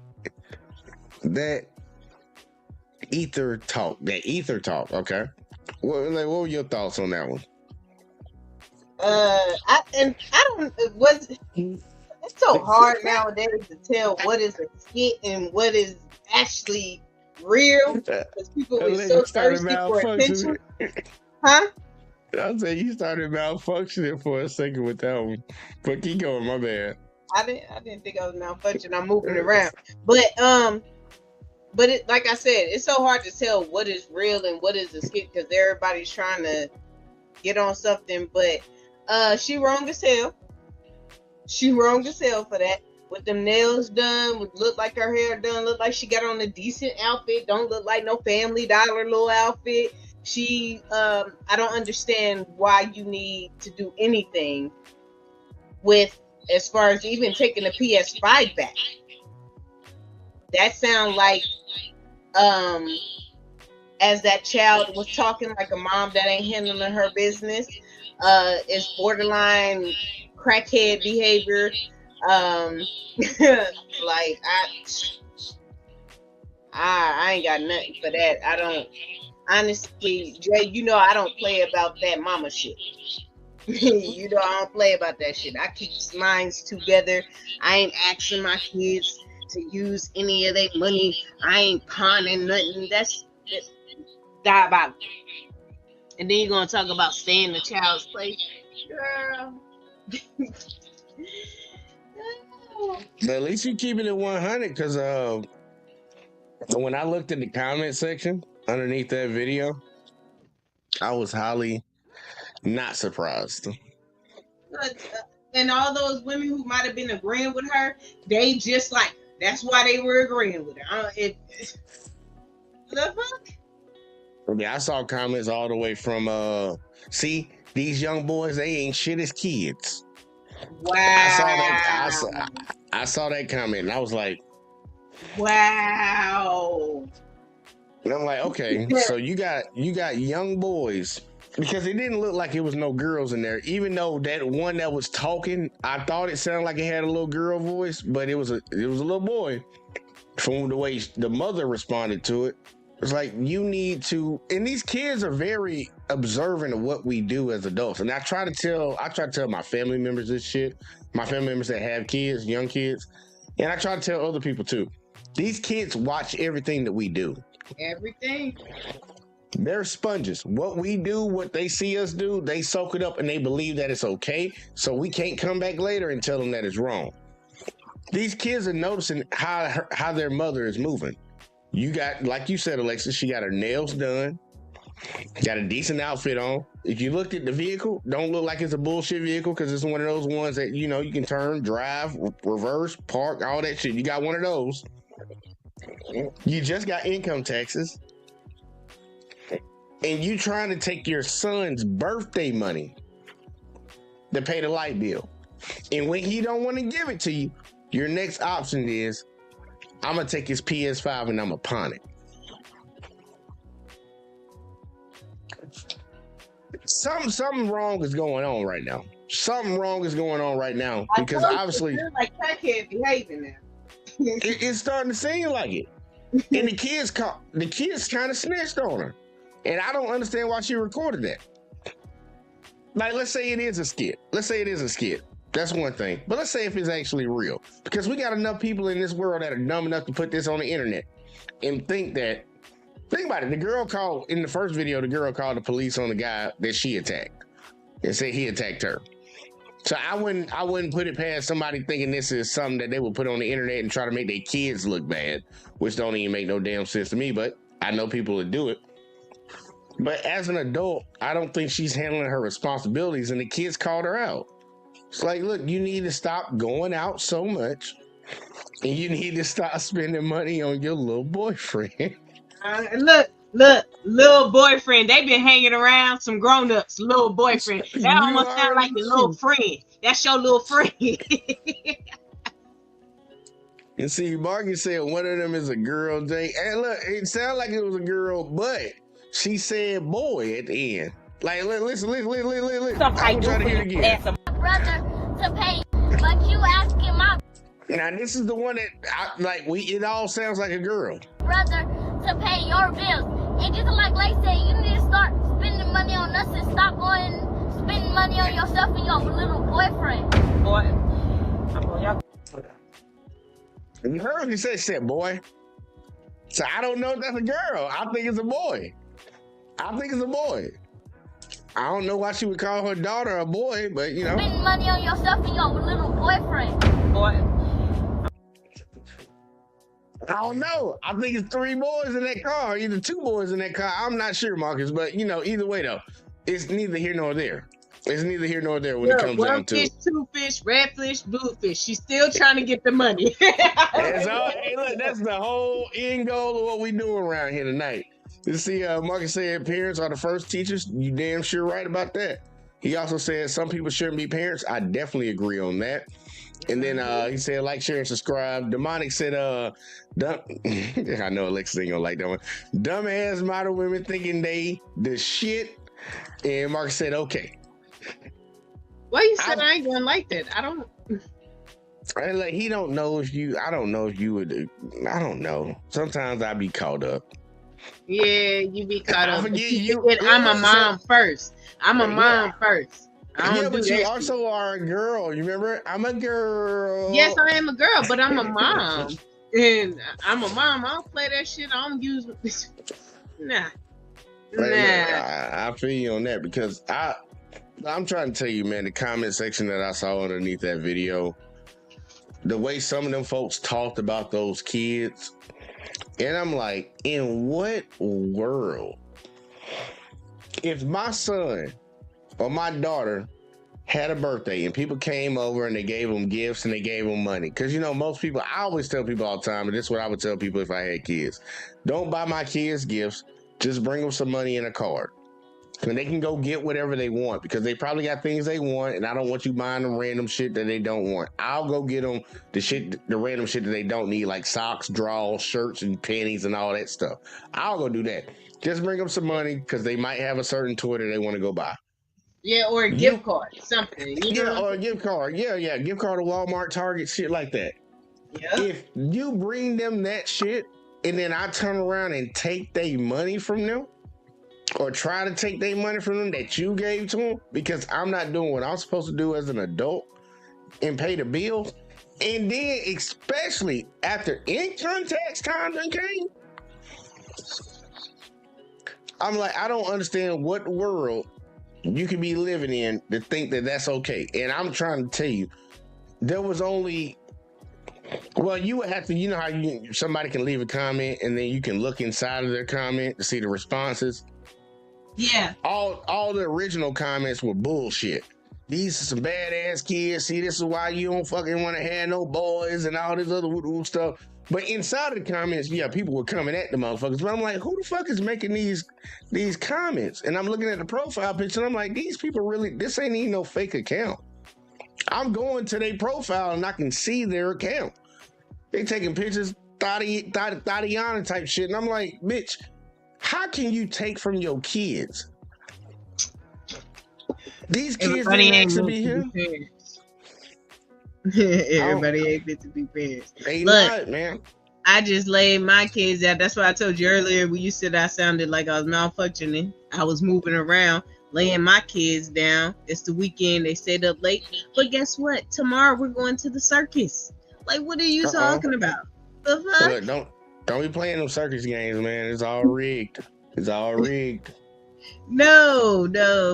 ether talk. Okay. What were your thoughts on that one? It's so hard nowadays to tell what is a skit and what is actually real because people are so thirsty for attention. Huh? I said you started malfunctioning for a second with that one, but keep going. My bad. I didn't think I was malfunctioning. I'm moving around, but it, like I said, it's so hard to tell what is real and what is a skit because everybody's trying to get on something. But she wrong as hell. She wrong as hell for that. With them nails done, would look like her hair done, look like she got on a decent outfit. Don't look like no Family Dollar little outfit. She, I don't understand why you need to do anything with, as far as even taking the PS5 back. That sound like, as that child was talking, like a mom that ain't handling her business, is borderline crackhead behavior. Like I ain't got nothing for that. I don't, honestly, Jay, you know I don't play about that mama shit. You know I don't play about that shit. I keep minds together. I ain't asking my kids to use any of their money. I ain't pawning nothing. That's diabolical. And then you're gonna talk about staying in the child's place, girl. But at least you keeping it 100 because when I looked in the comment section underneath that video, I was highly not surprised. And all those women who might have been agreeing with her, they just like, that's why they were agreeing with her. The fuck? I mean, I saw comments all the way from see, these young boys, they ain't shit as kids. Wow. I saw that comment and I was like, wow. and I'm like, okay, so you got young boys, because it didn't look like it was no girls in there. Even though that one that was talking, I thought it sounded like it had a little girl voice, but it was a little boy. From the way the mother responded to it, it's like, you need to, and these kids are very observant of what we do as adults. And I try to tell my family members this shit, my family members that have kids, young kids, and I try to tell other people too. These kids watch everything that we do. Everything. They're sponges. What we do, what they see us do, they soak it up and they believe that it's okay. So we can't come back later and tell them that it's wrong. These kids are noticing how their mother is moving. You got, like you said, Alexis, she got her nails done, got a decent outfit on. If you looked at the vehicle, don't look like it's a bullshit vehicle, because it's one of those ones that, you know, you can turn, drive, reverse, park, all that shit. You got one of those. You just got income taxes. And you trying to take your son's birthday money to pay the light bill. And when he don't want to give it to you, your next option is, I'm going to take his PS5 and I'm going to pawn it. Something wrong is going on right now. Something wrong is going on right now, because obviously like crackhead behaving now. it's starting to seem like it. And the kids kind of snitched on her. And I don't understand why she recorded that. Like, let's say it is a skit. That's one thing. But let's say if it's actually real. Because we got enough people in this world that are dumb enough to put this on the internet and think about it. The girl called, in the first video, the girl called the police on the guy that she attacked and said he attacked her. So I wouldn't put it past somebody thinking this is something that they would put on the internet and try to make their kids look bad, which don't even make no damn sense to me, but I know people that do it. But as an adult, I don't think she's handling her responsibilities, and the kids called her out. It's like, look, you need to stop going out so much, and you need to stop spending money on your little boyfriend. Look, little boyfriend. They been hanging around some grown-ups, little boyfriend. That almost sound like your little friend. That's your little friend. And see, Marcus said one of them is a girl, Jay. And look, it sounded like it was a girl, but she said boy at the end. Like, listen. I'm trying to hear it again. Brother to pay, but you asking my Now, this is the one that, it all sounds like a girl. brother to pay your bills. And just like Lay said, you need to start spending money on us and stop going spending money on yourself and your little boyfriend. Boy. You heard what she said, boy. So I don't know if that's a girl. I think it's a boy. I don't know why she would call her daughter a boy, but you know. Spending money on yourself and your little boyfriend. Boy. I don't know. I think it's 3 boys in that car, either 2 boys in that car. I'm not sure, Marcus, but you know, either way though, it's neither here nor there. It's neither here nor there when it comes down to fish, 2 fish, red fish, blue fish. She's still trying to get the money. Hey, look, that's the whole end goal of what we do around here tonight. You see, Marcus said parents are the first teachers. You damn sure right about that. He also said some people shouldn't be parents. I definitely agree on that. And then he said, like, share, and subscribe. Demonic said, I know Alexis ain't gonna like that one. Dumbass model women thinking they the shit. And Marcus said, okay. Why you said I ain't gonna like that? I don't. Like, he don't know if you. I don't know if you would. I don't know. Sometimes I be caught up. Yeah, you be caught up. You, I'm a mom first. I'm a mom first. I don't do but that you also are a girl. You remember? I'm a girl. Yes, I am a girl, but I'm a mom. And I'm a mom. I don't play that shit. I don't use. Nah. I feel you on that, because I'm trying to tell you, man, the comment section that I saw underneath that video, the way some of them folks talked about those kids, and I'm like, in what world? If my son or my daughter had a birthday and people came over and they gave them gifts and they gave them money, because, you know, most people, I always tell people all the time, and this is what I would tell people if I had kids: don't buy my kids gifts, Just bring them some money in a card. And they can go get whatever they want because they probably got things they want, and I don't want you buying them random shit that they don't want. I'll go get them the random shit that they don't need, like socks, drawers, shirts, and panties, and all that stuff. I'll go do that. Just bring them some money because they might have a certain toy that they want to go buy. Yeah, or a gift card, something. You know? Or a gift card. Yeah, gift card to Walmart, Target, shit like that. Yeah. If you bring them that shit, and then I turn around and take their money from them, or try to take their money from them that you gave to them, because I'm not doing what I'm supposed to do as an adult and pay the bills, and then especially after income tax time done came, I'm like, I don't understand what world you can be living in to think that that's okay. And I'm trying to tell you, there was only, well, you would have to, you know how somebody can leave a comment and then you can look inside of their comment to see the responses. Yeah. All the original comments were bullshit. These are some badass kids. See, this is why you don't fucking want to have no boys and all this other stuff. But inside of the comments, yeah, people were coming at the motherfuckers. But I'm like, who the fuck is making these comments? And I'm looking at the profile picture and I'm like, these people really, this ain't even no fake account. I'm going to their profile and I can see their account. They taking pictures, Tatiana type shit. And I'm like, bitch, how can you take from your kids? These kids didn't actually be here. Everybody ain't meant to be parents. They Look, not, man. I just laid my kids out. That's why I told you earlier when you said I sounded like I was malfunctioning. I was moving around, laying my kids down. It's the weekend. They stayed up late. But guess what? Tomorrow we're going to the circus. Like, what are you talking about? The fuck? Look, don't be playing them circus games, man. It's all rigged. It's all rigged. No,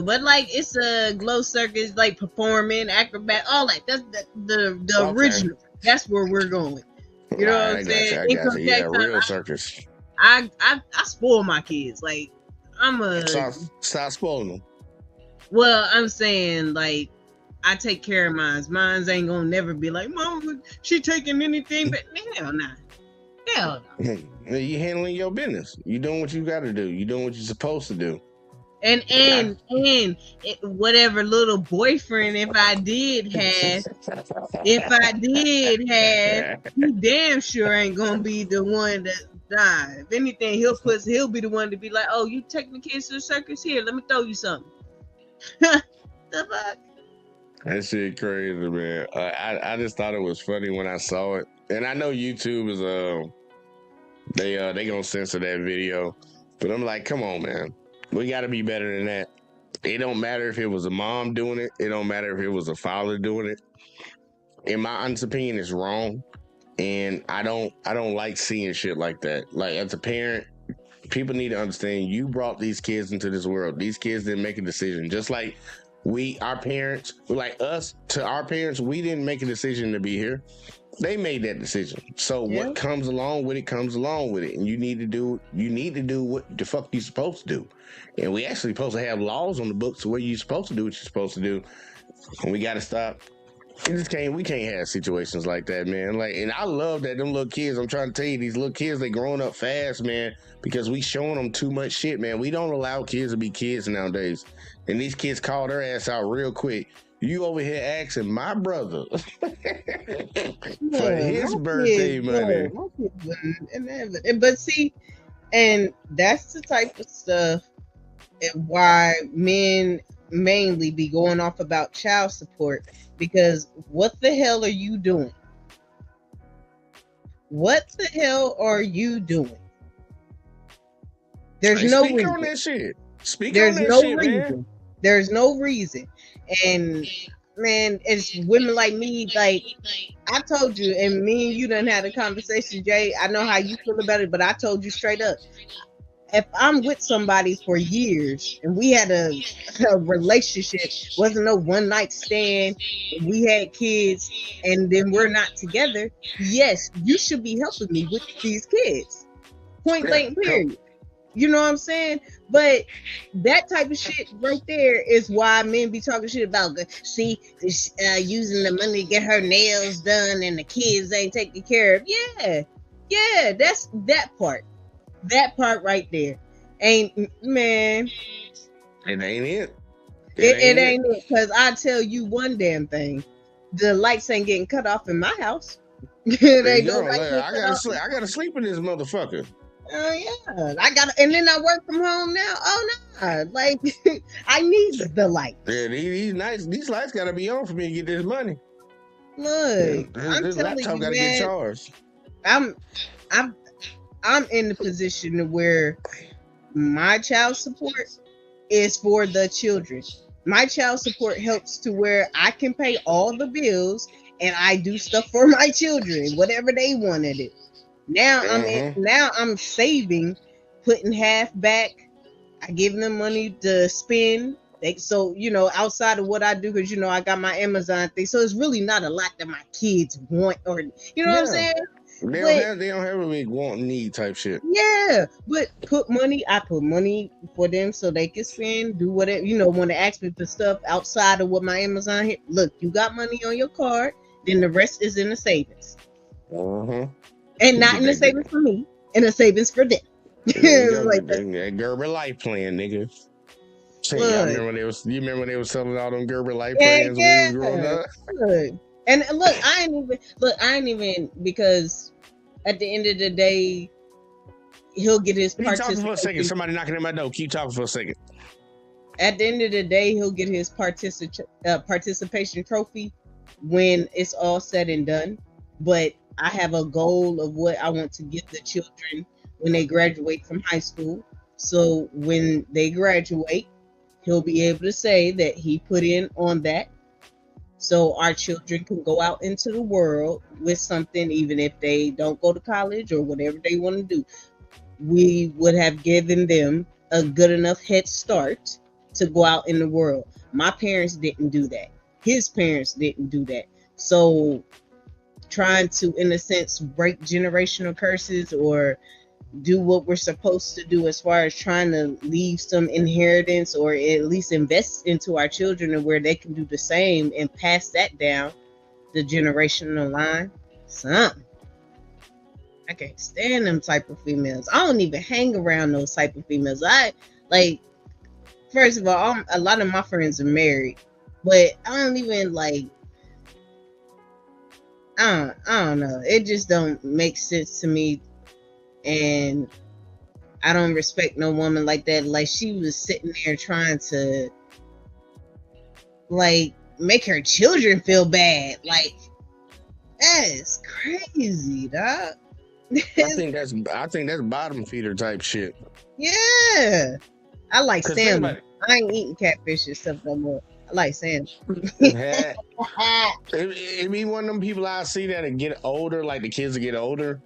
but like it's a glow circus, like performing, acrobat, all that. That's the original. That's where we're going. You know what I'm saying? I got you. Yeah, real circus. I spoil my kids. Like stop spoiling them. Well, I'm saying like I take care of mine. Mine's ain't gonna never be like, Mom, she taking anything, but hell nah. Hell no. You handling your business. You doing what you got to do. You doing what you're supposed to do. And whatever little boyfriend, if I did have, he damn sure ain't gonna be the one that die. If anything, he'll be the one to be like, oh, you taking the kids to the circus? Here, let me throw you something. The fuck? That shit crazy, man. I just thought it was funny when I saw it, and I know YouTube is they gonna censor that video, but I'm like, come on, man, we got to be better than that. It don't matter if it was a mom doing it. It don't matter if it was a father doing it. In my honest opinion, it's wrong, and I don't like seeing shit like that. Like, as a parent, people need to understand you brought these kids into this world. These kids didn't make a decision, just like our parents, like us, to our parents, we didn't make a decision to be here. They made that decision. So what comes along with it comes along with it. And you need to do what the fuck you're supposed to do. And we actually supposed to have laws on the books where you're supposed to do what you're supposed to do. And we gotta stop. We can't have situations like that, man. Like, and I love that them little kids, I'm trying to tell you, these little kids, they growing up fast, man, because we showing them too much shit, man. We don't allow kids to be kids nowadays. And these kids call their ass out real quick. You over here asking my brother for his birthday money. But see, and that's the type of stuff and why men mainly be going off about child support, because what the hell are you doing? What the hell are you doing? There's no reason. Speak on that shit. There's no reason. There's no reason. And man, it's women like me, like I told you, and me and you done had a conversation, Jay. I know how you feel about it, but I told you straight up. If I'm with somebody for years and we had a relationship, wasn't no one night stand, we had kids, and then we're not together, yes, you should be helping me with these kids. Point blank, period. You know what I'm saying? But that type of shit right there is why men be talking shit about, see, using the money to get her nails done and the kids ain't taken care of. Yeah, that's that part right there. Man. It ain't it. It ain't it, because I tell you one damn thing. The lights ain't getting cut off in my house. They go right here I cut off. gotta sleep in this motherfucker. Oh yeah, and then I work from home now. Oh no, like I need the light. Yeah, these lights gotta be on for me to get this money. Look, I'm this telling laptop you, gotta man, get charged. I'm in the position where my child support is for the children. My child support helps to where I can pay all the bills and I do stuff for my children, whatever they want to do. Now I'm saving, putting half back. I give them money to spend. So, outside of what I do, because, I got my Amazon thing. So it's really not a lot that my kids want or, what I'm saying? They don't have a big want need type shit. Yeah, but I put money for them so they can spend, do whatever, want to ask me for stuff outside of what my Amazon hit. Look, you got money on your card, then the rest is in the savings. And not in the savings for me, in the savings for them. That Gerber Life plan, nigga. You remember when they was selling all them Gerber Life plans when we was growing up? Look. And look, I ain't even because at the end of the day, he'll get his Keep talking for a second. Somebody knocking at my door. Keep talking for a second. At the end of the day, he'll get his participation trophy when it's all said and done. But I have a goal of what I want to get the children when they graduate from high school. So when they graduate, he'll be able to say that he put in on that. So our children can go out into the world with something, even if they don't go to college or whatever they want to do. We would have given them a good enough head start to go out in the world. My parents didn't do that. His parents didn't do that. So trying to, in a sense, break generational curses or do what we're supposed to do as far as trying to leave some inheritance or at least invest into our children and where they can do the same and pass that down the generational line. Something. I can't stand them type of females. I don't even hang around those type of females. First of all, a lot of my friends are married, but I don't even I don't know. It just don't make sense to me. And I don't respect no woman like that. Like, she was sitting there trying to make her children feel bad. Like, that is crazy, dog. I think that's bottom feeder type shit. Yeah. I like salmon. I ain't eating catfish and stuff no more. I like salmon. It be one of them people I see that get older, like the kids that get older.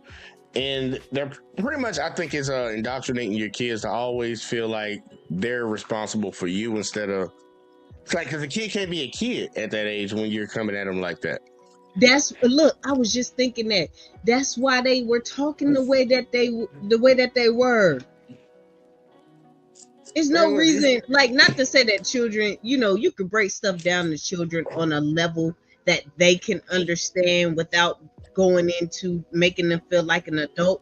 And they're pretty much, I think, it's indoctrinating your kids to always feel like they're responsible for you instead of, because a kid can't be a kid at that age when you're coming at them like that. I was just thinking that's why they were talking the way that they were. There's no reason, not to say that children, you could break stuff down to children on a level that they can understand without going into making them feel like an adult.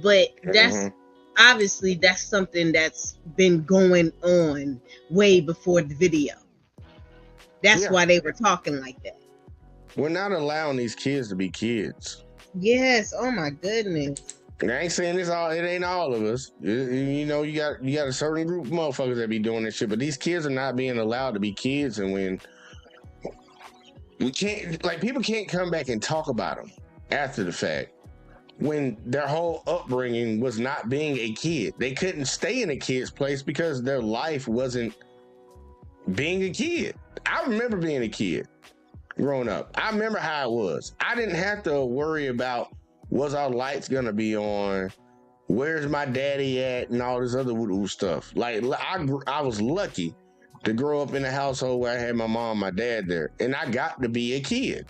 But that's obviously that's something that's been going on way before the video. That's why they were talking like that. We're not allowing these kids to be kids. Yes. Oh my goodness. And I ain't saying it ain't all of us. You got a certain group of motherfuckers that be doing this shit, but these kids are not being allowed to be kids. And when we can't, people can't come back and talk about them after the fact when their whole upbringing was not being a kid. They couldn't stay in a kid's place because their life wasn't being a kid. I remember being a kid growing up. I remember how it was. I didn't have to worry about, was our lights gonna be on? Where's my daddy at? And all this other woo stuff. I was lucky to grow up in a household where I had my mom and my dad there. And I got to be a kid.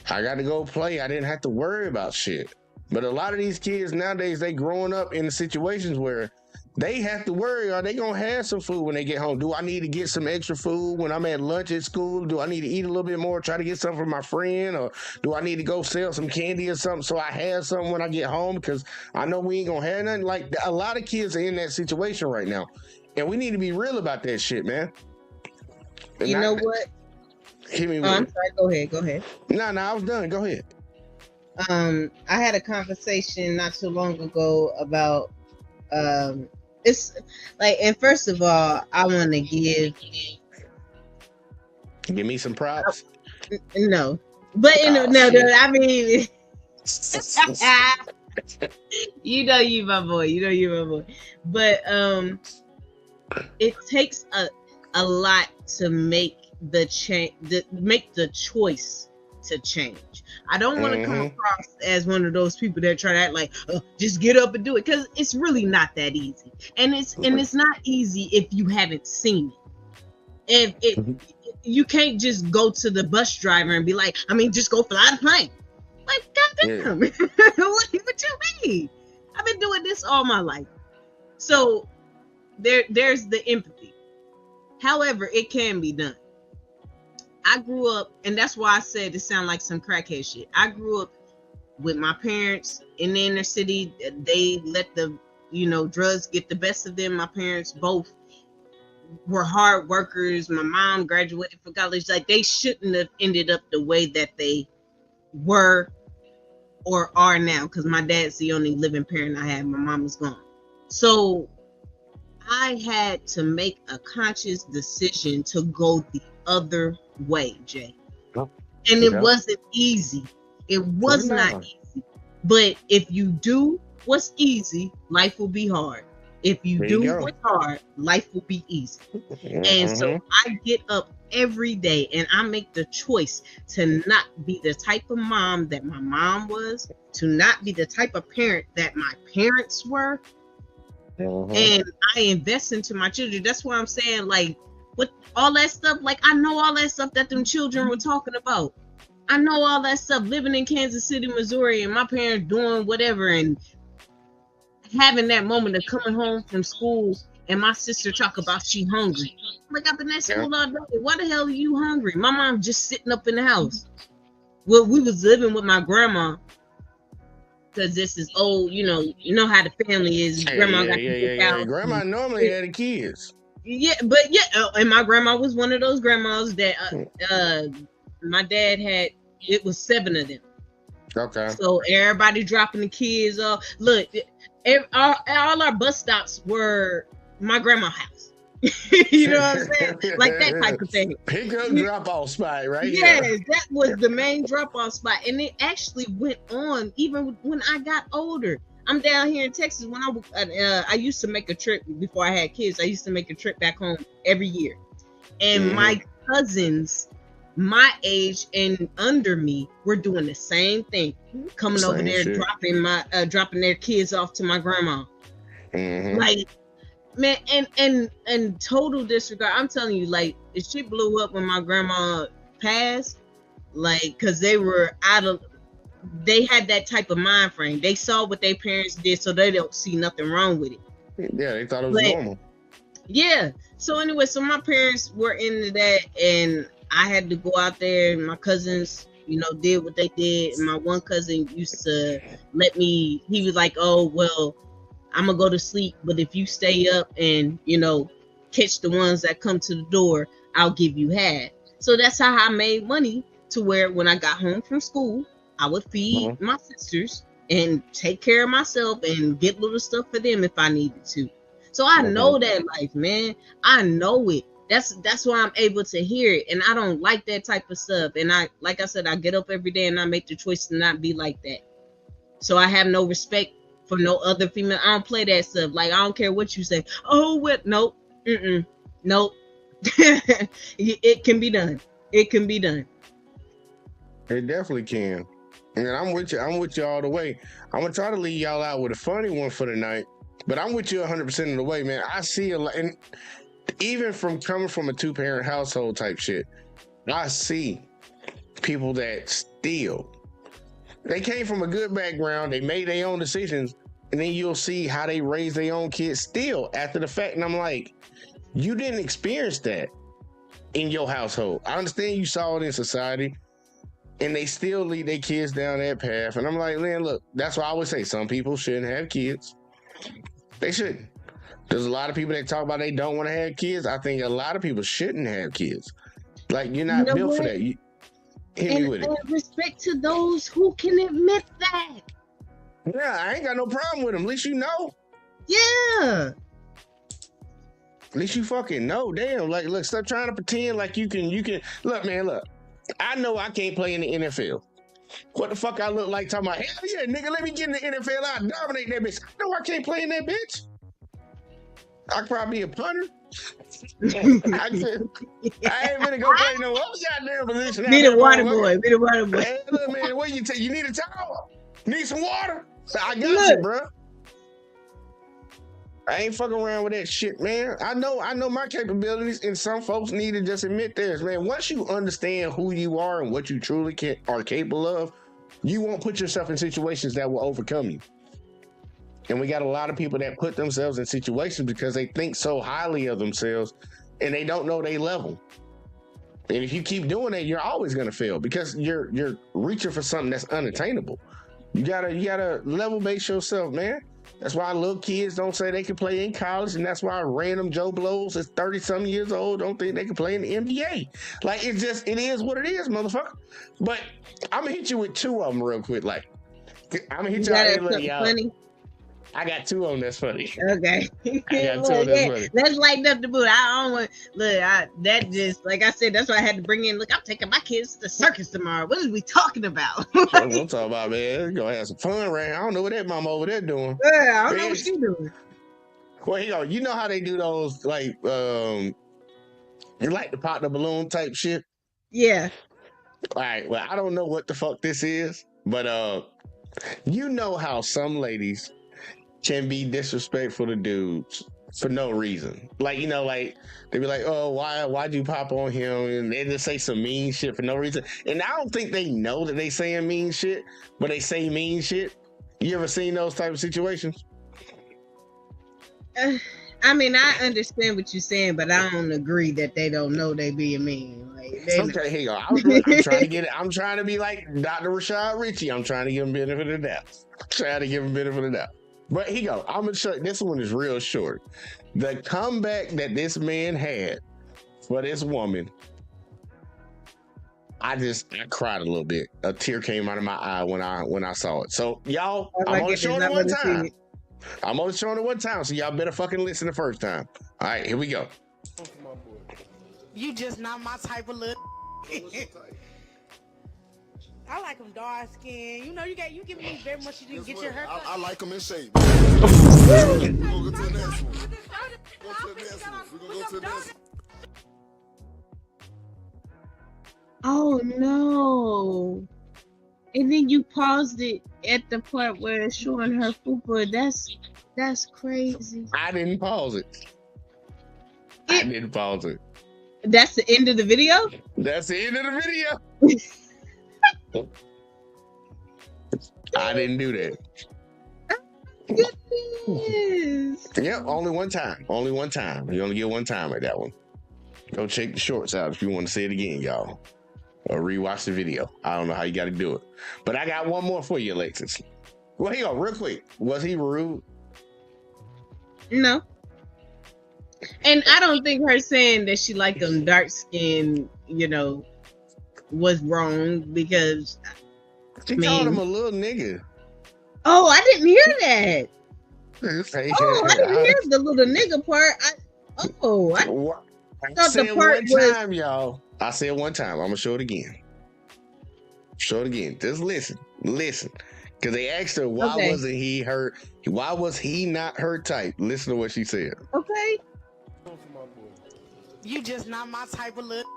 I got to go play. I didn't have to worry about shit. But a lot of these kids nowadays, they growing up in situations where they have to worry, are they gonna have some food when they get home? Do I need to get some extra food when I'm at lunch at school? Do I need to eat a little bit more, try to get something for my friend? Or do I need to go sell some candy or something so I have something when I get home? Because I know we ain't gonna have nothing. Like, a lot of kids are in that situation right now. And we need to be real about that shit, man. And You know what? Hit me Oh, with I'm it. sorry. Go ahead. No, I was done. Go ahead. I had a conversation not too long ago about it's like, and first of all, I want to give me some props. No, but no, I mean, you know you my boy, but it takes a lot to make the change, make the choice to change. I don't want to come across as one of those people that try to act like just get up and do it, because it's really not that easy, and it's not easy if you haven't seen it. If you can't just go to the bus driver and be like, I mean, just go fly the plane. Like, goddamn, what you mean? I've been doing this all my life, so there's the empathy. However, it can be done. I grew up, and that's why I said it sounded like some crackhead shit. I grew up with my parents in the inner city. They let the, drugs get the best of them. My parents both were hard workers. My mom graduated from college. Like, they shouldn't have ended up the way that they were or are now, because my dad's the only living parent I have. My mom is gone. So I had to make a conscious decision to go the other way, Jay. And it wasn't easy. It was not easy. But if you do what's easy, life will be hard. If you do what's hard, life will be easy. And so I get up every day and I make the choice to not be the type of mom that my mom was, to not be the type of parent that my parents were. And I invest into my children. That's why I'm saying, like, with all that stuff, like, I know all that stuff that them children were talking about. I know all that stuff, living in Kansas City, Missouri, and my parents doing whatever, and having that moment of coming home from school and my sister talk about she hungry. Like, I've been at school all day. Why the hell are you hungry? My mom just sitting up in the house. Well, we was living with my grandma, because this is old, you know how the family is. Grandma got the Grandma normally had the kids. And my grandma was one of those grandmas that my dad had. It was 7 of them. Okay. So everybody dropping the kids off. Look, all our bus stops were my grandma's house. You know what I'm saying? Like that type of thing. Pick up, drop off spot, right? Yes, that was the main drop off spot, and it actually went on even when I got older. I'm down here in Texas. When I used to make a trip before I had kids. I used to make a trip back home every year, and my cousins, my age and under me, were doing the same thing, coming over there, dropping their kids off to my grandma. Like, man, and total disregard. I'm telling you, like, the shit blew up when my grandma passed, like, because they had that type of mind frame. They saw what their parents did, so they don't see nothing wrong with it. Yeah, they thought it was normal. Yeah. So anyway, so my parents were into that, and I had to go out there, and my cousins, did what they did. And my one cousin used to let me, he was like, oh, well, I'm gonna go to sleep, but if you stay up and, catch the ones that come to the door, I'll give you half. So that's how I made money, to where when I got home from school, I would feed my sisters and take care of myself and get little stuff for them if I needed to. So I know that life, man. I know it. That's why I'm able to hear it. And I don't like that type of stuff. And like I said, I get up every day and I make the choice to not be like that. So I have no respect for no other female. I don't play that stuff. Like, I don't care what you say. Oh, what? Nope. Nope. It can be done. It can be done. It definitely can. And I'm with you. I'm with you all the way. I'm gonna try to leave y'all out with a funny one for the night, but I'm with you 100% of the way, man. I see a lot, and even from coming from a 2-parent household type shit, I see people that steal. They came from a good background. They made their own decisions, and then you'll see how they raise their own kids still after the fact. And I'm like, you didn't experience that in your household. I understand you saw it in society, and they still lead their kids down that path. And I'm like, man, look, that's why I always say some people shouldn't have kids. They shouldn't. There's a lot of people that talk about they don't want to have kids. I think a lot of people shouldn't have kids. Like, you're not built for that. Hit me with it. And respect to those who can admit that. Yeah, I ain't got no problem with them. At least you know. Yeah. At least you fucking know. Damn. Like, look, stop trying to pretend like you can. Look, man, look. I know I can't play in the NFL. What the fuck I look like talking about? Hell yeah, nigga, let me get in the NFL. I'll dominate that bitch. I know I can't play in that bitch. I could probably be a punter. I ain't gonna go play no other goddamn position. Be the water boy. Be the water boy. Hey, look, man, what you take? You need a towel? Need some water? I got you, bro. I ain't fucking around with that shit, man. I know my capabilities, and some folks need to just admit theirs, man. Once you understand who you are and what you truly are capable of, you won't put yourself in situations that will overcome you. And we got a lot of people that put themselves in situations because they think so highly of themselves and they don't know their level. And if you keep doing that, you're always gonna fail because you're reaching for something that's unattainable. You gotta level base yourself, man. That's why little kids don't say they can play in college, and that's why random Joe Blows that's 30-something years old don't think they can play in the NBA. Like, it is what it is, motherfucker. But I'm gonna hit you with two of them real quick. Like, I'm gonna hit y'all. Funny. I got two of them that's funny. Okay. I got two of them that's funny. Let's lighten up the mood. I don't want that just like I said, that's why I had to bring in. Look, I'm taking my kids to the circus tomorrow. What are we talking about? What I'm talking about, man. We're gonna have some fun around. I don't know what that mama over there doing. Yeah, I don't know what she doing. Well, you know how they do those like you like the pop the balloon type shit? Yeah. All right. Well, I don't know what the fuck this is, but you know how some ladies can be disrespectful to dudes for no reason. Like, you know, like they be like, oh, why'd you pop on him? And they just say some mean shit for no reason. And I don't think they know that they saying mean shit, but they say mean shit. You ever seen those type of situations? I mean, I understand what you're saying, but I don't agree that they don't know they being mean. Like, okay, here you go. I'm trying to get it. I'm trying to be like Dr. Rashad Ritchie. I'm trying to give him benefit of the doubt. But here you go. I'm gonna show you. This one is real short. The comeback that this man had for this woman, I cried a little bit. A tear came out of my eye when I saw it. So y'all, I'm only showing it one time. I'm only showing it one time, so y'all better fucking listen the first time. All right, here we go. You just not my type of little. I like them dark skin. You know, you give me very much. You didn't get your haircut. I like them in shape. We're gonna go to the next one. Oh no! And then you paused it at the part where it's showing her fupa. That's crazy. I didn't pause it. That's the end of the video? That's the end of the video. I didn't do that. Goodness. Yep, only one time. You only get one time at that one. Go check the shorts out if you want to see it again, y'all. Or rewatch the video. I don't know how you got to do it. But I got one more for you, Alexis. Well, here you go, real quick. Was he rude? No. And I don't think her saying that she liked them dark skin, was wrong because she called him a little nigga. Oh, I didn't hear that. I didn't hear the little nigga part. I thought the part was. Y'all. I said one time. I'm gonna show it again. Just listen. Because they asked her why wasn't he hurt? Why was he not her type? Listen to what she said. Okay. You just not my type of little.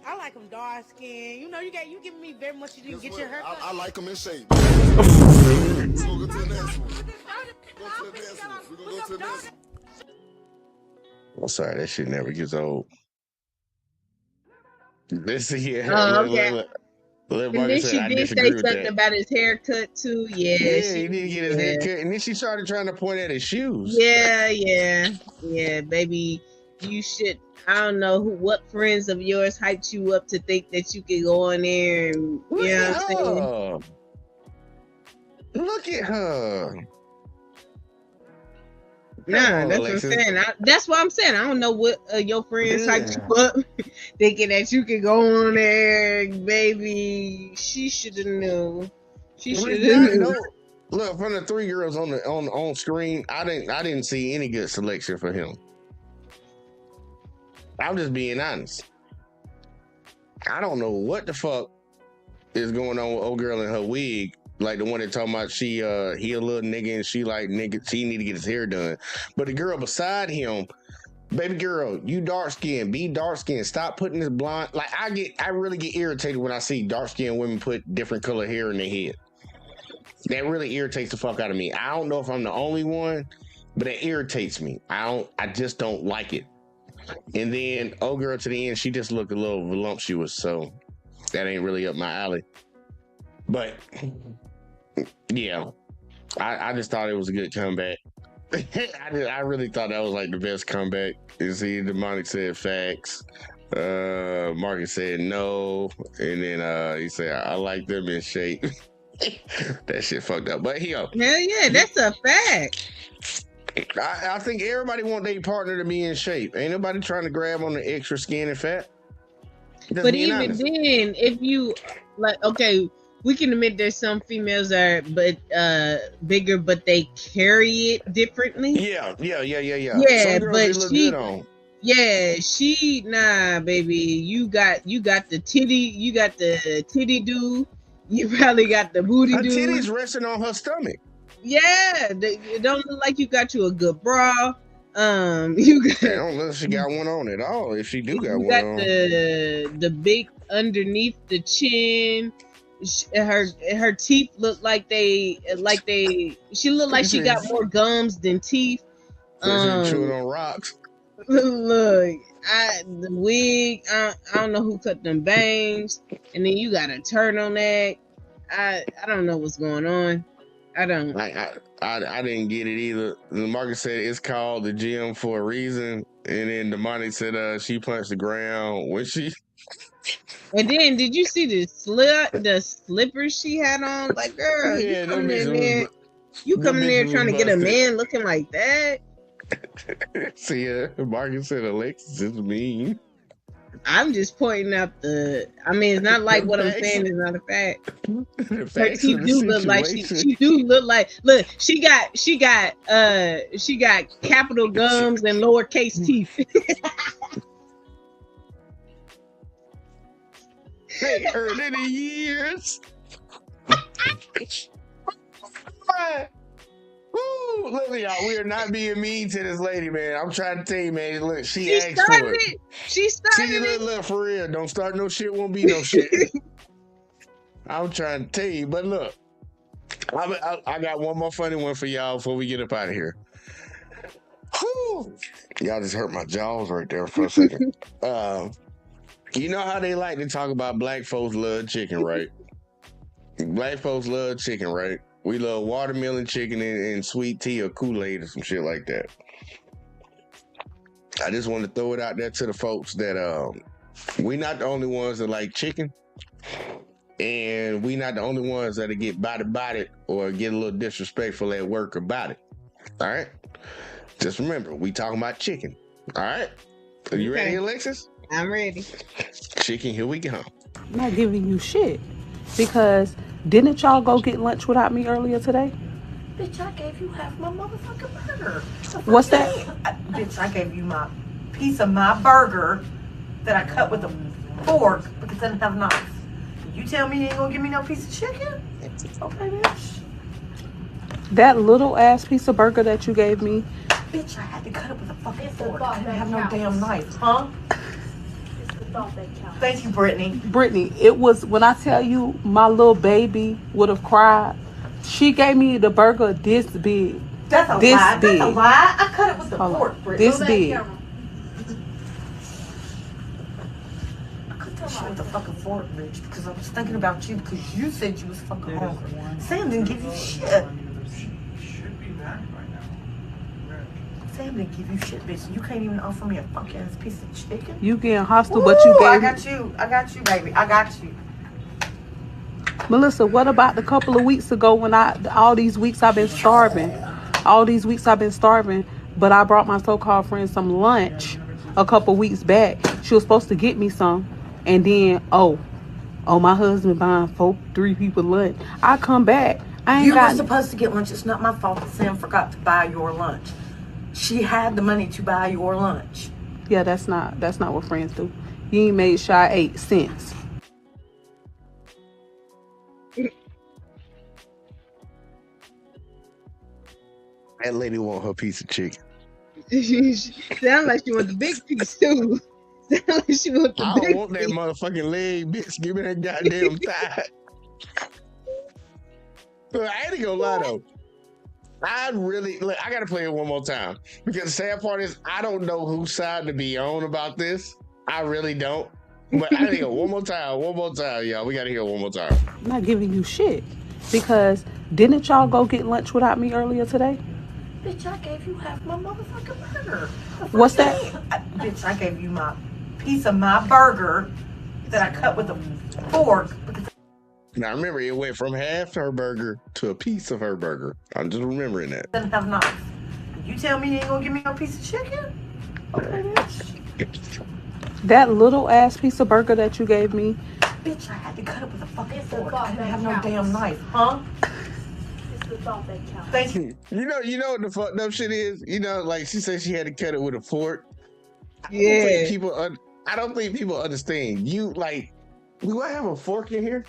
I like them dark skin. You know, you give me very much. You didn't get your haircut. I like them in shape. We're gonna go to the next one. We're gonna go to the next one. I'm sorry, that shit never gets old. Listen here. Oh, okay. Like And Marcus then said, she I did disagree say with something that. about his haircut too. Yeah, Yeah, she he didn't get his yeah. haircut, and then she started trying to point at his shoes. Yeah, baby. You should. I don't know what friends of yours hyped you up to think that you could go on there and Look you know at what I'm saying? her. Look at her. Nah, on, that's Alexis. what I'm saying. That's what I'm saying. I don't know what your friends hyped Yeah. you up thinking that you could go on there, baby. She should have knew. She should have knew. No, look, from the 3 girls on screen, I didn't see any good selection for him. I'm just being honest. I don't know what the fuck is going on with old girl in her wig. Like the one that talking about he a little nigga and she like nigga, she need to get his hair done. But the girl beside him, baby girl, you dark skinned, be dark skinned. Stop putting this blonde. Like I really get irritated when I see dark skinned women put different color hair in their head. That really irritates the fuck out of me. I don't know if I'm the only one, but it irritates me. I just don't like it. And then old girl to the end, she just looked a little voluptuous, so that ain't really up my alley. But yeah, I just thought it was a good comeback. I really thought that was like the best comeback. You see, Demonic said facts. Marcus said no, and then he said I like them in shape. That shit fucked up. But Hell yeah, that's a fact. I think everybody want their partner to be in shape. Ain't nobody trying to grab on the extra skin and fat. Just But being even honest. then, if you like, okay, we can admit there's some females that are bigger, but they carry it differently. Yeah. Yeah, Some girls they but look she, good on. yeah, nah, baby, you got the titty do. You probably got the booty Her do. titties resting on her stomach. Yeah, it don't look like you got you a good bra. You I got don't know if she got one on at all. If she do got you one got on. the big underneath the chin. Her teeth look like they she looked like she got more gums than teeth. She chewing on rocks. Look, the wig, I don't know who cut them bangs, and then you got a turtleneck. I don't know what's going on. I don't. I didn't get it either. The market said it's called the gym for a reason, and then the money said she punched the ground when she. And then did you see the slippers she had on? Like, girl, Yeah, you coming in there? You coming there trying to get a man looking like that? See, Marcus said Alexis is mean. I'm just pointing out I mean, it's not like what I'm saying is not a fact. Her teeth do look like she do look like, look, she got capital gums and lowercase teeth. They hurt in the years. Woo, look, y'all, we are not being mean to this lady, man. I'm trying to tell you, man. Look, she asked for it. She started it. Look, for real. Don't start no shit, won't be no shit. I'm trying to tell you, but look, I got one more funny one for y'all before we get up out of here. Whew. Y'all just hurt my jaws right there for a second. You know how they like to talk about black folks love chicken, right? Black folks love chicken, right? We love watermelon chicken and sweet tea or Kool-Aid or some shit like that. I just want to throw it out there to the folks that we not the only ones that like chicken, and we not the only ones that get body or get a little disrespectful at work about it. All right? Just remember, we talking about chicken. All right? Are you ready, Alexis? I'm ready. Chicken, here we go. I'm not giving you shit because didn't y'all go get lunch without me earlier today? Bitch, I gave you half my motherfucking burger. What's that? Bitch, I gave you my piece of my burger that I cut with a fork because I didn't have a knife. You tell me you ain't gonna give me no piece of chicken? Okay, bitch. That little ass piece of burger that you gave me. Bitch, I had to cut it with a fucking fork. I didn't have no damn knife, huh? Thank you, Brittany. Brittany, it was when I tell you my little baby would have cried. She gave me the burger this big. That's a this lie. big. That's a lie. I cut it with the fork, Brittany. This big. shit with a fucking fork, bitch, because I was thinking about you because you said you was fucking hungry. Sam didn't give you shit. Should be back right now. Sam didn't give you shit, bitch. You can't even offer me a fucking ass piece of chicken. You getting hostile, but you I gave got you. I got you, baby. I got you. Melissa, what about the couple of weeks ago when all these weeks I've been starving? All these weeks I've been starving, but I brought my so-called friend some lunch a couple weeks back. She was supposed to get me some, and then my husband buying 3 people lunch. I come back, I ain't You got. were supposed to get lunch. It's not my fault that Sam forgot to buy your lunch. She had the money to buy your lunch. Yeah, that's not what friends do. You ain't made shy 8 cents. That lady want her piece of chicken. Sound like she want the big piece too. Sound like she want the I big don't want that motherfucking leg, bitch. Give me that goddamn thigh. Look, I ain't gonna lie though. I gotta play it one more time because the sad part is I don't know whose side to be on about this. I really don't. But I gotta go one more time, y'all. We gotta hear it one more time. I'm not giving you shit because didn't y'all go get lunch without me earlier today? Bitch, I gave you half my motherfucking burger. What's that? Bitch, I gave you my piece of my burger that I cut with a fork. Now remember, it went from half her burger to a piece of her burger. I'm just remembering that. Doesn't have knife. You tell me you ain't gonna give me no piece of chicken? Okay, bitch. That little ass piece of burger that you gave me. Bitch, I had to cut it with a fucking fork. I didn't have no damn knife, huh? It's the thought that counts. Thank you. You know what the fucked up shit is? You know, like she said she had to cut it with a fork. Yeah. I don't think people understand. Do I have a fork in here?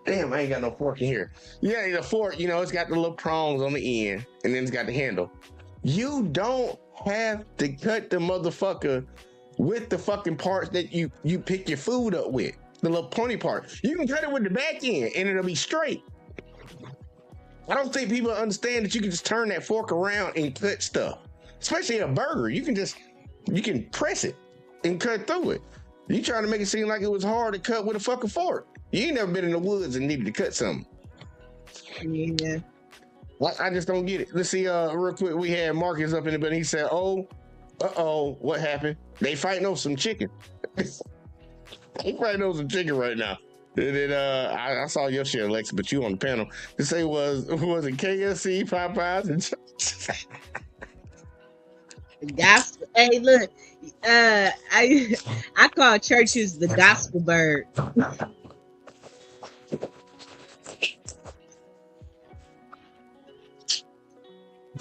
Damn, I ain't got no fork in here. Yeah, the fork, it's got the little prongs on the end, and then it's got the handle. You don't have to cut the motherfucker with the fucking parts that you pick your food up with. The little pointy part. You can cut it with the back end, and it'll be straight. I don't think people understand that you can just turn that fork around and cut stuff. Especially a burger. You can press it and cut through it. You trying to make it seem like it was hard to cut with a fucking fork. You ain't never been in the woods and needed to cut something. Yeah. I just don't get it. Let's see, real quick, we had Marcus up in the building. He said, what happened? They fighting over some chicken. They fighting over some chicken right now. And then I saw your shit, Alexa, but you on the panel. To say was it KFC, Popeyes, and gospel. Hey, look, I call churches the gospel bird.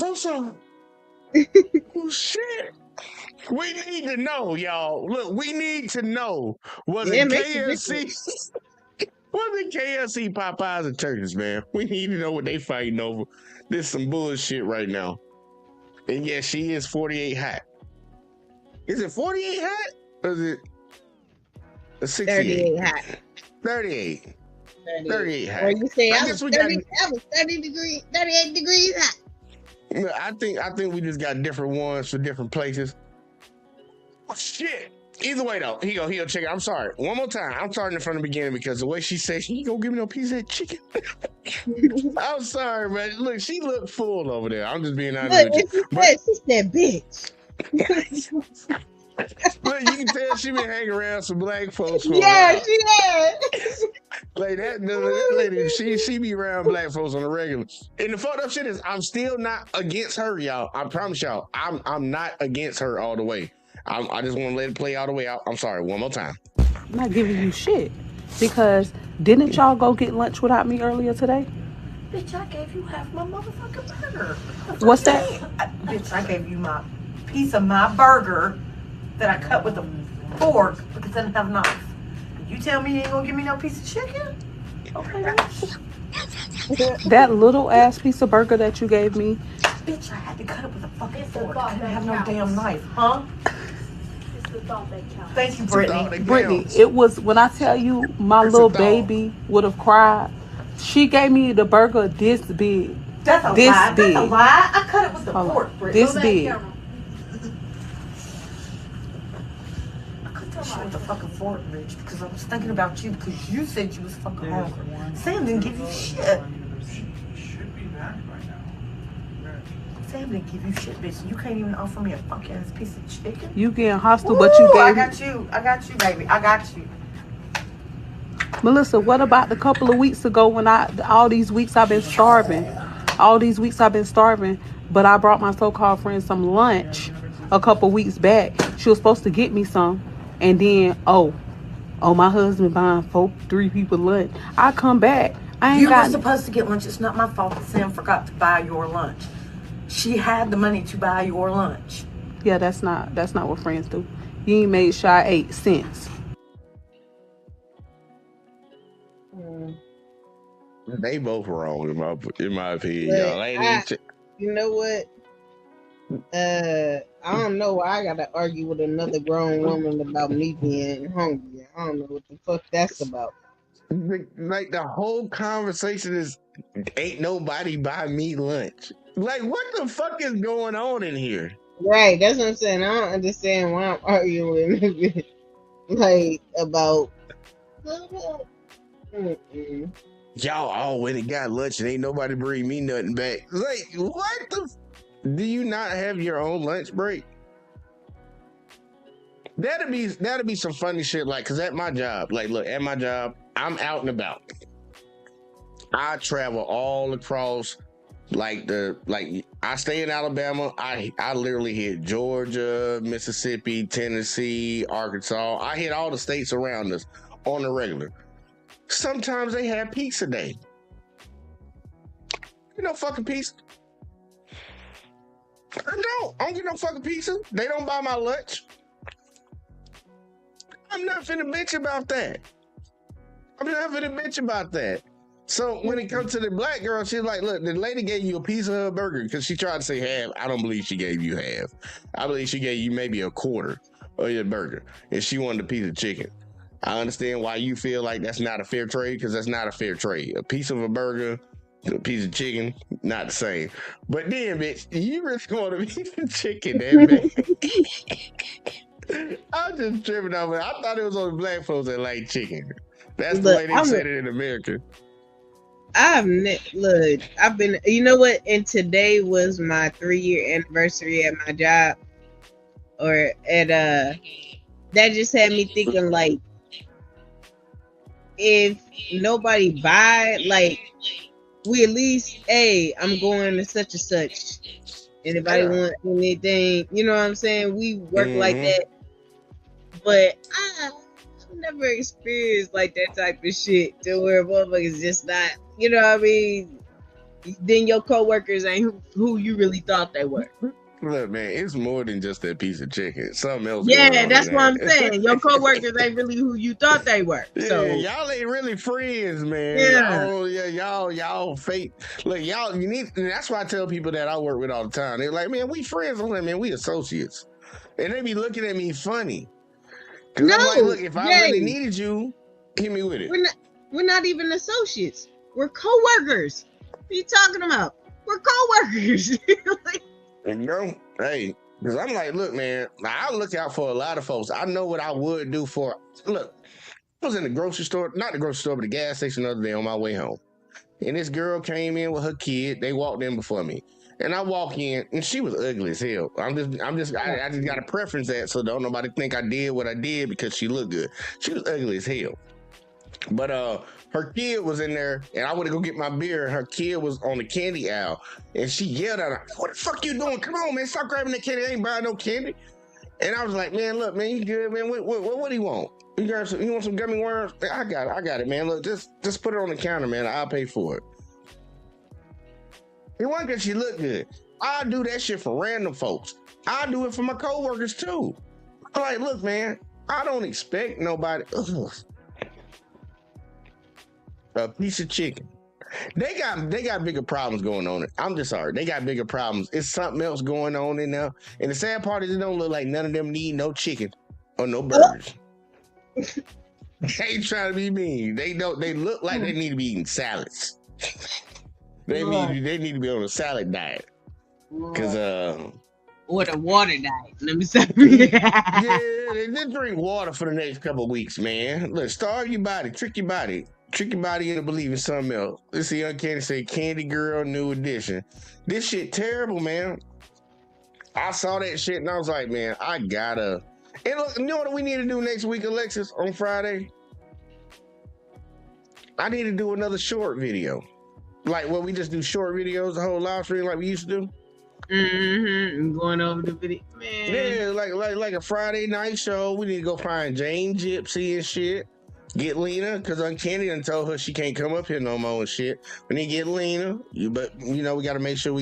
Oh shit. We need to know, y'all. Look, we need to know. Was it KFC? Was it KFC, Popeyes, and Turkeys, man? We need to know what they fighting over. This is some bullshit right now. And yeah, she is 48 hot. Is it 48 hot? Or is it a 68? 38 hot. 38. 38 hot. Or you say I was 38 degrees hot. I think we just got different ones for different places. Oh, shit. Either way, though, he'll check it. I'm sorry. One more time. I'm starting from the beginning because the way she said, she ain't gonna give me no piece of that chicken. I'm sorry, man. Look, she looked full over there. I'm just being honest with you. She said, bitch. Look, you can tell she been hanging around some black folks. Yeah, she has. Like that lady, she be around black folks on the regular. And the fucked up shit is, I'm still not against her, y'all. I promise y'all, I'm not against her all the way. I just want to let it play all the way out. I'm sorry, one more time. I'm not giving you shit because didn't y'all go get lunch without me earlier today? Bitch, I gave you half my motherfucking burger. What's that? Bitch, I gave you my piece of my burger that I cut with a fork because I didn't have knife. You tell me you ain't gonna give me no piece of chicken? Okay, bitch. That little ass piece of burger that you gave me. Bitch, I had to cut it with a fucking fork. I didn't have no damn knife, huh? It's the thought that counts. Thank you, Brittany. Brittany, it was when I tell you my little baby would have cried. She gave me the burger this big. That's a this lie. big. That's a lie. I cut it with the fork, Brittany. This big. shit with a fucking fork, bitch, because I was thinking about you because you said you was fucking hungry. Sam didn't give you shit. Sam didn't give you shit, bitch. You can't even offer me a fucking ass piece of chicken. You getting hostile, but you I gave. got you, baby. I got you. Melissa, what about the couple of weeks ago when all these weeks I've been starving? All these weeks I've been starving, but I brought my so-called friend some lunch a couple weeks back. She was supposed to get me some, and then my husband buying 3 people lunch. I come back, You were supposed to get lunch. It's not my fault that Sam forgot to buy your lunch. She had the money to buy your lunch. Yeah, that's not what friends do. You ain't made sure I ate since. They both wrong in my opinion, But y'all. you know what? I don't know why I gotta argue with another grown woman about me being hungry. I don't know what the fuck that's about. Like the whole conversation is, ain't nobody buy me lunch. Like, what the fuck is going on in here? Right, that's what I'm saying. I don't understand why I'm arguing like about. Y'all all went and got lunch and ain't nobody bring me nothing back. Like, what the? Do you not have your own lunch break? That'd be some funny shit. Like, cause at my job, like, look, at my job, I'm out and about. I travel all across, I stay in Alabama. I literally hit Georgia, Mississippi, Tennessee, Arkansas. I hit all the states around us on the regular. Sometimes they have pizza day. You know, fucking pizza. I don't get no fucking pizza. They don't buy my lunch. I'm not finna bitch about that. So when it comes to the black girl, she's like, look, the lady gave you a piece of her burger because she tried to say half. I don't believe she gave you half. I believe she gave you maybe a quarter of your burger, and she wanted a piece of chicken. I understand why you feel like that's not a fair trade, because that's not a fair trade. A piece of a burger, a piece of chicken, not the same. But then, bitch, you really want a piece of chicken, that bad. I'm just tripping off it. I thought it was only black folks that like chicken. That's the way they said it in America. I've been, you know what? And today was my 3-year anniversary at my job, or at that just had me thinking, like, if nobody buy, like, we at least, hey, I'm going to such and such. Anybody want anything? You know what I'm saying? We work like that. But I've never experienced like that type of shit to where motherfuckers just not, you know what I mean? Then your coworkers ain't who you really thought they were. Look, man, it's more than just that piece of chicken. Something else. Yeah, that's what I'm saying. Your coworkers ain't really who you thought they were. So y'all ain't really friends, man. Y'all fake. Look, y'all, you need. And that's why I tell people that I work with all the time. They're like, man, we friends. I'm like, man, we associates. And they be looking at me funny. Cause I'm like, look, if I really needed you, hit me with it. We're not even associates. We're coworkers. What are you talking about? We're coworkers. And hey, because I'm like, look, man, I look out for a lot of folks. I know what I would do for. Look, I was in the grocery store, not the grocery store, but the gas station the other day on my way home. And this girl came in with her kid. They walked in before me. And I walk in, and she was ugly as hell. I just got to preference that so don't nobody think I did what I did because she looked good. She was ugly as hell. But her kid was in there, and I went to go get my beer, and her kid was on the candy aisle, and she yelled at her, "What the fuck you doing? Come on, man, stop grabbing that candy. I ain't buying no candy." And I was like, man, look, man, you good, man? What do you want? You want some gummy worms? I got it, man. Look, just put it on the counter, man. I'll pay for it. It wasn't because she looked good. I do that shit for random folks. I do it for my coworkers too. I'm like, look, man, I don't expect nobody. A piece of chicken. They got bigger problems going on. I'm just sorry. They got bigger problems. It's something else going on in there. And the sad part is it don't look like none of them need no chicken or no burgers. They ain't trying to be mean. They look like they need to be eating salads. They need to be on a salad diet. Cause Or the water died. Let me say. Yeah. Just drink water for the next couple of weeks, man. Look, starve your body, trick your body into believing something else. Let's see, Uncanny say Candy Girl New Edition. This shit terrible, man. I saw that shit and I was like, man, I gotta. And look, you know what we need to do next week, Alexis, on Friday? I need to do another short video. Like, we just do short videos, the whole live stream like we used to do. Mm-hmm. Going over the video, man. Yeah, like a Friday night show. We need to go find Jane Gypsy and shit. Get Lena, because Uncanny done told her she can't come up here no more and shit. We need to get Lena, but we got to make sure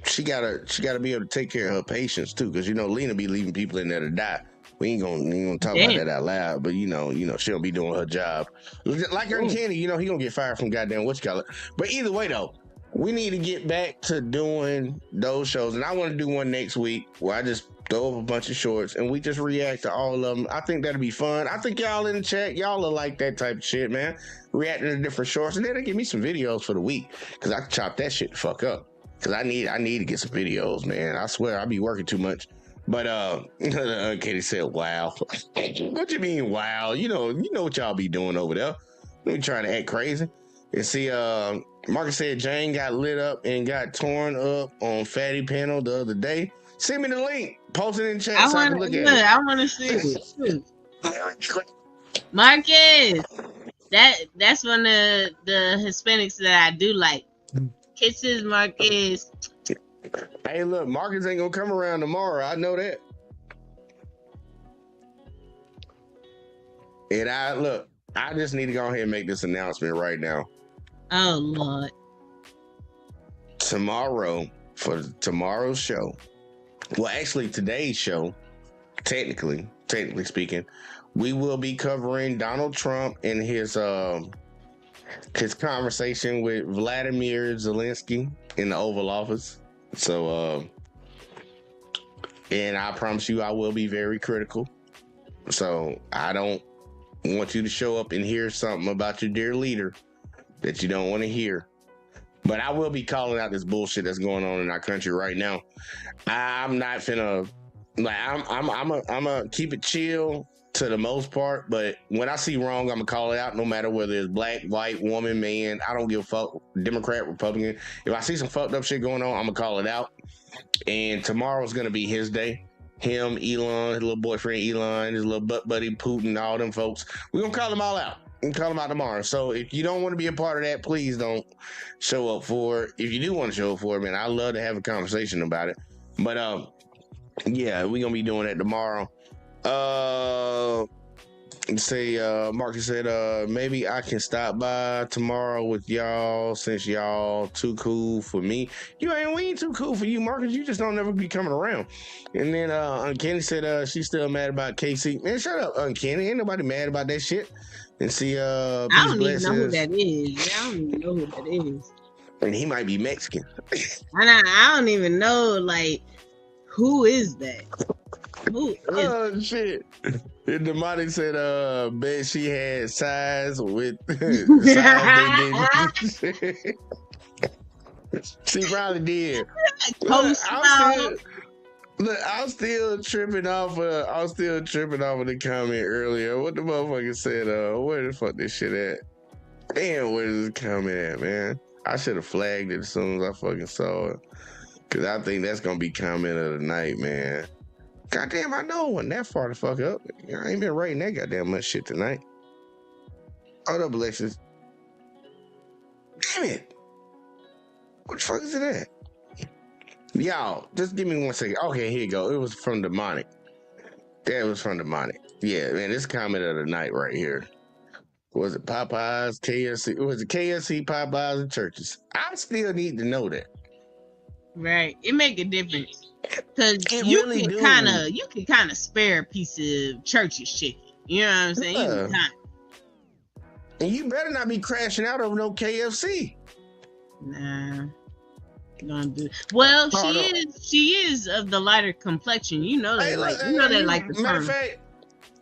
she gotta be able to take care of her patients too, because Lena be leaving people in there to die. We ain't gonna talk about that out loud, but she don't be doing her job. Like Uncanny, he gonna get fired from goddamn whatchamacallit. But either way though, we need to get back to doing those shows, and I want to do one next week where I just throw up a bunch of shorts and we just react to all of them. I think that'll be fun. I think y'all in the chat, y'all are like that type of shit, man. Reacting to different shorts, and then they give me some videos for the week, because I can chop that shit the fuck up. Because I need to get some videos, man. I swear I be working too much. But Katie said, wow. What you mean, wow? You know what y'all be doing over there. Let me try to act crazy. And see, Marcus said Jane got lit up and got torn up on Fatty Panel the other day. Send me the link. Post it in chat so I can look at it. I want to see it. Marcus, that's one of the Hispanics that I do like. Kisses, Marcus. Hey, look, Marcus ain't gonna come around tomorrow. I know that. And I just need to go ahead and make this announcement right now. Oh, Lord. Tomorrow, for tomorrow's show, well, actually today's show, technically speaking, we will be covering Donald Trump and his conversation with Vladimir Zelensky in the Oval Office. So, and I promise you, I will be very critical. So I don't want you to show up and hear something about your dear leader that you don't want to hear. But I will be calling out this bullshit that's going on in our country right now. I'm not finna, I'm a keep it chill to the most part, but when I see wrong, I'm gonna call it out, no matter whether it's black, white, woman, man. I don't give a fuck, Democrat, Republican. If I see some fucked up shit going on, I'm gonna call it out. And tomorrow's gonna be his day. Him, Elon, his little boyfriend Elon, his little butt buddy Putin, all them folks. We're gonna call them all out. We can call them out tomorrow. So if you don't want to be a part of that, please don't show up for it. If you do want to show up for it, man, I'd love to have a conversation about it. But yeah, we're gonna be doing that tomorrow. Marcus said, maybe I can stop by tomorrow with y'all since y'all too cool for me. We ain't too cool for you, Marcus. You just don't never be coming around. And then Uncanny said she's still mad about Casey. Man, shut up, Uncanny. Ain't nobody mad about that shit. And see, I don't even know who that is. I don't even know who that is. And he might be Mexican. I don't even know, who is that? Who is oh shit. And Demonic said bet she had size with size they didn't. She probably did. I was still tripping off of the comment earlier. What the motherfucker said, where the fuck this shit at? Damn, where is this comment at, man? I should have flagged it as soon as I fucking saw it. Cause I think that's gonna be comment of the night, man. Goddamn, I know it wasn't that far the fuck up. I ain't been writing that goddamn much shit tonight. Hold up, Alexis. Damn it. What the fuck is it at? Y'all, just give me 1 second. Okay, here you go. It was from Demonic. That was from Demonic. Yeah, man, this comment of the night right here. Was it Popeyes, KFC? Was it KFC, Popeyes, and churches? I still need to know that. Right. It make a difference. Because you can kind of spare a piece of church's chicken. You know what I'm saying? Yeah. And you better not be crashing out over no KFC. Nah. Don't do. Well, she is of the lighter complexion. You know that, the matter of fact,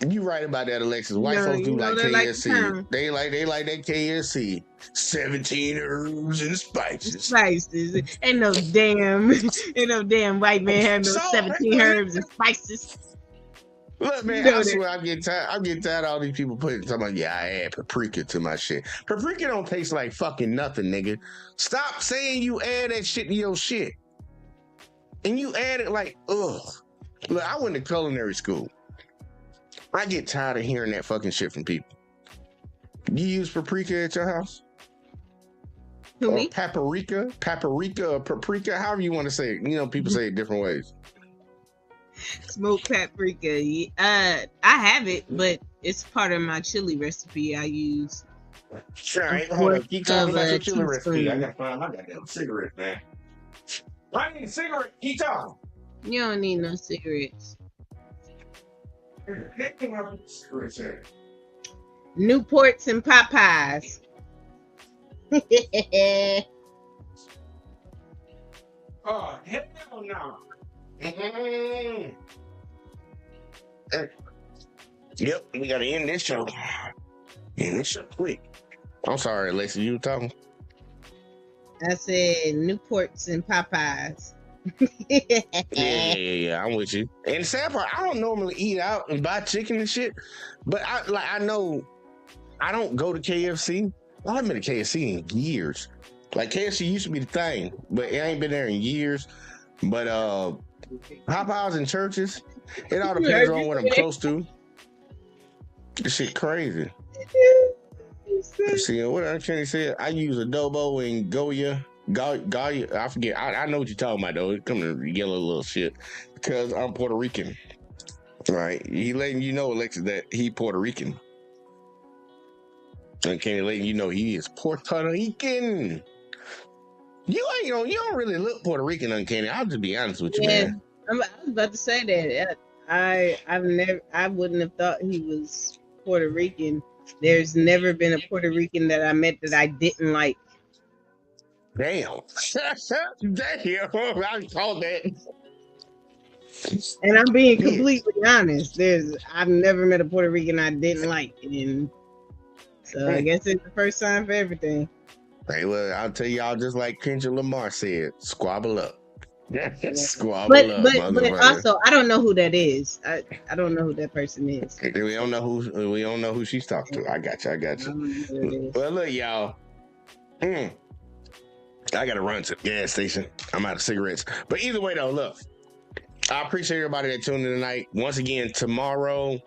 You right about that, Alexis. White No, folks you do know like they like the KFC. pound. They like that KFC. 17 herbs and spices. Spices. Ain't no damn white man have no So, 17 herbs and spices. Look, man, You know I that. swear I'm getting tired of all these people talking about, yeah, I add paprika to my shit. Paprika don't taste like fucking nothing, nigga. Stop saying you add that shit to your shit. And you add it like, ugh. Look, I went to culinary school. I get tired of hearing that fucking shit from people. You use paprika at your house? Who, or me? paprika, or paprika, however you want to say it. You know, people say it different ways. Smoked paprika. I have it, but it's part of my chili recipe I use. All right, hold up. Keep talking about your chili recipe. I gotta find my goddamn cigarette, man. I need a cigarette. Keep talking. You don't need no cigarettes. Newports and Popeyes. Oh, hell no. Yep, we gotta end this show. End this show quick. I'm sorry, Alexa, you were talking? I said Newports and Popeyes. Yeah, I'm with you. And the sad part, I don't normally eat out and buy chicken and shit, but I know I don't go to KFC. I haven't been to KFC in years. Like KFC used to be the thing, but it ain't been there in years. But Popeyes and churches, it all depends on what I'm close to. This shit crazy. See what I'm trying to say. I use adobo and Goya. I forget. I know what you're talking about though. It come in yellow little shit because I'm Puerto Rican. Right? He letting you know, Alexis, that he Puerto Rican. And Kenny letting you know he is Puerto Rican. You don't really look Puerto Rican, Uncanny. I'll just be honest with you, man. I was about to say that. I wouldn't have thought he was Puerto Rican. There's never been a Puerto Rican that I met that I didn't like. Damn. Damn. I called that. And I'm being completely honest. I've never met a Puerto Rican I didn't like. And so I guess it's the first time for everything. Hey, well, I'll tell y'all just like Kendrick Lamar said, squabble up. Squabble up, but also I don't know who that is. I don't know who that person is. We don't know who she's talking to. I got you. Well, look, y'all. I gotta run to the gas station. I'm out of cigarettes. But either way, though, look. I appreciate everybody that tuned in tonight. Once again, tomorrow,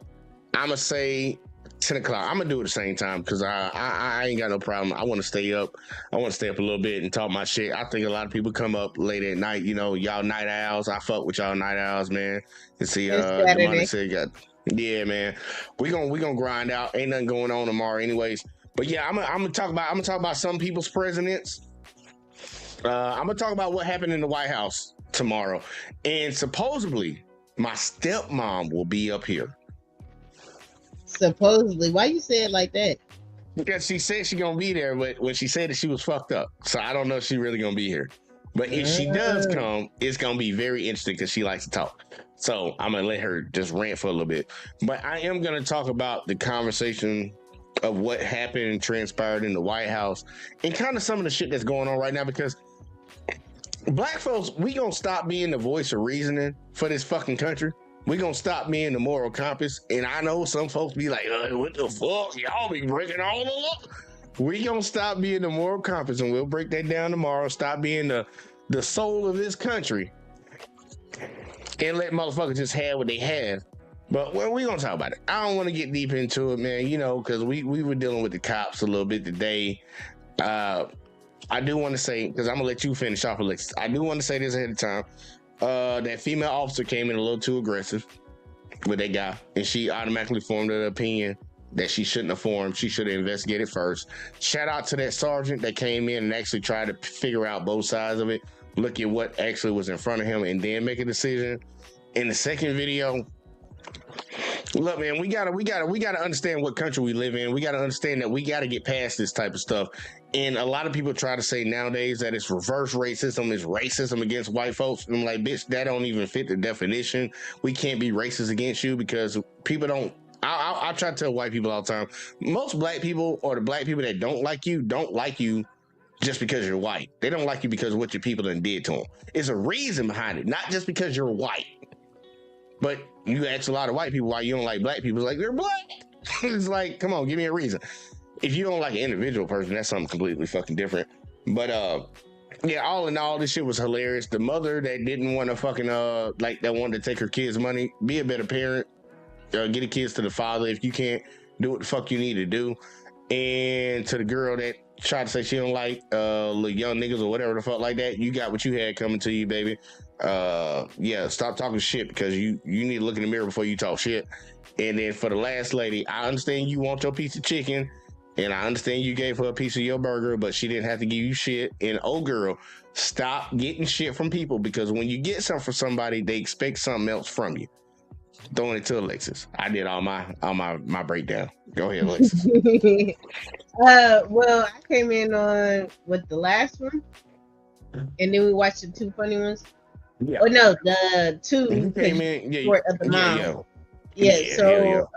I'ma say 10 o'clock. I'm gonna do it at the same time because I ain't got no problem. I want to stay up. I want to stay up a little bit and talk my shit. I think a lot of people come up late at night. You know, y'all night owls. I fuck with y'all night owls, man. And see, the money said, yeah, man. We gonna grind out. Ain't nothing going on tomorrow, anyways. But yeah, I'm gonna talk about some people's presidents. I'm gonna talk about what happened in the White House tomorrow, and supposedly my stepmom will be up here. Supposedly, why you say it like that? Because she said she gonna be there, but when she said that she was fucked up, so I don't know if she really gonna be here. But if she does come, it's gonna be very interesting because she likes to talk. So I'm gonna let her just rant for a little bit. But I am gonna talk about the conversation of what happened and transpired in the White House and kind of some of the shit that's going on right now, because black folks, we gonna stop being the voice of reasoning for this fucking country. We gonna stop being the moral compass. And I know some folks be like, what the fuck? Y'all be breaking all the law. We gonna stop being the moral compass, and we'll break that down tomorrow. Stop being the soul of this country and let motherfuckers just have what they have. But well, we gonna talk about it. I don't want to get deep into it, man, you know, because we were dealing with the cops a little bit today. I do want to say, because I'm gonna let you finish off, Alexis. I do want to say this ahead of time. That female officer came in a little too aggressive with that guy, and she automatically formed an opinion that she shouldn't have formed. She should have investigated first. Shout out to that sergeant that came in and actually tried to figure out both sides of it, look at what actually was in front of him, and then make a decision. In the second video, look, man, we gotta understand what country we live in. We gotta understand that we gotta get past this type of stuff. And a lot of people try to say nowadays that it's reverse racism, it's racism against white folks. And I'm like, bitch, that don't even fit the definition. We can't be racist against you because people don't. I try to tell white people all the time. Most black people or the black people that don't like you just because you're white. They don't like you because of what your people done did to them. It's a reason behind it, not just because you're white. But you ask a lot of white people why you don't like black people. It's like, they're black. It's like, come on, give me a reason. If you don't like an individual person, that's something completely fucking different. But yeah, all in all, this shit was hilarious. The mother that didn't want to fucking that wanted to take her kids' money, be a better parent. Get the kids to the father if you can't do what the fuck you need to do. And to the girl that tried to say she don't like little young niggas or whatever the fuck like that, you got what you had coming to you, baby. Yeah, stop talking shit, because you need to look in the mirror before you talk shit. And then for the last lady, I understand you want your piece of chicken, and I understand you gave her a piece of your burger, but she didn't have to give you shit. And girl, stop getting shit from people, because when you get something from somebody, they expect something else from you. Throwing it to Alexis. I did all my breakdown. Go ahead, Alexis. Well, I came in on with the last one, and then we watched the two funny ones. Yeah. Oh no, the two You came in, yeah, short of the mom. yeah. So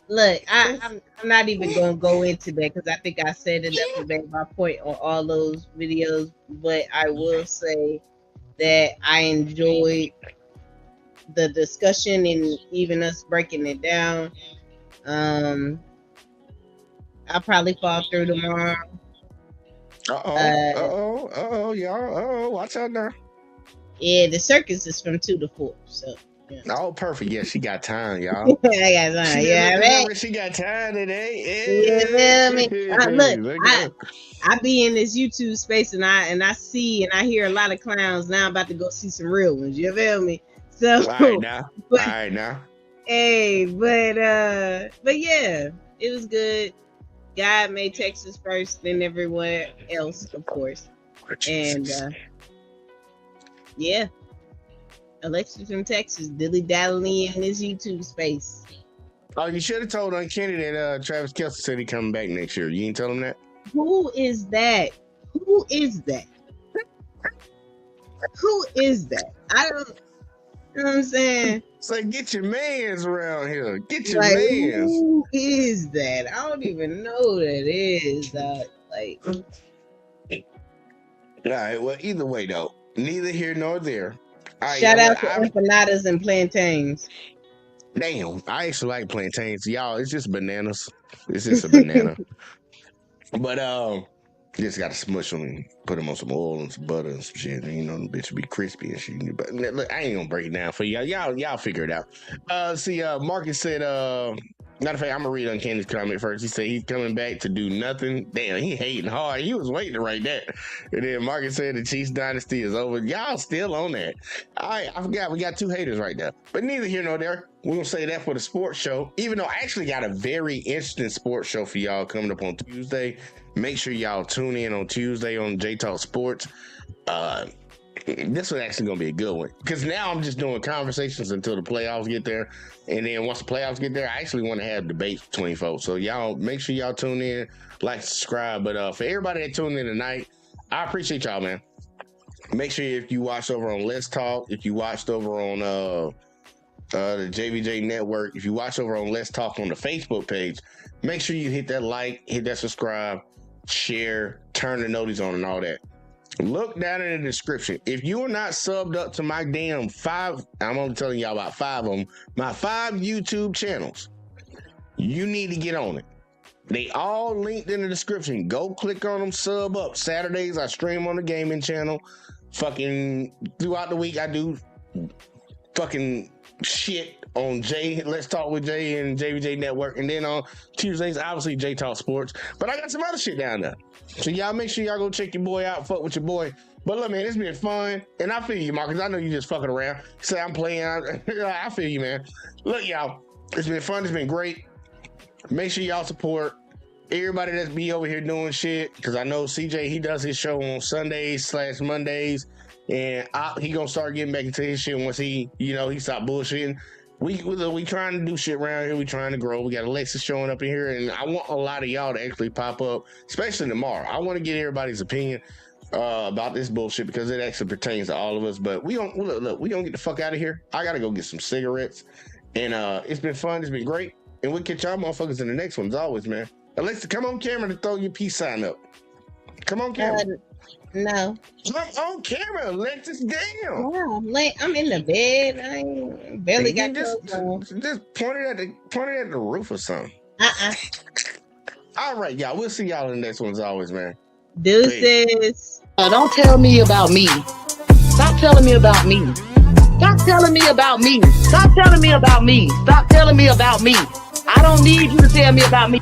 look, I'm not even gonna go into that, because I think I said enough to make my point on all those videos. But I will say that I enjoyed the discussion and even us breaking it down. I'll probably fall through tomorrow. Y'all. Watch out now. Yeah, the circus is from 2 to 4. So. Yeah. Oh, perfect. Yeah, she got time, y'all. I got time. Yeah, man. She got time today. Yeah, look, I be in this YouTube space, and I see and I hear a lot of clowns. Now I'm about to go see some real ones. You feel me? So all right now. Hey, but yeah, it was good. God made Texas first, then everywhere else, of course. And yeah. Alexis from Texas, dilly-dallying in this YouTube space. Oh, you should have told Uncanny that Travis Kelce said he coming back next year. You ain't tell him that? Who is that? Who is that? Who is that? I don't, you know what I'm saying? It's like, get your mans around here. Get your like, mans. Who is that? I don't even know who that is. Like, all right, well, either way, though, neither here nor there. Shout out to empanadas and plantains. Damn, I actually like plantains. Y'all, it's just bananas. It's just a banana. But just gotta smush them and put them on some oil and some butter and some shit. And, you know, them bitch be crispy and shit. But look, I ain't gonna break it down for y'all. Y'all figure it out. Marcus said, matter of fact, I'm gonna read Uncanny's comment first. He said he's coming back to do nothing. Damn, he hating hard. He was waiting to write that. And then Marcus said the Chiefs dynasty is over. Y'all still on that. All right, I forgot we got 2 haters right now. But neither here nor there. We're gonna say that for the sports show. Even though I actually got a very interesting sports show for y'all coming up on Tuesday. Make sure y'all tune in on Tuesday on J Talk Sports. This was actually gonna be a good one, because now I'm just doing conversations until the playoffs get there, and then once the playoffs get there, I actually want to have debates between folks. So y'all make sure y'all tune in, like, subscribe. But for everybody that tuned in tonight, I appreciate y'all, man. Make sure if you watched over on Let's Talk, if you watched over on the JVJ Network, if you watch over on Let's Talk on the Facebook page, make sure you hit that like, hit that subscribe, share, turn the notice on, and all that. Look down in the description. If you are not subbed up to my damn 5, I'm only telling y'all about 5 of them, my 5 YouTube channels, you need to get on it. They all linked in the description. Go click on them, sub up. Saturdays, I stream on the gaming channel. Fucking throughout the week, I do fucking shit on Let's Talk with Jay and JVJ Network. And then on Tuesdays, obviously, J Talk Sports. But I got some other shit down there. So y'all make sure y'all go check your boy out, fuck with your boy. But look, man, it's been fun. And I feel you, Marcus. I know you just fucking around. Say I'm playing. I feel you, man. Look, y'all, it's been fun. It's been great. Make sure y'all support everybody that's be over here doing shit. Because I know CJ, he does his show on Sundays/Mondays. And he gonna start getting back into his shit once he stopped bullshitting. We trying to do shit around here. We trying to grow. We got Alexis showing up in here, and I want a lot of y'all to actually pop up, especially tomorrow. I want to get everybody's opinion. about this bullshit because it actually pertains to all of us. But we don't look. We gonna get the fuck out of here. I gotta go get some cigarettes, and it's been fun. It's been great, and we'll catch y'all motherfuckers in the next one as always, man. Alexa, come on camera to throw your peace sign up. Come on camera. No. Come on camera, Alexis. Damn. Yeah, I'm in the bed. I ain't barely got just point it at the roof or something. All right, y'all. We'll see y'all in the next one as always, man. Deuces. Don't tell me about me. Stop telling me about me. Stop telling me about me. Stop telling me about me. Stop telling me about me. I don't need you to tell me about me.